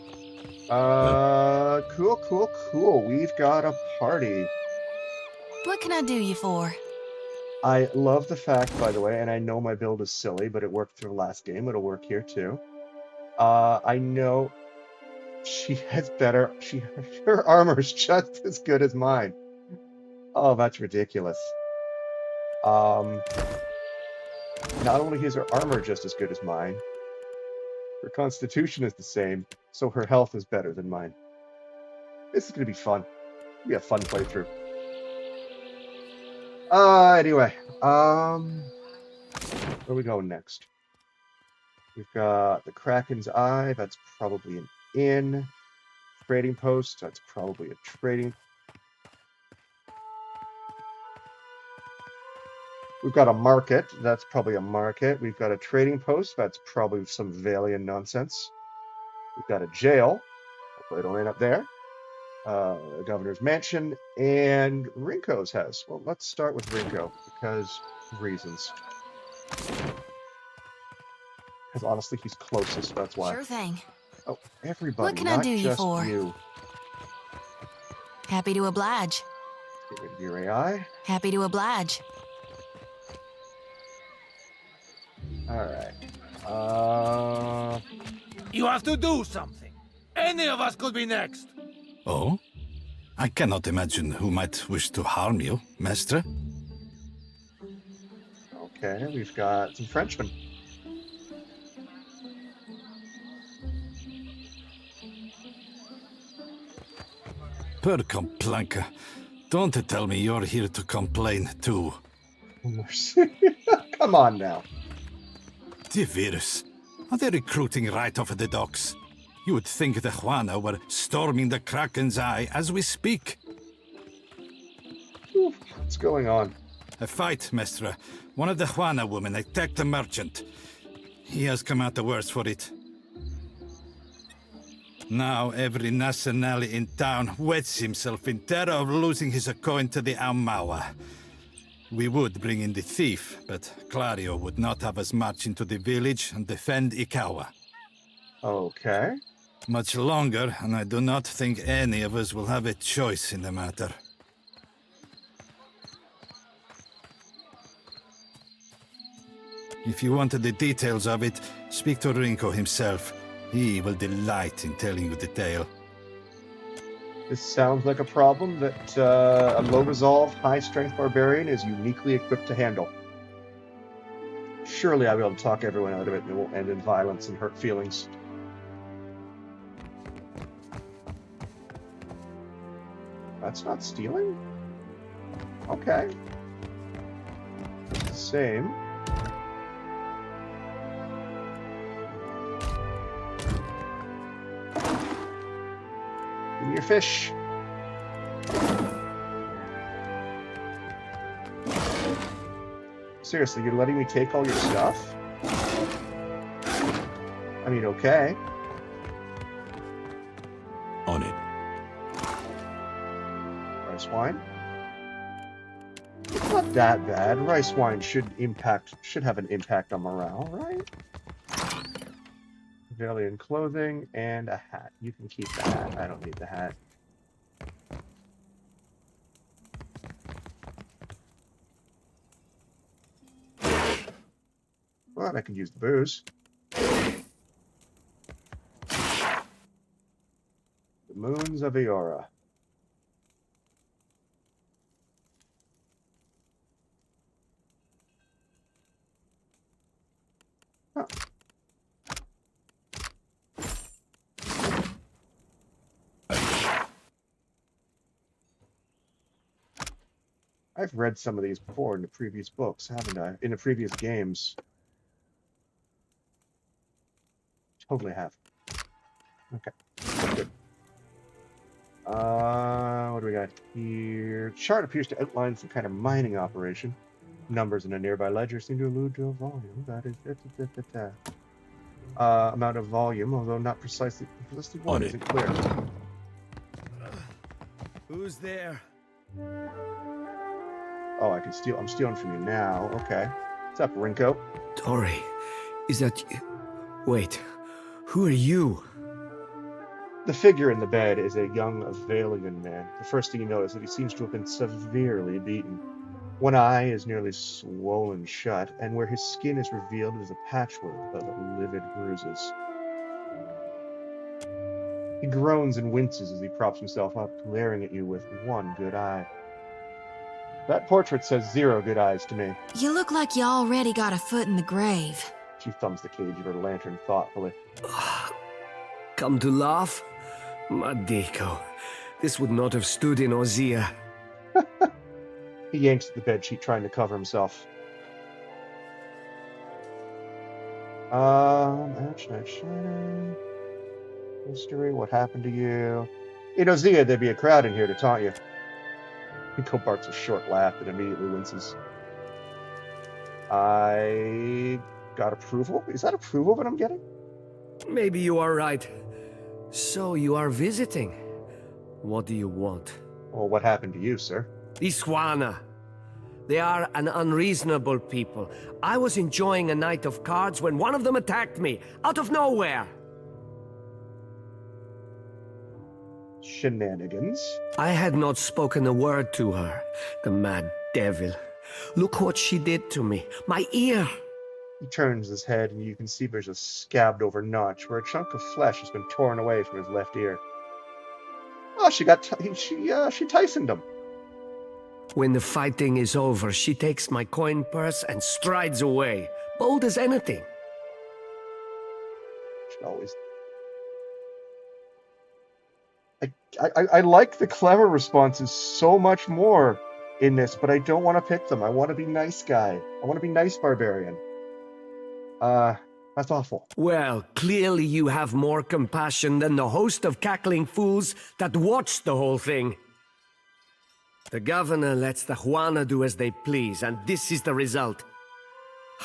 Cool. We've got a party. What can I do you for? I love the fact, by the way, and I know my build is silly, but it worked through the last game. It'll work here, too. I know... She has better. Her armor's just as good as mine. Oh, that's ridiculous. Not only is her armor just as good as mine, her constitution is the same, so her health is better than mine. This is gonna be fun. It'll be a fun playthrough. Anyway, where are we going next? We've got the Kraken's Eye. That's probably an inn. Trading post. That's probably a trading. We've got a market. That's probably a market. We've got a trading post. That's probably some Valian nonsense. We've got a jail. Hopefully I don't end up there. The governor's mansion. And Rinko's house. Well, let's start with Rinko because reasons. Because honestly, he's closest. That's why. Sure thing. Oh, everybody. What can I not do you just for? You. Happy to oblige. Get rid of your AI. Happy to oblige. Alright. You have to do something. Any of us could be next. Oh? I cannot imagine who might wish to harm you, Mestre. Okay, we've got some Frenchmen. Per complanca. Don't tell me you're here to complain too. Come on now. The virus. Are they recruiting right off the docks? You would think the Juana were storming the Kraken's Eye as we speak. What's going on? A fight, Mestre. One of the Juana women attacked a merchant. He has come out the worse for it. Now every nationale in town wets himself in terror of losing his coin to the Aumaua. We would bring in the thief, but Clario would not have us march into the village and defend Ikawa. Okay. Much longer, and I do not think any of us will have a choice in the matter. If you wanted the details of it, speak to Rinko himself. He will delight in telling you the tale. This sounds like a problem that a low-resolve, high-strength barbarian is uniquely equipped to handle. Surely I'll be able to talk everyone out of it and it won't end in violence and hurt feelings. That's not stealing? Okay. It's the same. Give me your fish. Seriously, you're letting me take all your stuff? I mean, okay. On it. Rice wine? It's not that bad. Rice wine should have an impact on morale, right? Valian clothing and a hat. You can keep the hat. I don't need the hat. Well, I could use the booze. The Moons of Eora. Huh. I've read some of these before in the previous books, haven't I? In the previous games. Totally have. Okay. Good. What do we got here? Chart appears to outline some kind of mining operation. Numbers in a nearby ledger seem to allude to a volume. That is amount of volume, although not precisely what isn't clear. Who's there? Oh, I can steal. I'm stealing from you now. Okay. What's up, Rinko? Tori, is that you? Wait, who are you? The figure in the bed is a young Valian man. The first thing you notice is that he seems to have been severely beaten. One eye is nearly swollen shut, and where his skin is revealed is a patchwork of livid bruises. He groans and winces as he props himself up, glaring at you with one good eye. That portrait says 0 good eyes to me. You look like you already got a foot in the grave. She thumbs the cage of her lantern thoughtfully. Come to laugh? Madiko, this would not have stood in Ozia. He yanks at the bedsheet, trying to cover himself. Action. History, what happened to you? In Ozia, there'd be a crowd in here to taunt you. Nico barks a short laugh and immediately winces. I got approval? Is that approval that I'm getting? Maybe you are right. So you are visiting. What do you want? Well, what happened to you, sir? Iswana. They are an unreasonable people. I was enjoying a night of cards when one of them attacked me, out of nowhere. Shenanigans. I had not spoken a word to her, the mad devil. Look what she did to me. My ear. He turns his head and you can see there's a scabbed over notch where a chunk of flesh has been torn away from his left ear. Oh, she Tysoned him. When the fighting is over, she takes my coin purse and strides away, bold as anything. She always... I like the clever responses so much more in this, but I don't want to pick them. I want to be nice guy. I want to be nice barbarian. That's awful. Well, clearly you have more compassion than the host of cackling fools that watched the whole thing. The governor lets the Juana do as they please, and this is the result.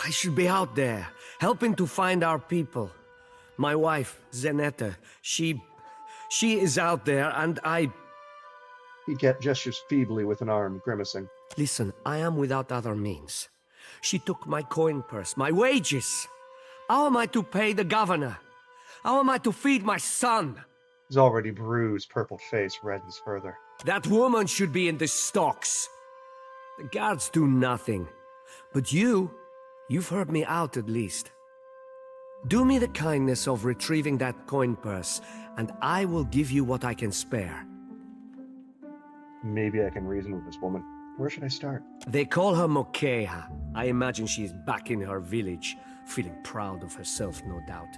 I should be out there, helping to find our people. My wife, Zenetta, she is out there, and I... He gestures feebly with an arm, grimacing. Listen, I am without other means. She took my coin purse, my wages. How am I to pay the governor? How am I to feed my son? His already bruised purple face reddens further. That woman should be in the stocks. The guards do nothing. But you've heard me out at least. Do me the kindness of retrieving that coin purse, and I will give you what I can spare. Maybe I can reason with this woman. Where should I start? They call her Mokeha. I imagine she is back in her village, feeling proud of herself, no doubt.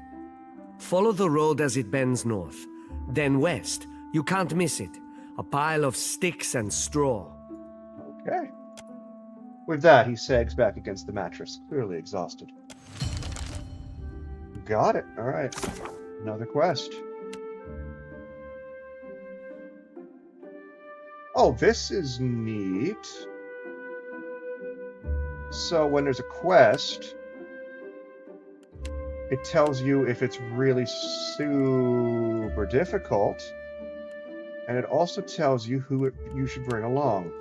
Follow the road as it bends north. Then west. You can't miss it. A pile of sticks and straw. Okay. With that, he sags back against the mattress, clearly exhausted. Got it. All right. Another quest. Oh, this is neat. So when there's a quest, it tells you if it's really super difficult, and it also tells you who you should bring along.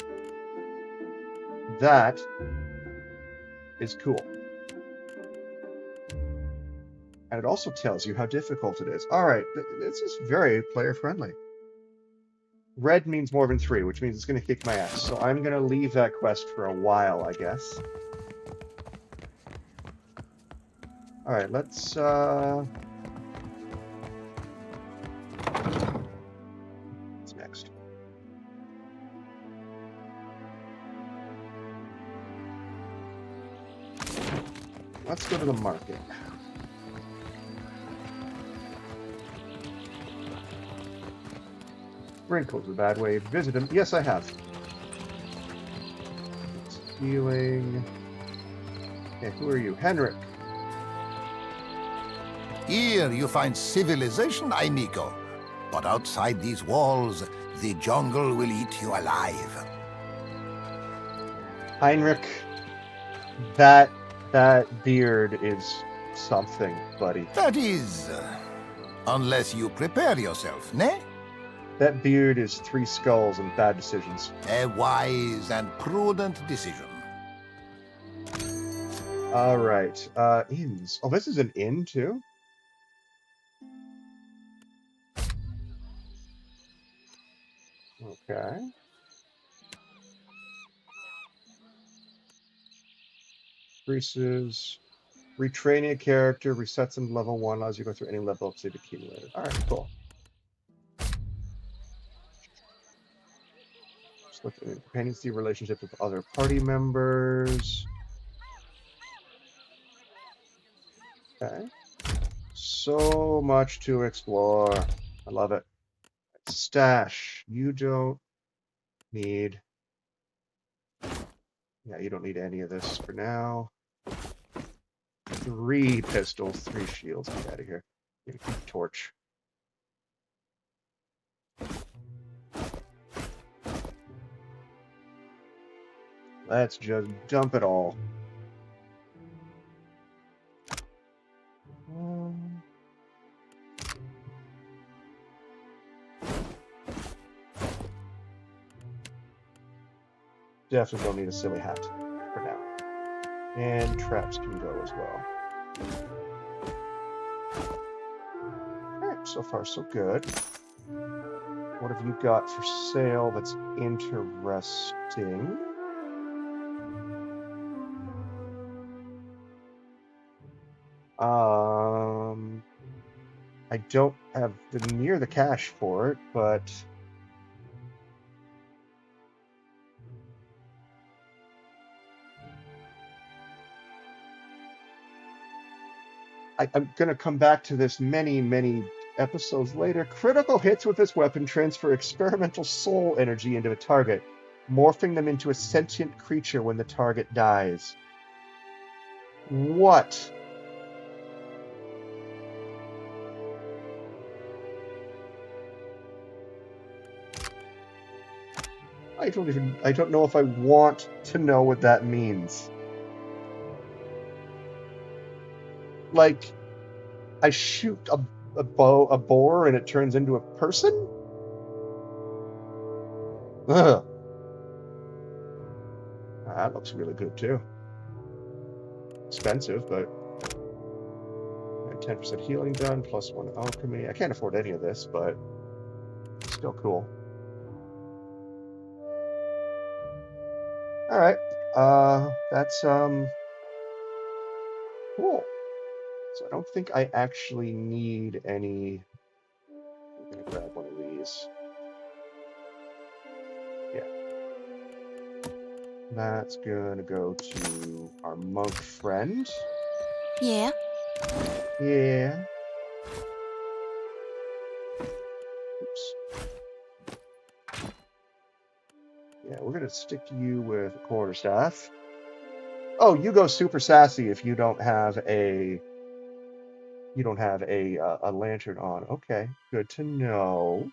That is cool. And it also tells you how difficult it is. All right, this is very player-friendly. Red means more than 3, which means it's going to kick my ass. So I'm going to leave that quest for a while, I guess. All right, let's... What's next? Let's go to the market. Wrinkles a bad way. Visit him. Yes, I have. Healing. Okay, who are you? Henrik. Here you find civilization, Ainiko. But outside these walls, the jungle will eat you alive. Heinrich, that beard is something, buddy. That is, unless you prepare yourself, ne? That beard is 3 skulls and bad decisions. A wise and prudent decision. All right, inns. Oh, this is an inn too? Okay. Increases. Retraining a character, resets them to level 1, allows you to go through any level up, save accumulated. Alright, cool. What the companioncy relationships with other party members. Okay. So much to explore. I love it. Stash. You don't need. Yeah, you don't need any of this for now. 3 pistols, 3 shields. Get out of here. Get a torch. Let's just dump it all. Definitely don't need a silly hat for now. And traps can go as well. Alright, so far so good. What have you got for sale that's interesting? I don't have near the cash for it, but I'm going to come back to this many episodes later. Critical hits with this weapon transfer experimental soul energy into a target, morphing them into a sentient creature when the target dies. What? I don't know if I want to know what that means. Like, I shoot a boar and it turns into a person? Ugh. That looks really good too. Expensive, but 10% healing done, +1 alchemy. I can't afford any of this, but still cool. All right, that's cool. So I don't think I actually need any. I'm gonna grab one of these. Yeah. That's gonna go to our monk friend. Yeah. Yeah. Oops. Yeah, we're gonna stick you with a quarterstaff. Oh, you go super sassy if you don't have a lantern on. Okay, good to know.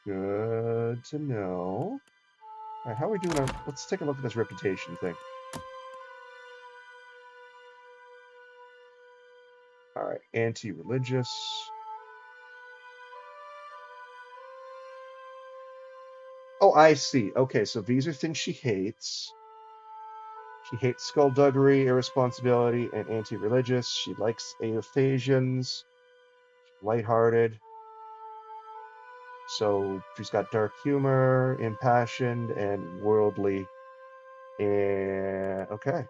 Good to know. All right, how are we doing? Let's take a look at this reputation thing. All right, anti-religious. Oh, I see. Okay, so these are things she hates. She hates skullduggery, irresponsibility, and anti-religious. She likes Aophasians. Lighthearted. So she's got dark humor, impassioned, and worldly. And okay.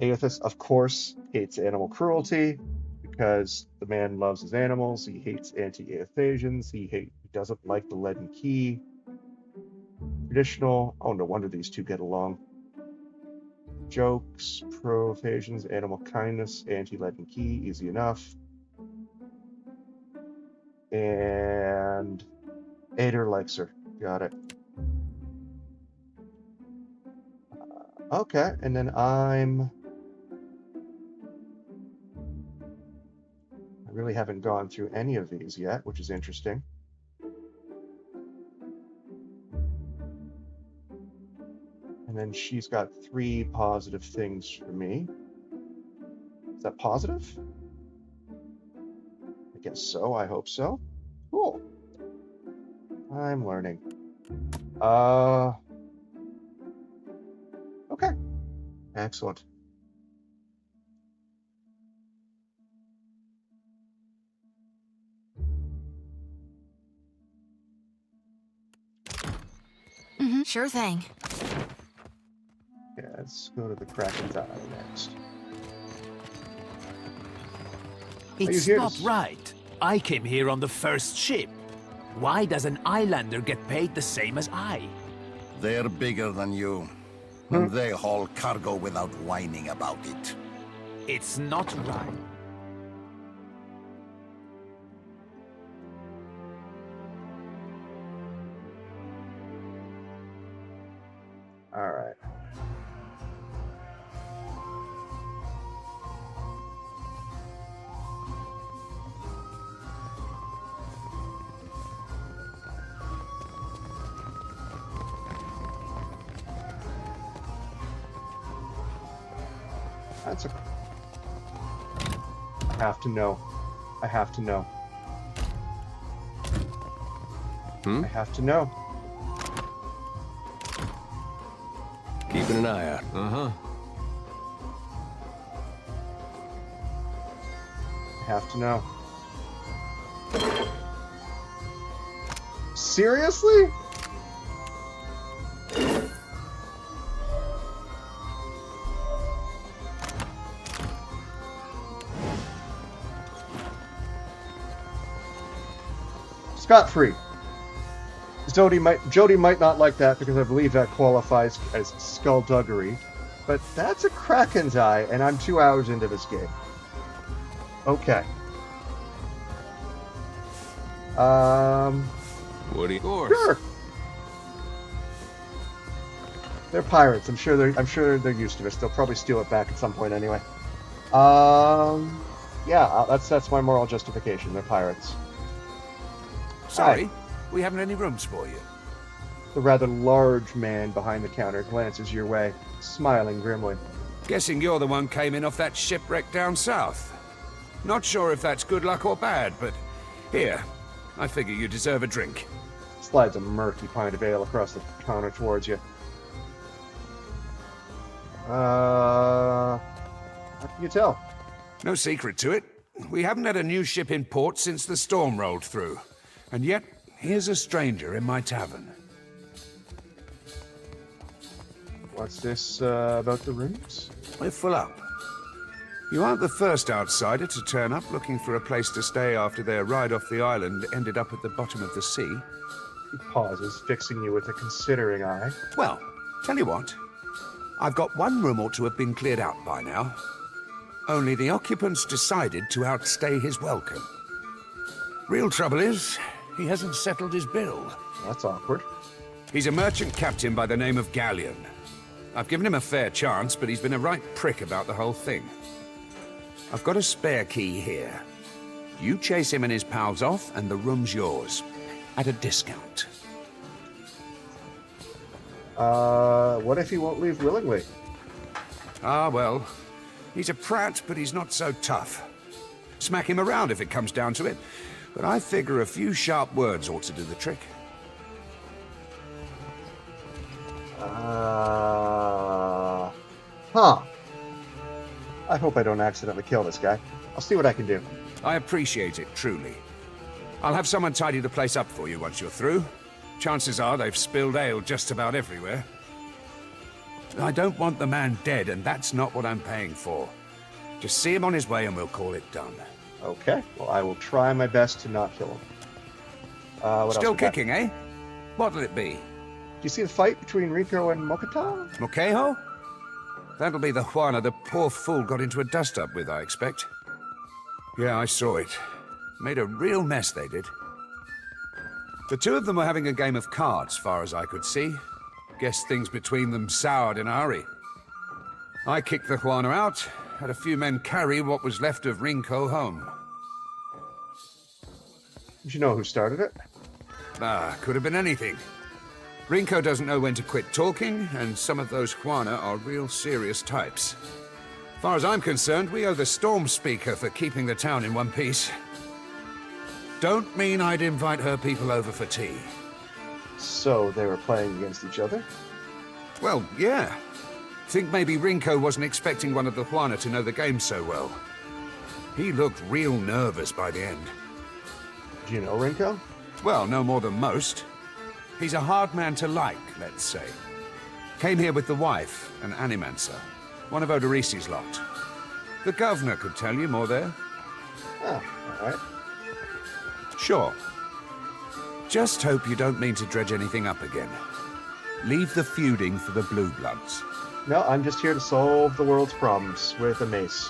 Aethys, of course, hates animal cruelty because the man loves his animals. He hates anti-Aethasians. He doesn't like the leaden key. Traditional. Oh, no wonder these two get along. Jokes, pro-Aethasians, animal kindness, anti-leaden key, easy enough. And Ader likes her. Got it. Okay, and then I really haven't gone through any of these yet, which is interesting. And then she's got 3 positive things for me. Is that positive? I guess so. I hope so. Cool. I'm learning. Okay. Excellent. Mm-hmm. Sure thing. Yeah, let's go to the Kraken's Eye next. It's not right. I came here on the first ship. Why does an islander get paid the same as I? They're bigger than you. And they haul cargo without whining about it. It's not right. All right. That's a... I have to know. I have to know. I have to know. Keeping an eye out. Uh-huh. I have to know. Seriously? Scot-free. Jody might not like that because I believe that qualifies as skullduggery, but that's a Kraken's eye, and I'm 2 hours into this game. Okay. What do you? Sure. They're pirates. I'm sure they're used to this. They'll probably steal it back at some point anyway. Yeah, that's my moral justification. They're pirates. Sorry, we haven't any rooms for you. The rather large man behind the counter glances your way, smiling grimly. Guessing you're the one came in off that shipwreck down south. Not sure if that's good luck or bad, but here, I figure you deserve a drink. Slides a murky pint of ale across the counter towards you. How can you tell? No secret to it. We haven't had a new ship in port since the storm rolled through. And yet, here's a stranger in my tavern. What's this about the rooms? We're full up. You aren't the first outsider to turn up looking for a place to stay after their ride off the island ended up at the bottom of the sea. He pauses, fixing you with a considering eye. Well, tell you what. I've got one room ought to have been cleared out by now. Only the occupants decided to outstay his welcome. Real trouble is, he hasn't settled his bill. That's awkward. He's a merchant captain by the name of Galleon. I've given him a fair chance, but he's been a right prick about the whole thing. I've got a spare key here. You chase him and his pals off, and the room's yours. At a discount. What if he won't leave willingly? Ah, well. He's a prat, but he's not so tough. Smack him around if it comes down to it. But I figure a few sharp words ought to do the trick. Huh. I hope I don't accidentally kill this guy. I'll see what I can do. I appreciate it, truly. I'll have someone tidy the place up for you once you're through. Chances are they've spilled ale just about everywhere. I don't want the man dead, and that's not what I'm paying for. Just see him on his way and we'll call it done. Okay, well, I will try my best to not kill him. What Still else we got? kicking, eh? What'll it be? Do you see the fight between Rico and Mokata? Mokeho? That'll be the Juana the poor fool got into a dust-up with, I expect. Yeah, I saw it. Made a real mess, they did. The two of them were having a game of cards, far as I could see. Guess things between them soured in a hurry. I kicked the Juana out, had a few men carry what was left of Rinko home. Did you know who started it? Ah, could have been anything. Rinko doesn't know when to quit talking, and some of those Juana are real serious types. Far as I'm concerned, we owe the Storm Speaker for keeping the town in one piece. Don't mean I'd invite her people over for tea. So they were playing against each other? Well, yeah. Think maybe Rinko wasn't expecting one of the Juana to know the game so well. He looked real nervous by the end. Do you know Rinko? Well, no more than most. He's a hard man to like, let's say. Came here with the wife, an animancer. One of Odorisi's lot. The governor could tell you more there. Oh, all right. Sure. Just hope you don't mean to dredge anything up again. Leave the feuding for the Blue Bloods. No, I'm just here to solve the world's problems with a mace.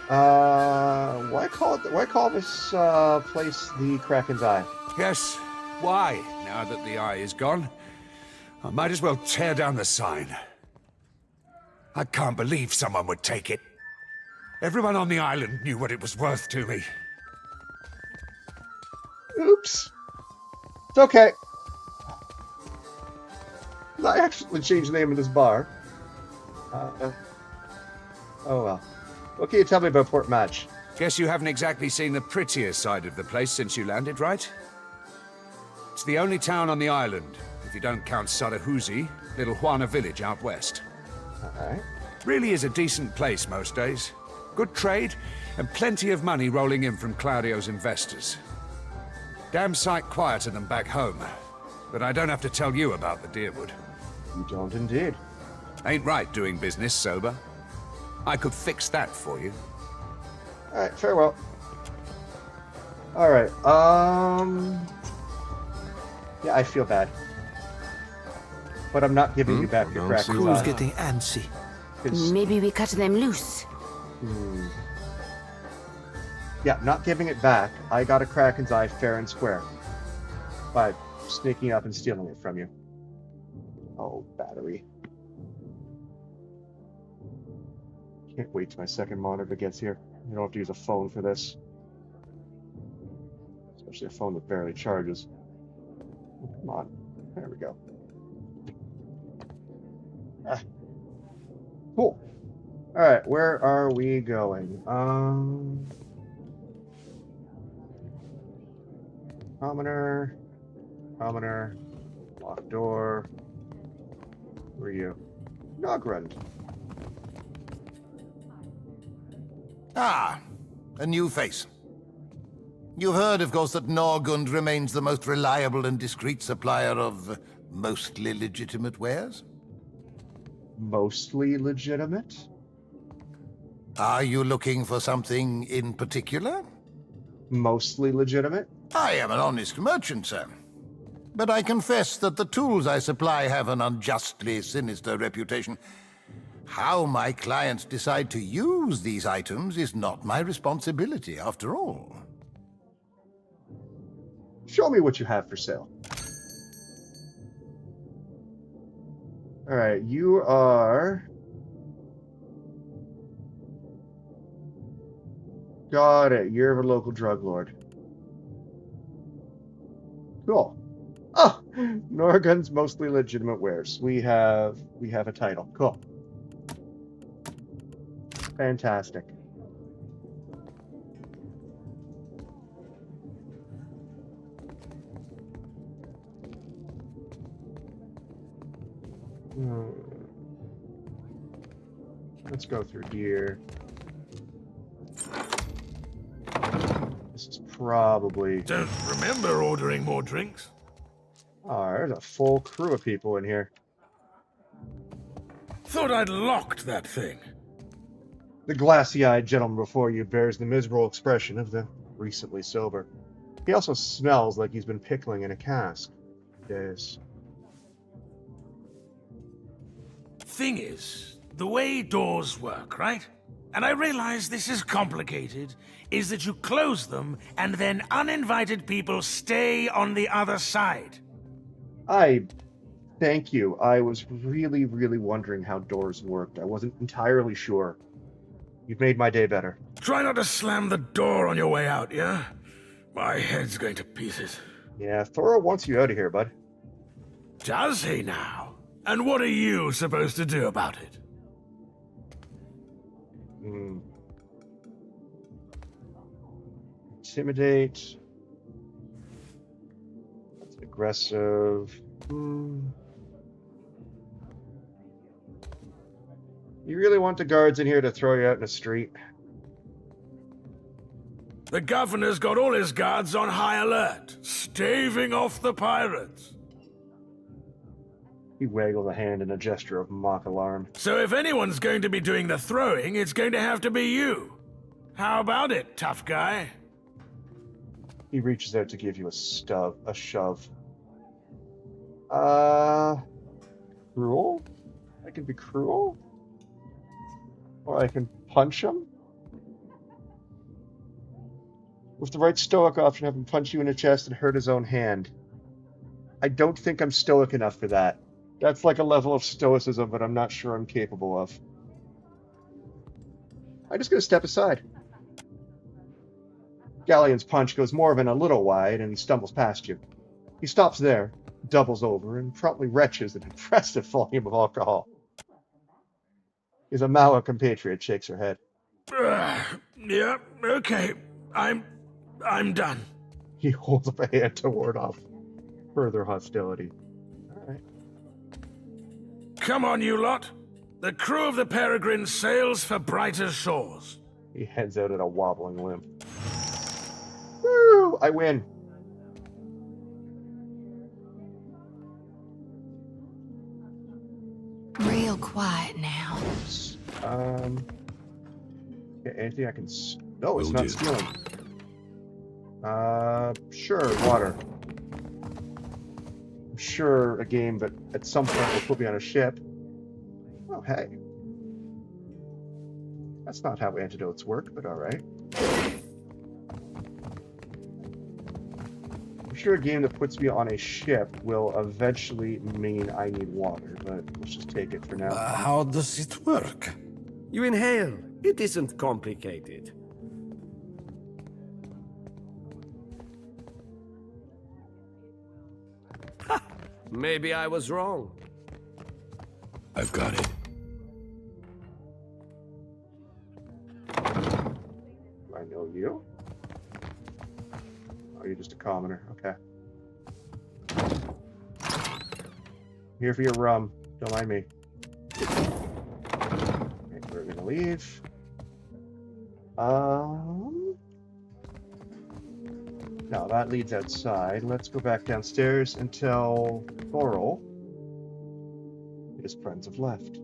Why call this place the Kraken's Eye? Yes, why? Now that the eye is gone, I might as well tear down the sign. I can't believe someone would take it. Everyone on the island knew what it was worth to me. Oops. It's okay. I actually changed the name of this bar. Oh well. What can you tell me about Port Match? Guess you haven't exactly seen the prettier side of the place since you landed, right? It's the only town on the island, if you don't count Sarahuzi, Little Juana village out west. Alright. Really is a decent place most days. Good trade, and plenty of money rolling in from Claudio's investors. Damn sight quieter than back home. But I don't have to tell you about the Deerwood. You don't indeed. Ain't right doing business sober. I could fix that for you. Alright, farewell. Alright, yeah, I feel bad. But I'm not giving you back your Kraken's Who's Eye. getting antsy? Maybe we cut them loose. Yeah, not giving it back. I got a Kraken's Eye fair and square. By sneaking up and stealing it from you. Oh, battery. Can't wait till my second monitor gets here. I don't have to use a phone for this. Especially a phone that barely charges. Oh, come on. There we go. Ah. Cool. Alright, where are we going? Commoner. Commoner. Locked door. Who are you? Nogrund. Ah, a new face. You've heard, of course, that Norgund remains the most reliable and discreet supplier of mostly legitimate wares? Mostly legitimate? Are you looking for something in particular? Mostly legitimate? I am an honest merchant, sir. But I confess that the tools I supply have an unjustly sinister reputation. How my clients decide to use these items is not my responsibility, after all. Show me what you have for sale. Alright, you are... Got it, you're a local drug lord. Cool. Oh! Norgun's mostly legitimate wares. We have a title. Cool. Fantastic. Let's go through here. This is probably... Don't remember ordering more drinks. Oh, there's a full crew of people in here. Thought I'd locked that thing. The glassy-eyed gentleman before you bears the miserable expression of the recently sober. He also smells like he's been pickling in a cask. Yes. Thing is, the way doors work, right? And I realize this is complicated, is that you close them and then uninvited people stay on the other side. Thank you. I was really, really wondering how doors worked. I wasn't entirely sure. You've made my day better. Try not to slam the door on your way out, yeah? My head's going to pieces. Yeah, Thora wants you out of here, bud. Does he now? And what are you supposed to do about it? Intimidate. That's aggressive. You really want the guards in here to throw you out in the street? The governor's got all his guards on high alert, staving off the pirates. He waggled a hand in a gesture of mock alarm. So if anyone's going to be doing the throwing, it's going to have to be you. How about it, tough guy? He reaches out to give you a shove. Cruel? I can be cruel? Or I can punch him? With the right stoic option, have him punch you in the chest and hurt his own hand. I don't think I'm stoic enough for that. That's like a level of stoicism that I'm not sure I'm capable of. I'm just going to step aside. Galleon's punch goes more than a little wide, and he stumbles past you. He stops there, doubles over, and promptly retches an impressive volume of alcohol. His Amawa compatriot shakes her head. Yeah, okay. I'm done. He holds up a hand to ward off further hostility. All right. Come on, you lot. The crew of the Peregrine sails for brighter shores. He heads out at a wobbling limp. Woo! I win. Real quiet now. Yeah, anything I can... No, it's not stealing. Sure, water. I'm sure a game that at some point will put me on a ship. Oh, hey. That's not how antidotes work, but alright. I'm sure a game that puts me on a ship will eventually mean I need water, but let's just take it for now. How does it work? You inhale. It isn't complicated. Ha! Maybe I was wrong. I've got it. Do I know you? Oh, you're just a commoner. Okay. Here for your rum. Don't mind me. Okay, we're gonna leave. No, that leads outside. Let's go back downstairs and tell Thorol his friends have left.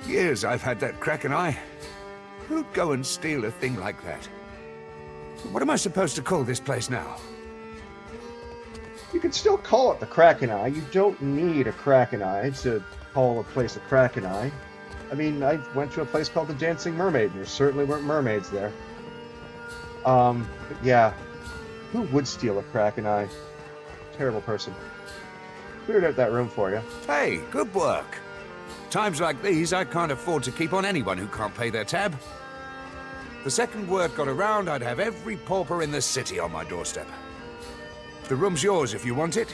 Years I've had that Kraken eye. Who'd go and steal a thing like that? What am I supposed to call this place now? You can still call it the Kraken Eye. You don't need a Kraken Eye to call a place a Kraken Eye. I mean, I went to a place called the Dancing Mermaid, and there certainly weren't mermaids there. But yeah, who would steal a Kraken Eye? Terrible person. Cleared out that room for you. Hey, good work. Times like these, I can't afford to keep on anyone who can't pay their tab. The second word got around, I'd have every pauper in the city on my doorstep. The room's yours if you want it,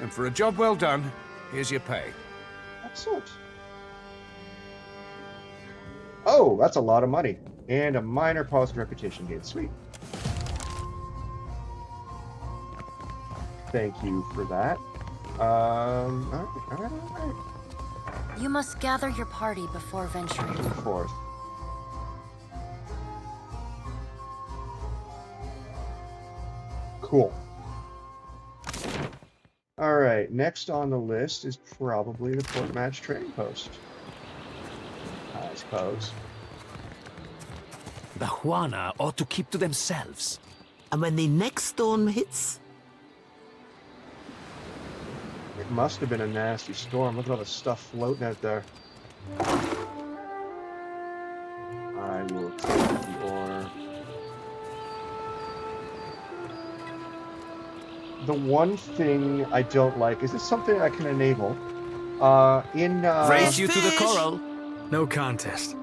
and for a job well done, here's your pay. Excellent. Oh, that's a lot of money. And a minor positive reputation gain. Sweet. Thank you for that. Alright. You must gather your party before venturing forth. Cool. Alright, next on the list is probably the Port Match trading post. I suppose. The Juana ought to keep to themselves. And when the next storm hits? It must have been a nasty storm. Look at all the stuff floating out there. I will take the ore. The one thing I don't like is this something I can enable? Raise you to the coral. No contest.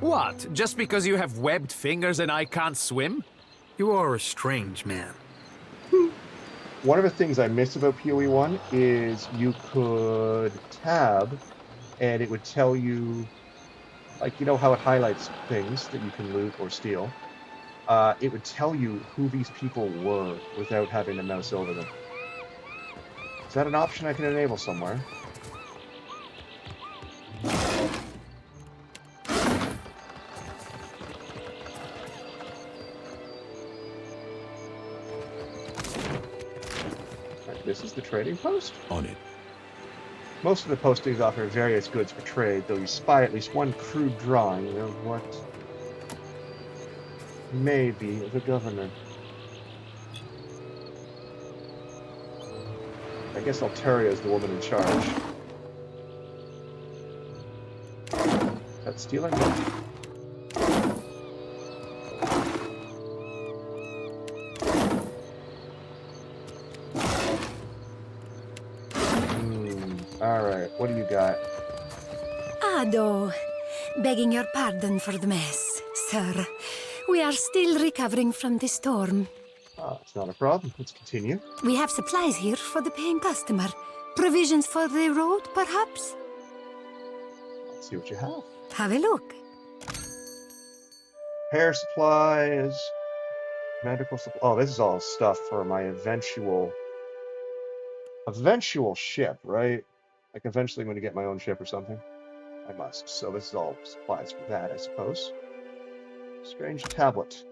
What? Just because you have webbed fingers and I can't swim? You are a strange man. One of the things I miss about POE 1 is you could tab and it would tell you, like, you know how it highlights things that you can loot or steal? It would tell you who these people were without having to mouse over them. Is that an option I can enable somewhere? This is the trading post? On it. Most of the postings offer various goods for trade, though you spy at least one crude drawing of what may be the governor. I guess Alteria is the woman in charge. Is that stealing? Alright, what do you got? Ado, begging your pardon for the mess, sir. We are still recovering from the storm. It's not a problem. Let's continue. We have supplies here for the paying customer. Provisions for the road, perhaps? Let's see what you have. Have a look. Hair supplies, medical supplies. Oh, this is all stuff for my eventual ship, right? Like eventually I'm going to get my own ship or something. I must. So this is all supplies for that, I suppose. Strange tablet.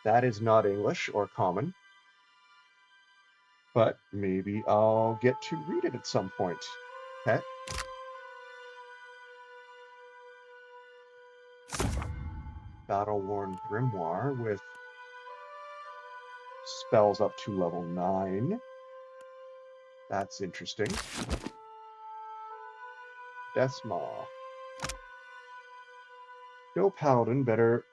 That is not English or common. But maybe I'll get to read it at some point. Okay. Battle-worn grimoire with spells up to level 9. That's interesting. Death's Maw. No paladin, better.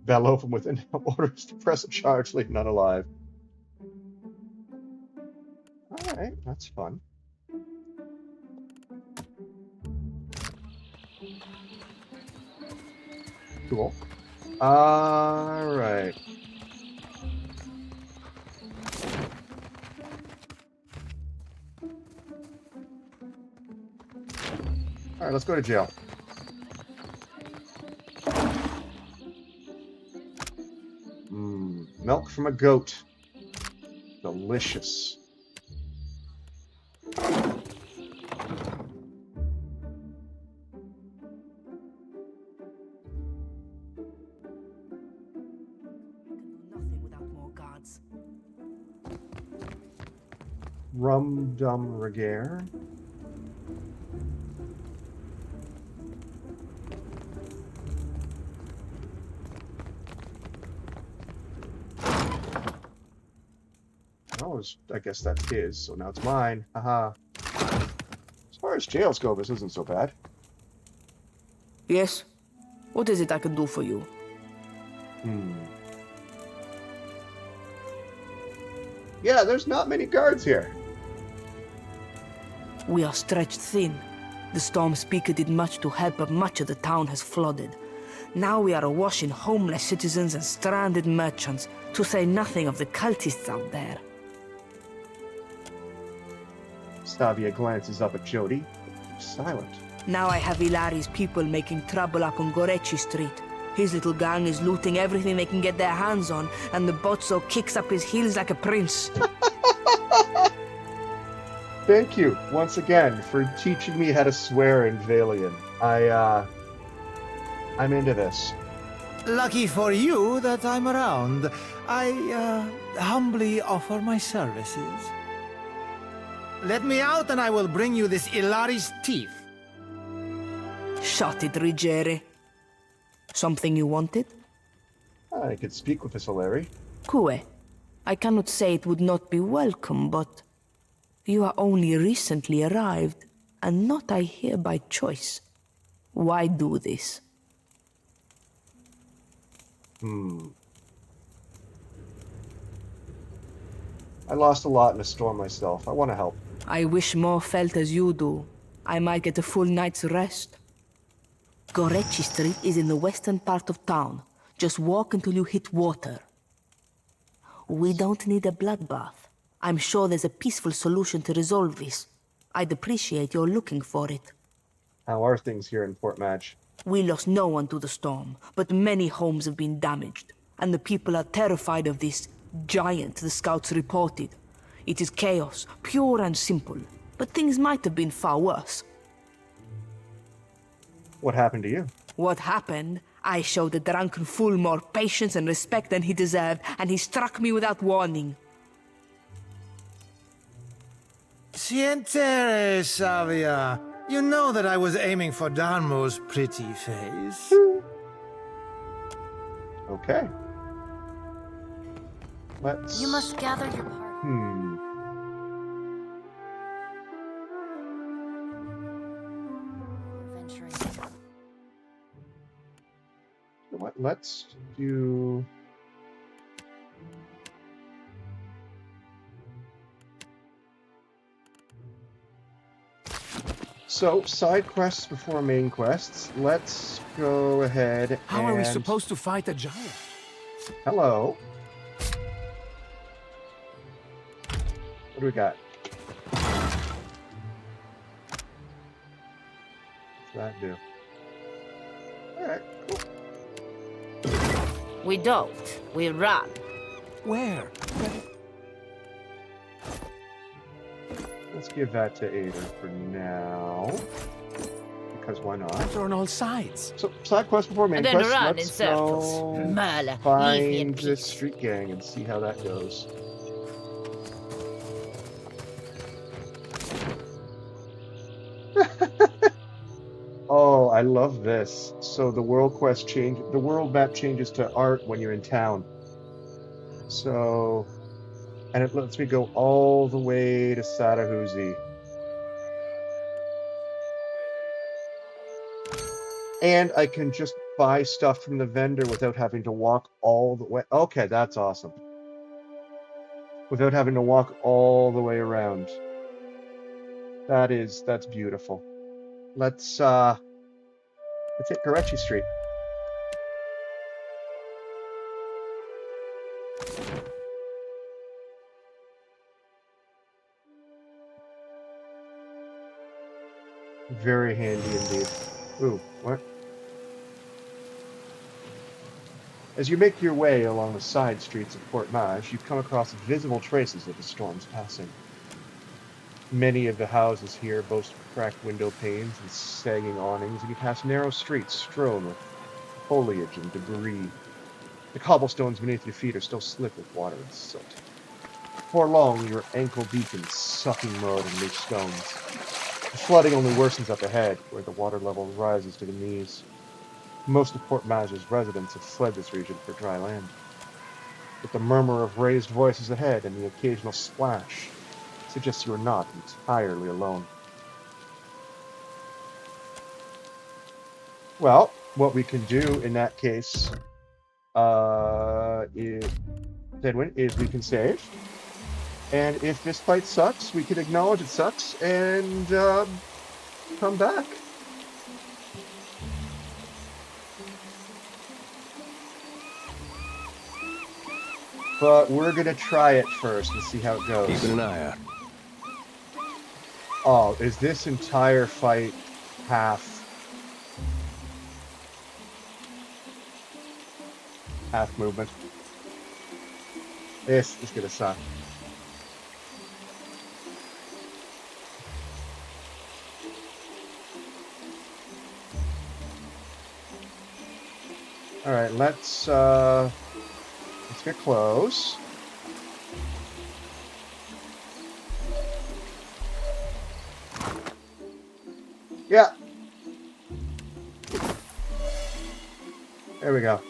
Bellow from within orders to press a charge, leave none alive. Alright, that's fun. Cool. Alright. Alright, let's go to jail. Milk from a goat. Delicious. Rum Dum Regare. I guess that's his, so now it's mine. Haha. As far as jails go, this isn't so bad. Yes? What is it I can do for you? Yeah, there's not many guards here. We are stretched thin. The storm speaker did much to help, but much of the town has flooded. Now we are awash in homeless citizens and stranded merchants, to say nothing of the cultists out there. Stavia glances up at Jody. Silent. Now I have Ilari's people making trouble up on Gorechi Street. His little gang is looting everything they can get their hands on, and the Bozzo kicks up his heels like a prince. Thank you, once again, for teaching me how to swear in Valian. I'm into this. Lucky for you that I'm around. I humbly offer my services. Let me out and I will bring you this Ilari's teeth. Shut it, Ruggieri. Something you wanted? I could speak with this Ilari. Cue. I cannot say it would not be welcome, but you are only recently arrived, and not I here by choice. Why do this? I lost a lot in a storm myself. I want to help. I wish more felt as you do. I might get a full night's rest. Gorechi Street is in the western part of town. Just walk until you hit water. We don't need a bloodbath. I'm sure there's a peaceful solution to resolve this. I'd appreciate your looking for it. How are things here in Port Madge? We lost no one to the storm, but many homes have been damaged, and the people are terrified of this giant the scouts reported. It is chaos, pure and simple. But things might have been far worse. What happened to you? What happened? I showed the drunken fool more patience and respect than he deserved, and he struck me without warning. Sientere, Savia. You know that I was aiming for Darmo's pretty face. Okay. Let's... You must gather your party. What? Let's do... So, side quests before main quests. Let's go ahead How and... are we supposed to fight a giant? Hello. What do we got? What's that do? Alright, cool. We don't. We run. Where? Let's give that to Ada for now. Because why not? They're on all sides. So, side quest before main And then quest. run Let's in circles. go Merla, leave me in find this peace. street gang and see how that goes. Oh, I love this. So the world map changes to art when you're in town. So, and it lets me go all the way to Satahuzi. And I can just buy stuff from the vendor without having to walk all the way. Okay, that's awesome. Without having to walk all the way around. That's beautiful. Let's hit Gorechi Street. Very handy indeed. Ooh, what? As you make your way along the side streets of Port Maj, you come across visible traces of the storm's passing. Many of the houses here boast cracked window panes and sagging awnings, and you pass narrow streets strewn with foliage and debris. The cobblestones beneath your feet are still slick with water and soot. Before long, you're ankle-deep in sucking mud and loose stones. The flooding only worsens up ahead, where the water level rises to the knees. Most of Port Maj's residents have fled this region for dry land. But the murmur of raised voices ahead and the occasional splash suggests you are not entirely alone. Well, what we can do in that case is we can save. And if this fight sucks, we can acknowledge it sucks and come back. But we're going to try it first and see how it goes. Keeping an eye out. Oh, is this entire fight half movement? This is going to suck. All right, let's get close. Yeah. There we go.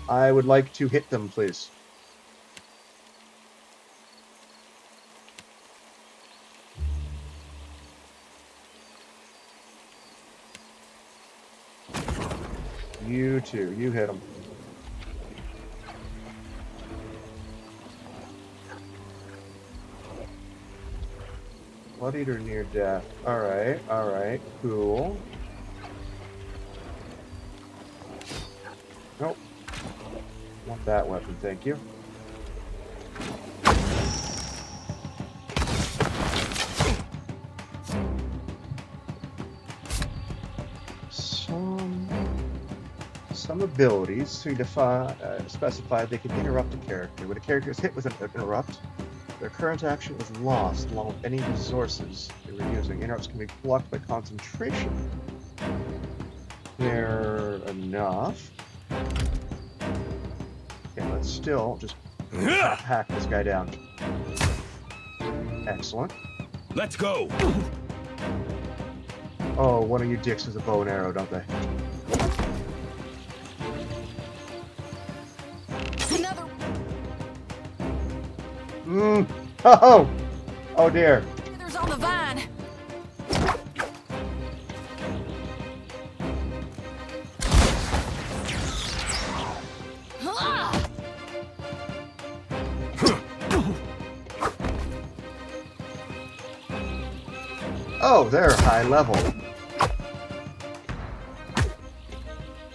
I would like to hit them, please. You too. You hit them. Bloodied or near death. Alright, cool. Nope. Want that weapon, thank you. some abilities specify they can interrupt a character. When a character is hit with an interrupt, their current action is lost along with any resources they were using. Interrupts can be blocked by concentration. Fair enough. Okay, let's still just hack this guy down. Excellent. Let's go. Oh, one of you dicks has a bow and arrow, don't they? Another. Oh! Oh dear. There's on the vine. Oh, they're high level.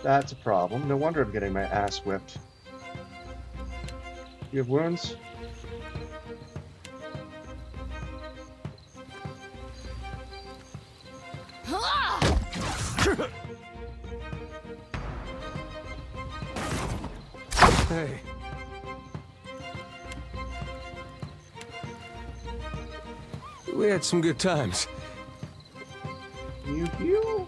That's a problem. No wonder I'm getting my ass whipped. You have wounds? Hey. We had some good times. You? You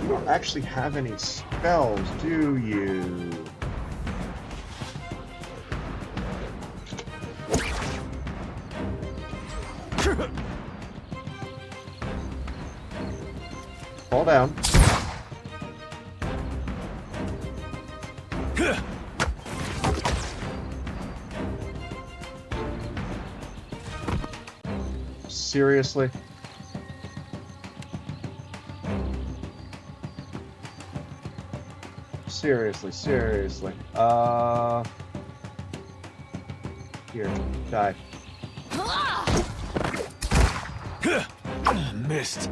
don't actually have any spells, do you? Fall down. Seriously? Seriously. Here, die. Missed.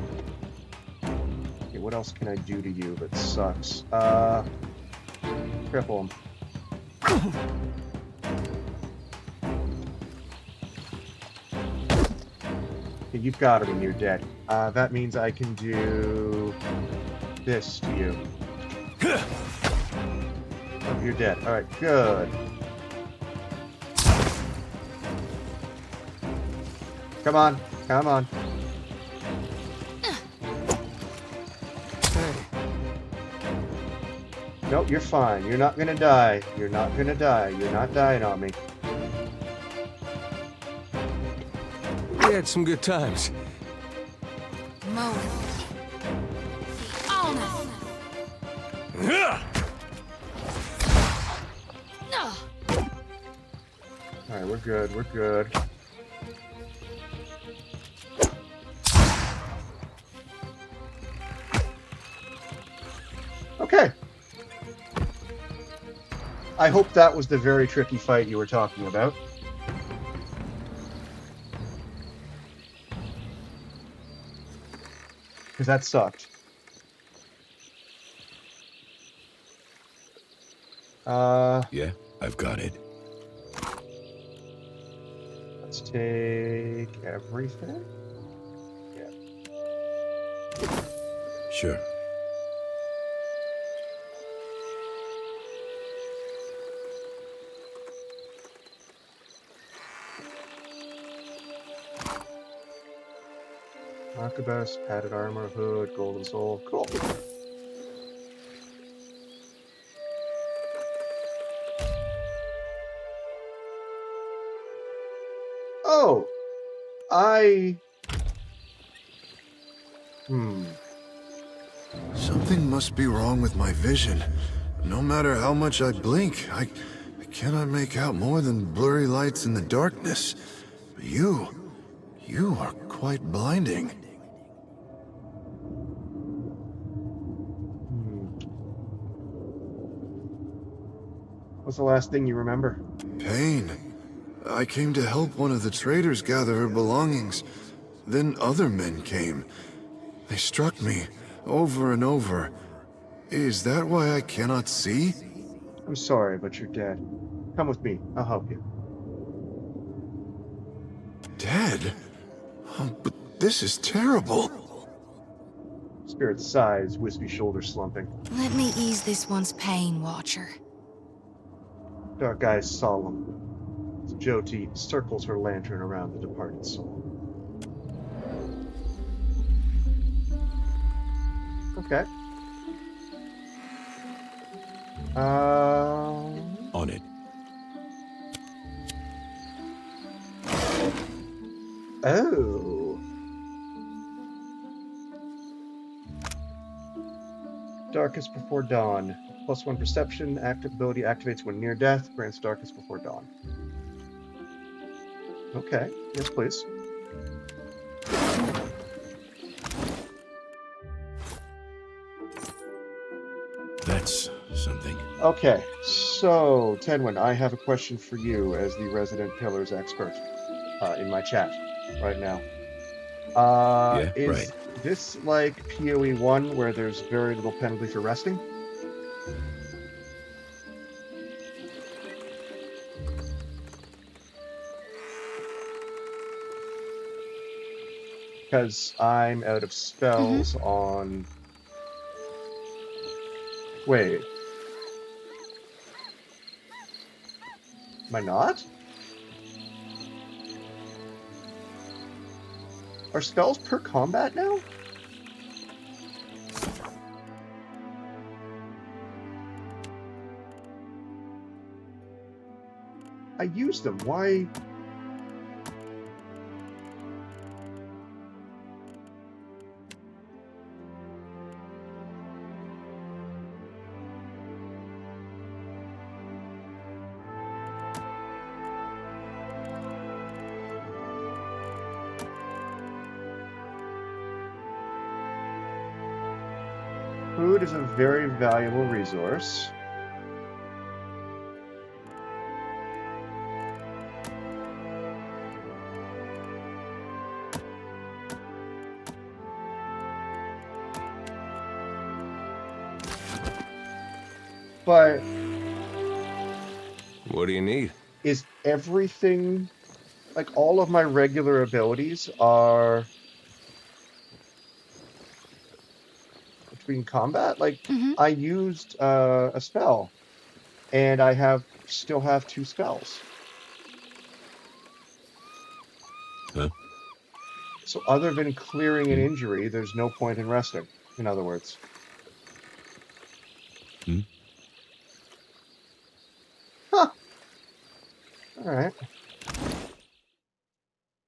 Okay, what else can I do to you that sucks? Cripple him. Okay, you've got him and you're dead. That means I can do this to you. Oh, you're dead. Alright, good. Come on. Nope, you're fine. You're not gonna die. You're not dying on me. We had some good times. Alright, we're good. Okay. I hope that was the very tricky fight you were talking about. Because that sucked. Yeah, I've got it. Let's take everything. Yeah. Sure. Arquebus, padded armor, hood, golden soul. Cool. Oh! Something must be wrong with my vision. No matter how much I blink, I cannot make out more than blurry lights in the darkness. You are quite blinding. What's the last thing you remember? Pain. I came to help one of the traders gather her belongings. Then other men came. They struck me over and over. Is that why I cannot see? I'm sorry, but you're dead. Come with me. I'll help you. Dead? Oh, but this is terrible. Spirit sighs, wispy shoulders slumping. Let me ease this one's pain, Watcher. Dark eyes solemn. Jyoti circles her lantern around the departed soul. Okay. On it. Oh. Darkest before dawn. +1 perception. Active ability activates when near death. Grants darkest before dawn. Okay. Yes, please. That's something. Okay. So, Tenwin, I have a question for you as the resident pillars expert in my chat right now. Yeah, is right. this like POE 1 where there's very little penalty for resting? Because I'm out of spells on... Wait. Am I not? Are spells per combat now? I used them. Why? Food is a very valuable resource. But what do you need? Is everything, like all of my regular abilities are between combat? Like I used a spell and I still have 2 spells. Huh? So other than clearing an injury, there's no point in resting, in other words. Huh. Alright.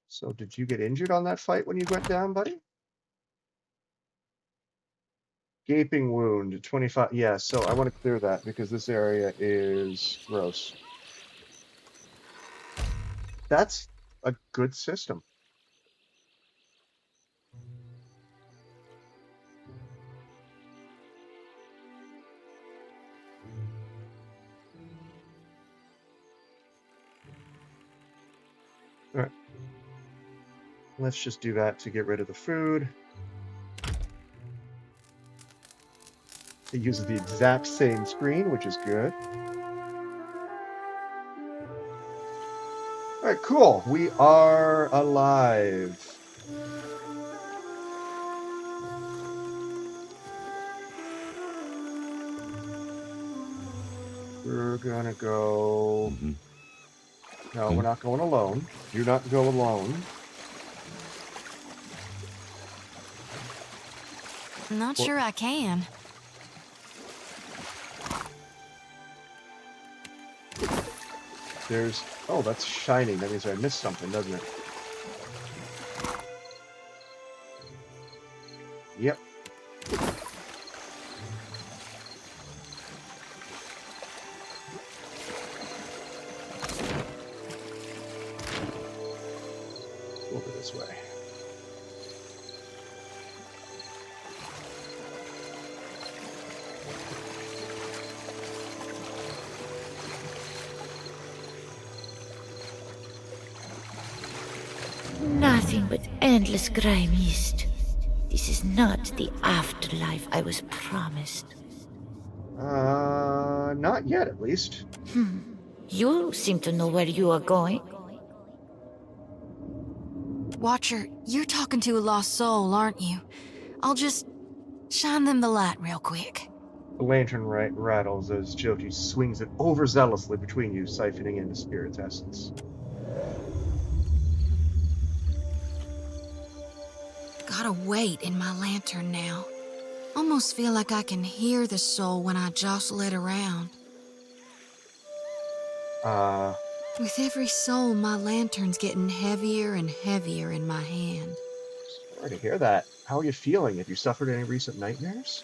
So did you get injured on that fight when you went down, buddy? Gaping wound, 25. Yeah, so I want to clear that because this area is gross. That's a good system. All right. Let's just do that to get rid of the food. It uses the exact same screen, which is good. All right, cool. We are alive. We're gonna go... No, we're not going alone. Do not go alone. Not sure I can. There's... Oh, that's shining. That means I missed something, doesn't it? Yep. Over this way. Nothing but endless grime mist. This is not the afterlife I was promised. Not yet, at least. You seem to know where you are going. Watcher, you're talking to a lost soul, aren't you? I'll just shine them the light real quick. The lantern rattles as Jyoti swings it overzealously between you, siphoning in the spirit's essence. Gotta wait in my lantern now. Almost feel like I can hear the soul when I jostle it around. With every soul, my lantern's getting heavier and heavier in my hand. Sorry to hear that. How are you feeling? Have you suffered any recent nightmares?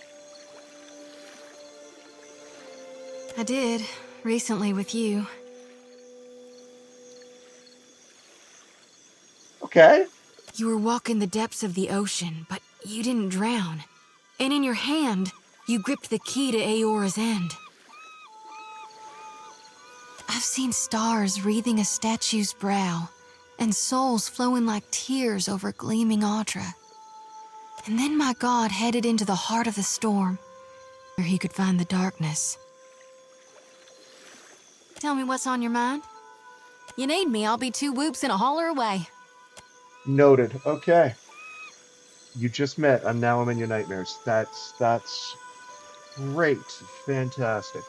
I did, recently with you. Okay. You were walking the depths of the ocean, but you didn't drown. And in your hand, you gripped the key to Aora's end. I've seen stars wreathing a statue's brow, and souls flowing like tears over gleaming Audra. And then my god headed into the heart of the storm, where he could find the darkness. Tell me what's on your mind. You need me, I'll be 2 whoops and a holler away. Noted. Okay. You just met, and now I'm in your nightmares. That's great. Fantastic.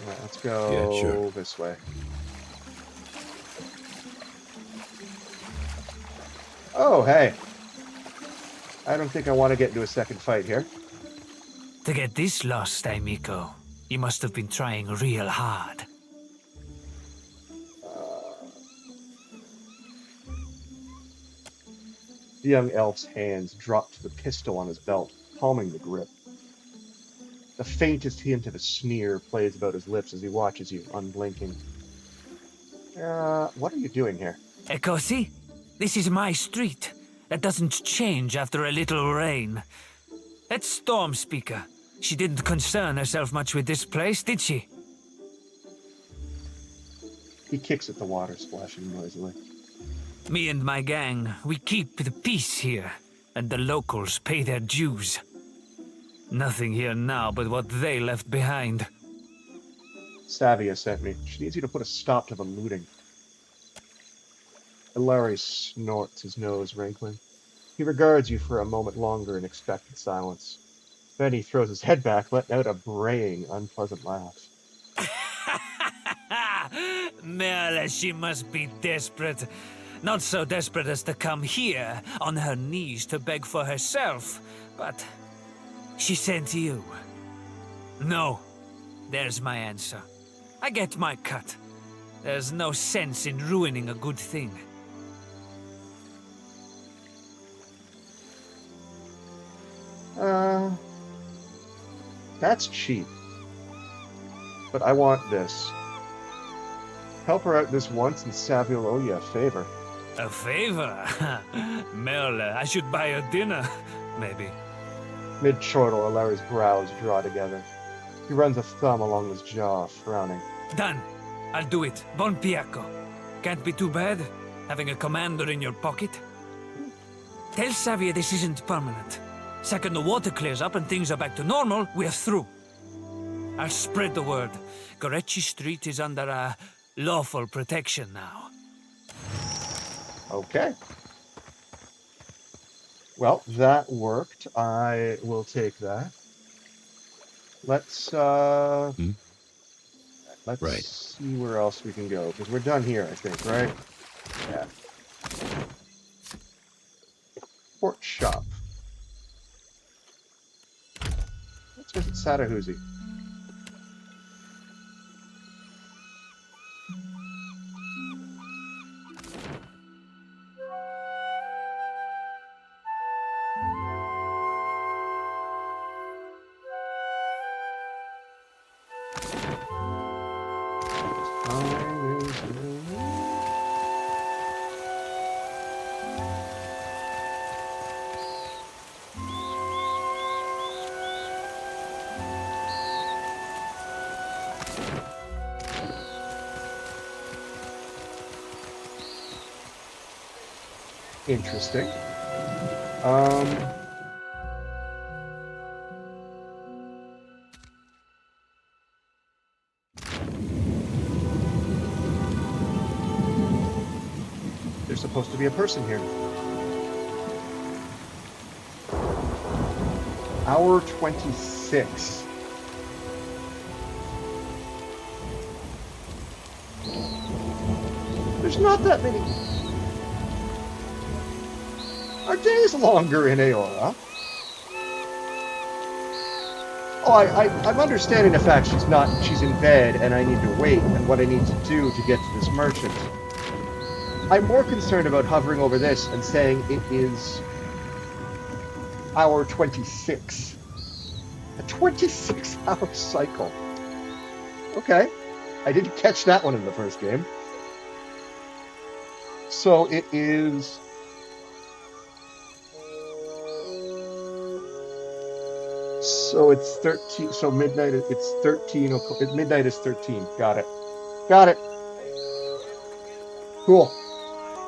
Alright, let's go this way. Oh, hey. I don't think I want to get into a second fight here. To get this lost, Miko, you must have been trying real hard. The young elf's hands drop to the pistol on his belt, palming the grip. The faintest hint of a sneer plays about his lips as he watches you, unblinking. What are you doing here? Ekosi, this is my street. That doesn't change after a little rain. That Storm Speaker, she didn't concern herself much with this place, did she? He kicks at the water, splashing noisily. Me and my gang, we keep the peace here, and the locals pay their dues. Nothing here now but what they left behind. Savia sent me. She needs you to put a stop to the looting. Ilari snorts, his nose wrinkling. He regards you for a moment longer in expectant silence. Then he throws his head back, letting out a braying, unpleasant laugh. Merle, she must be desperate. Not so desperate as to come here on her knees to beg for herself, but she sent you. No, there's my answer. I get my cut. There's no sense in ruining a good thing. That's cheap. But I want this. Help her out this once and Savia will owe you a favor. A favor? Merle, I should buy her dinner, maybe. Mid-chortle, Ilari's brows draw together. He runs a thumb along his jaw, frowning. Done. I'll do it. Bon Piaco. Can't be too bad, having a commander in your pocket. Tell Savia this isn't permanent. Second the water clears up and things are back to normal, we're through. I'll spread the word. Gorechi Street is under lawful protection now. Okay. Well, that worked. I will take that. Let's see where else we can go, because we're done here, I think, right? Yeah. Port shop. Let's visit Sadahuzi. Interesting. there's supposed to be a person here. Hour 26. There's not that many. Our days longer in Aora. Oh, I'm understanding the fact she's in bed and I need to wait and what I need to do to get to this merchant. I'm more concerned about hovering over this and saying it is hour 26. A 26-hour cycle. Okay. I didn't catch that one in the first game. So it is... So it's 13, so midnight, it's 13 o'clock, midnight is 13, got it. Got it. Cool.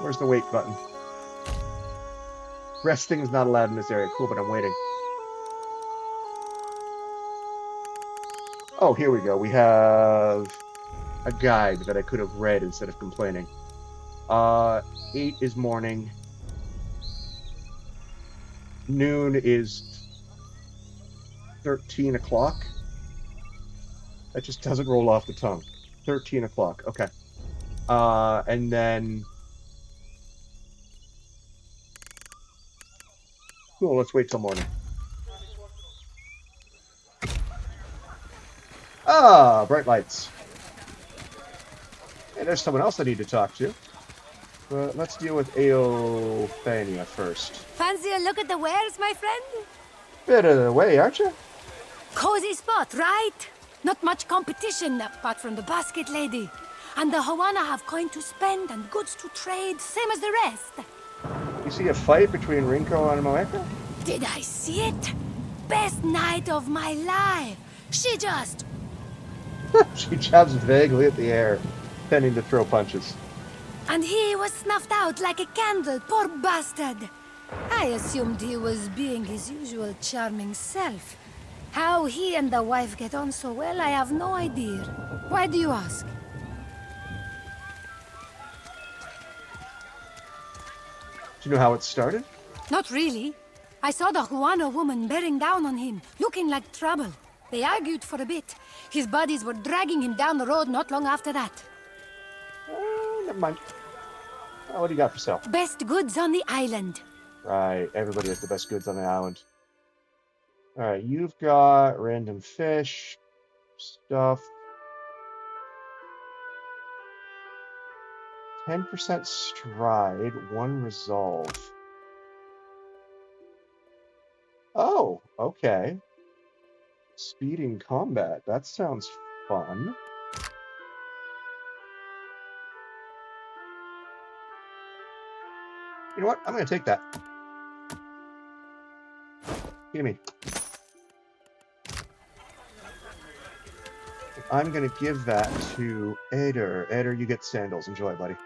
Where's the wait button? Resting is not allowed in this area. Cool, but I'm waiting. Oh, here we go. We have a guide that I could have read instead of complaining. 8 is morning. Noon is 13 o'clock. That just doesn't roll off the tongue. 13 o'clock. Okay. And then... Cool, let's wait till morning. Ah, bright lights. Hey, there's someone else I need to talk to. But let's deal with Eophania first. Fancy a look at the wares, my friend? Bit of the way, aren't you? Cozy spot, right? Not much competition apart from the basket lady. And the Hawana have coin to spend and goods to trade, same as the rest. You see a fight between Rinko and Moeka? Did I see it? Best night of my life. She just... She jabs vaguely at the air, tending to throw punches. And he was snuffed out like a candle, poor bastard. I assumed he was being his usual charming self. How he and the wife get on so well, I have no idea. Why do you ask? Do you know how it started? Not really. I saw the Juana woman bearing down on him, looking like trouble. They argued for a bit. His buddies were dragging him down the road not long after that. Never mind. What do you got for sale? Best goods on the island. Right, everybody has the best goods on the island. Alright, you've got random fish, stuff. 10% stride, 1 resolve. Oh, okay. Speed in combat, that sounds fun. You know what? I'm going to take that. Give me. I'm going to give that to Eder. Eder, you get sandals. Enjoy, buddy.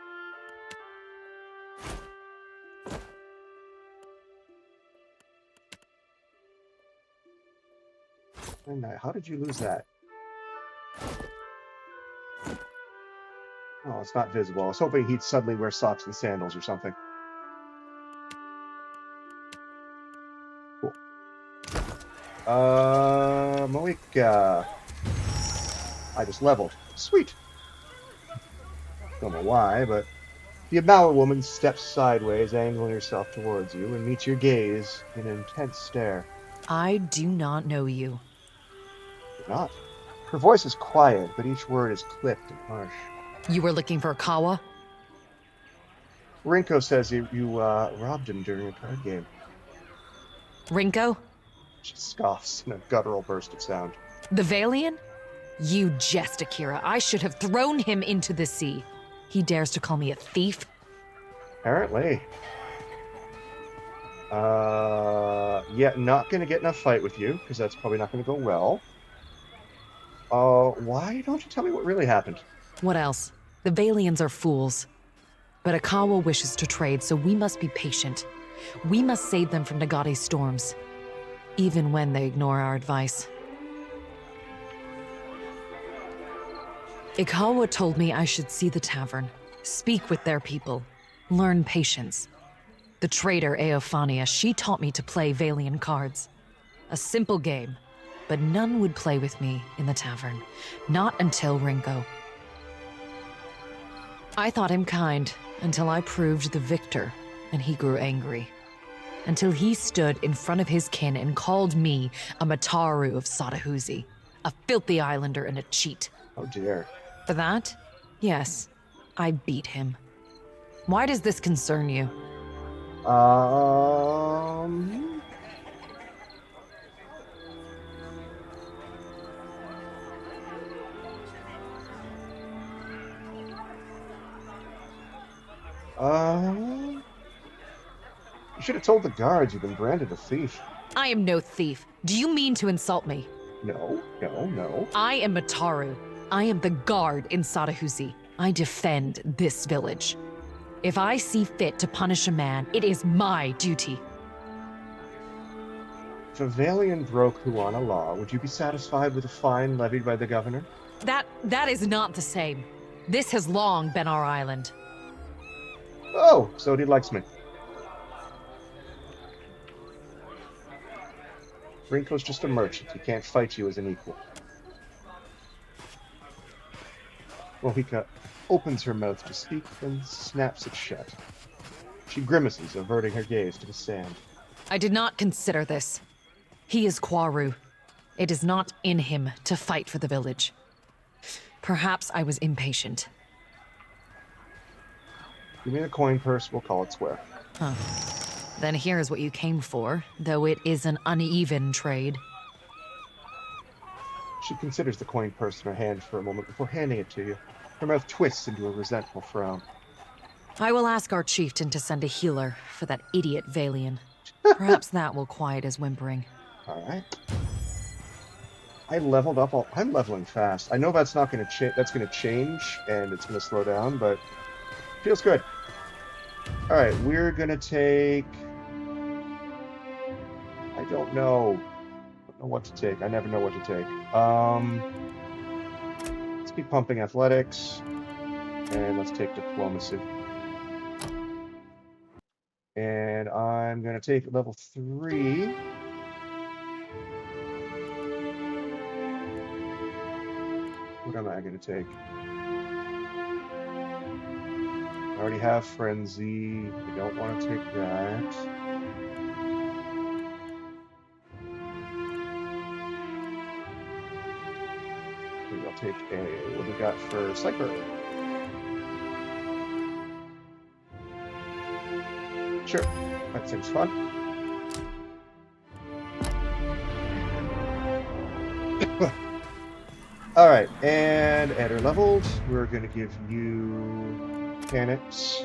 How did you lose that? Oh, it's not visible. I was hoping he'd suddenly wear socks and sandals or something. Cool. Moika. I just leveled. Sweet. Don't know why, but the Abawa woman steps sideways, angling herself towards you, and meets your gaze in an intense stare. I do not know you. Not. Her voice is quiet, but each word is clipped and harsh. You were looking for Kawa? Rinko says you robbed him during a card game. Rinko? She scoffs in a guttural burst of sound. The Valian? You jest, Akira. I should have thrown him into the sea. He dares to call me a thief? Apparently. Yeah, not gonna get in a fight with you, because that's probably not gonna go well. Why don't you tell me what really happened? What else? The Valians are fools. But Akawa wishes to trade, so we must be patient. We must save them from Nagate's storms, even when they ignore our advice. Ikawa told me I should see the tavern, speak with their people. Learn patience. The traitor Eophania, she taught me to play Valian cards. A simple game, but none would play with me in the tavern. Not until Ringo. I thought him kind until I proved the victor, and he grew angry. Until he stood in front of his kin and called me a Mataru of Satahuzi, a filthy islander and a cheat. Oh dear. For that, yes, I beat him. Why does this concern you? You should have told the guards you've been branded a thief. I am no thief. Do you mean to insult me? No, no, no. I am Mataru. I am the guard in Satahuzi. I defend this village. If I see fit to punish a man, it is my duty. If a Valian broke Huana law, would you be satisfied with a fine levied by the governor? That is not the same. This has long been our island. Oh, so he likes me. Rinko's just a merchant. He can't fight you as an equal. Mohika opens her mouth to speak, then snaps it shut. She grimaces, averting her gaze to the sand. I did not consider this. He is Kwaru. It is not in him to fight for the village. Perhaps I was impatient. Give me the coin purse, we'll call it square. Huh. Then here's what you came for, though it is an uneven trade. She considers the coin purse in her hand for a moment before handing it to you. Her mouth twists into a resentful frown. I will ask our chieftain to send a healer for that idiot Valian. Perhaps that will quiet his whimpering. Alright. I leveled up I'm leveling fast. I know that's not gonna change and it's gonna slow down, but feels good. Alright, we're gonna take I don't know what to take. I never know what to take. Let's keep pumping athletics. And let's take diplomacy. And I'm gonna take level 3. What am I gonna take? I already have frenzy. I don't want to take that. Maybe I'll take a. What do we got for Cypher? Sure, that seems fun. All right, and at her leveled, we're gonna give you mechanics,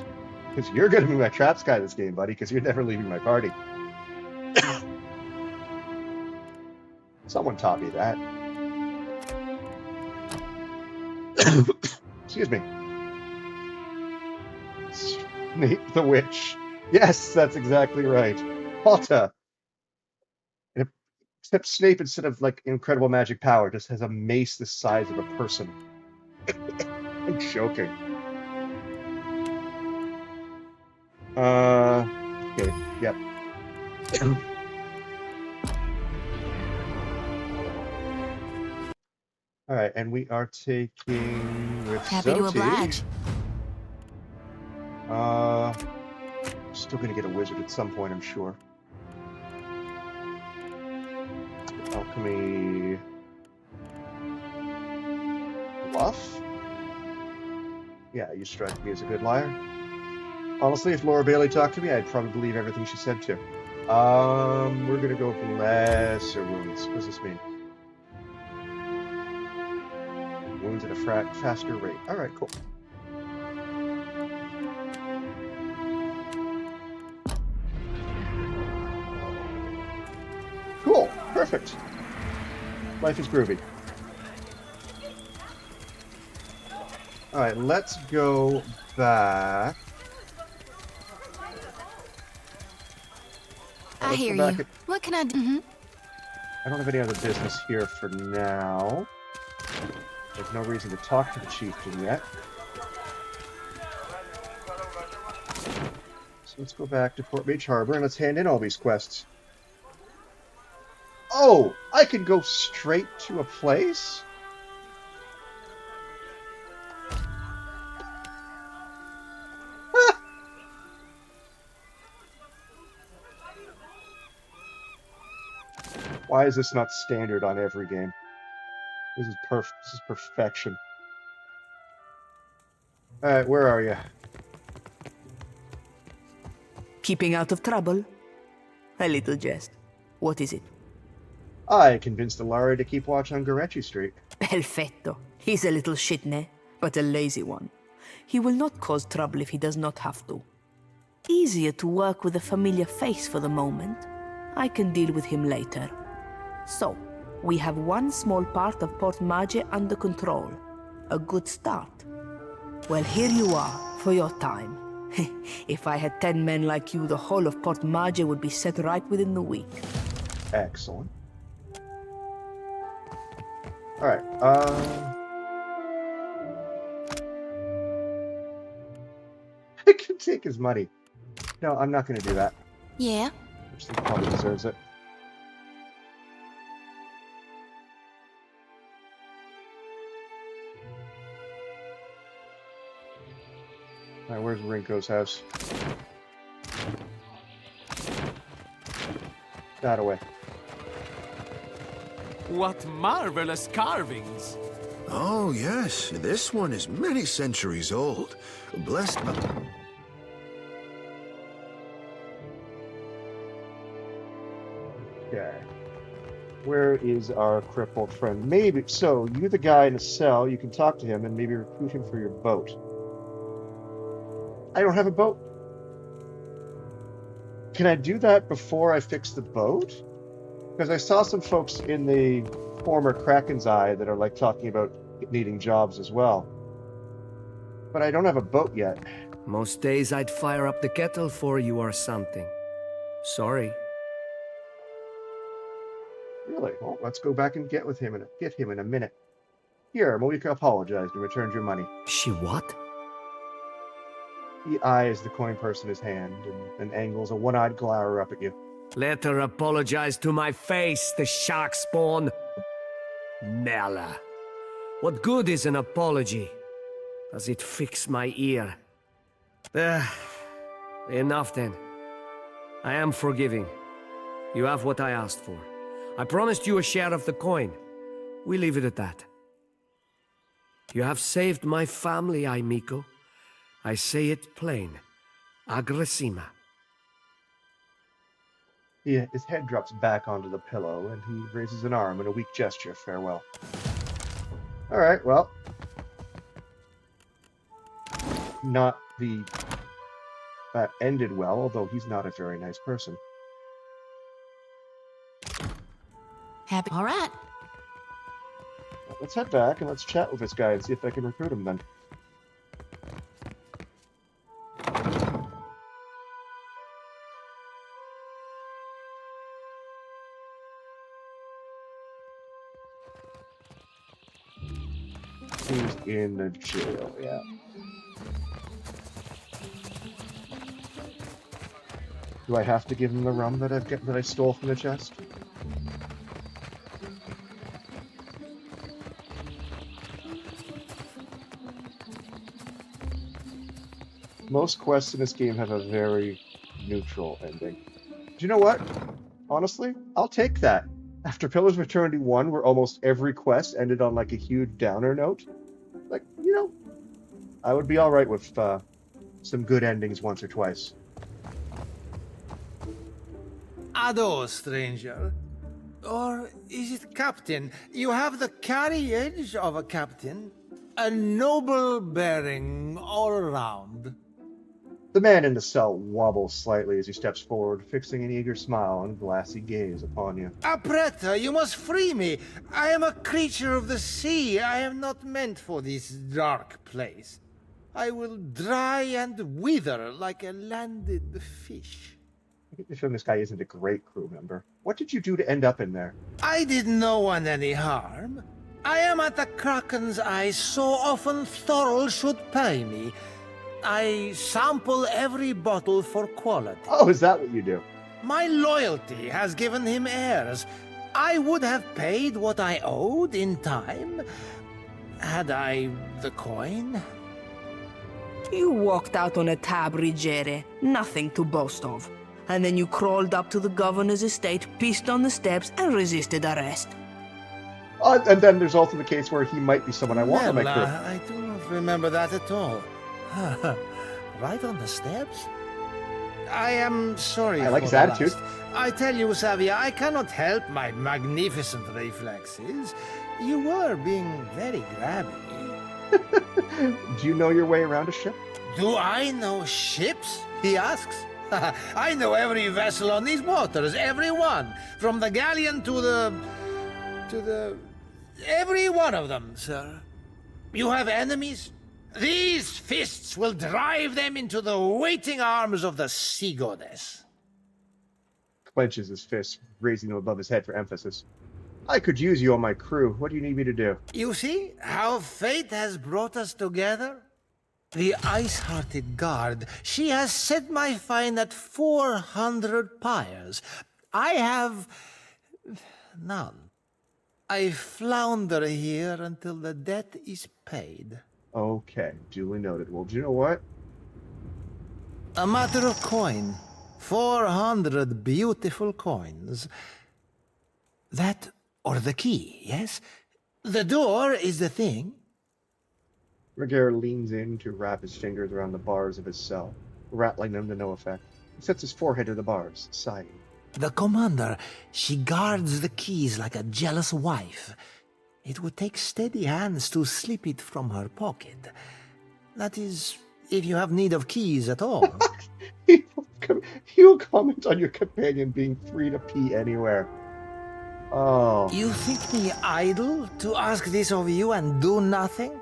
because you're gonna be my traps guy this game, buddy, because you're never leaving my party. Someone taught me that. Excuse me. Snape the Witch. Yes, that's exactly right. Halta. Except Snape, instead of like incredible magic power, just has a mace the size of a person. I'm joking. Okay, yep. Alright, and we are taking with Happy to oblige. Still gonna get a wizard at some point, I'm sure. Alchemy. Bluff? Yeah, you strike me as a good liar. Honestly, if Laura Bailey talked to me, I'd probably believe everything she said too. We're gonna go with lesser wounds. What does this mean? Wounds at a faster rate. Alright, cool. Cool, perfect. Life is groovy. Alright, let's go back. I hear you. What can I do? I don't have any other business here for now. There's no reason to talk to the chieftain yet. let's go back to Port Mage Harbor and let's hand in all these quests. Oh, I can go straight to a place? Why is this not standard on every game? This is This is perfection. Alright, where are you? Keeping out of trouble? A little jest. What is it? I convinced Ilari to keep watch on Gorechi Street. Perfetto. He's a little shitne, but a lazy one. He will not cause trouble if he does not have to. Easier to work with a familiar face for the moment. I can deal with him later. So, we have one small part of Port Mage under control. A good start. Well, here you are, for your time. If I had 10 men like you, the whole of Port Mage would be set right within the week. Excellent. Alright, I can take his money. No, I'm not going to do that. Yeah? He probably deserves it. Alright, where's Rinko's house? That away. What marvelous carvings! Oh, yes. This one is many centuries old. Blessed by... Okay. Where is our crippled friend? Maybe... So, you're the guy in the cell. You can talk to him and maybe recruit him for your boat. I don't have a boat. Can I do that before I fix the boat? Because I saw some folks in the former Kraken's Eye that are like talking about needing jobs as well. But I don't have a boat yet. Most days I'd fire up the kettle for you or something. Sorry. Really? Well, let's go back and get him in a minute. Here, Malika apologized and returned your money. She what? He eyes the coin purse in his hand and angles a one-eyed glower up at you. Let her apologize to my face, the shark spawn. Merla. What good is an apology? Does it fix my ear? Enough then. I am forgiving. You have what I asked for. I promised you a share of the coin. We leave it at that. You have saved my family, Aimiko. I say it plain. Aggressima. His head drops back onto the pillow, and he raises an arm in a weak gesture of farewell. Alright, well. Not the... That ended well, although he's not a very nice person. Happy. All right. Let's head back and let's chat with this guy and see if I can recruit him then. He's in the jail, yeah. Do I have to give him the rum that I stole from the chest? Most quests in this game have a very neutral ending. Do you know what? Honestly, I'll take that. After Pillars of Eternity 1, where almost every quest ended on like a huge downer note, like, you know, I would be alright with some good endings once or twice. Ado, stranger. Or is it captain? You have the carriage of a captain. A noble bearing all around. The man in the cell wobbles slightly as he steps forward, fixing an eager smile and glassy gaze upon you. Apretta, you must free me. I am a creature of the sea. I am not meant for this dark place. I will dry and wither like a landed fish. I get the feeling this guy isn't a great crew member. What did you do to end up in there? I did no one any harm. I am at the Kraken's Eye so often Thorol should pay me. I sample every bottle for quality. Oh, is that what you do? My loyalty has given him heirs. I would have paid what I owed in time, had I the coin. You walked out on a tab, Rigere. Nothing to boast of. And then you crawled up to the governor's estate, pissed on the steps, and resisted arrest. And then there's also the case where he might be someone I want on my crew. I do not remember that at all. Right on the steps? I am sorry. I like for his the attitude. last. I tell you, Savia, I cannot help my magnificent reflexes. You were being very grabby. Do you know your way around a ship? Do I know ships? He asks. I know every vessel on these waters, every one. From the galleon to the... Every one of them, sir. You have enemies? These fists will drive them into the waiting arms of the sea goddess. Clenches his fist, raising them above his head for emphasis. I could use you on my crew. What do you need me to do? You see how fate has brought us together? The ice-hearted guard, she has set my fine at 400 pyres. I have... none. I flounder here until the debt is paid. Okay, duly noted. Well, do you know what? A matter of coin. 400 beautiful coins. That or the key, yes? The door is the thing. Rigere leans in to wrap his fingers around the bars of his cell, rattling them to no effect. He sets his forehead to the bars, sighing. The commander, she guards the keys like a jealous wife. It would take steady hands to slip it from her pocket. That is, if you have need of keys at all. He'll comment on your companion being free to pee anywhere. Oh. You think me idle to ask this of you and do nothing?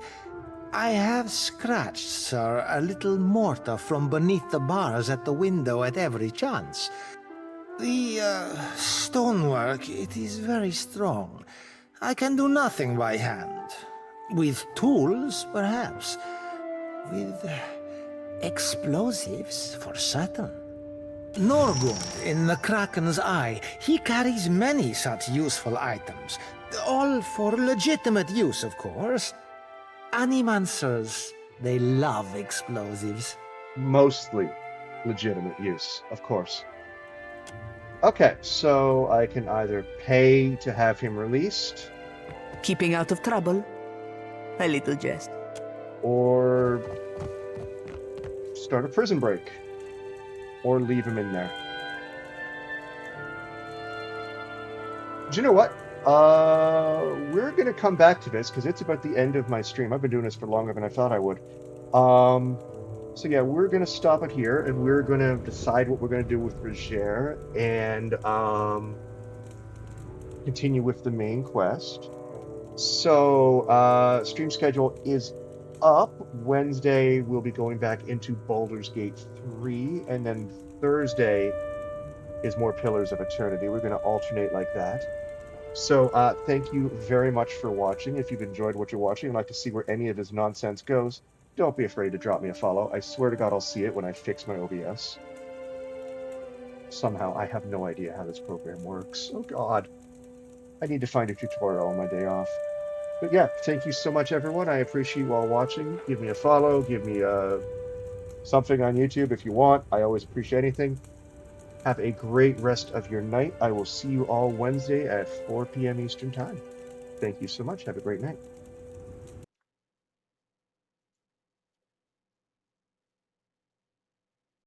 I have scratched, sir, a little mortar from beneath the bars at the window at every chance. The stonework, it is very strong. I can do nothing by hand. With tools, perhaps. With explosives, for certain. Norgund, in the Kraken's eye, he carries many such useful items. All for legitimate use, of course. Animancers, they love explosives. Mostly legitimate use, of course. Okay, so I can either pay to have him released. Keeping out of trouble. A little jest. Or start a prison break. Or leave him in there. Do you know what? We're going to come back to this because it's about the end of my stream. I've been doing this for longer than I thought I would. So yeah, we're going to stop it here and we're going to decide what we're going to do with Rigere and continue with the main quest. So stream schedule is up. Wednesday we'll be going back into Baldur's Gate 3 and then Thursday is more Pillars of Eternity. We're going to alternate like that. So thank you very much for watching. If you've enjoyed what you're watching and like to see where any of this nonsense goes, don't be afraid to drop me a follow. I swear to God I'll see it when I fix my OBS. Somehow I have no idea how this program works. Oh God. I need to find a tutorial on my day off. But yeah, thank you so much everyone. I appreciate you all watching. Give me a follow, give me something on YouTube if you want. I always appreciate anything. Have a great rest of your night. I will see you all Wednesday at 4 p.m. Eastern Time. Thank you so much. Have a great night.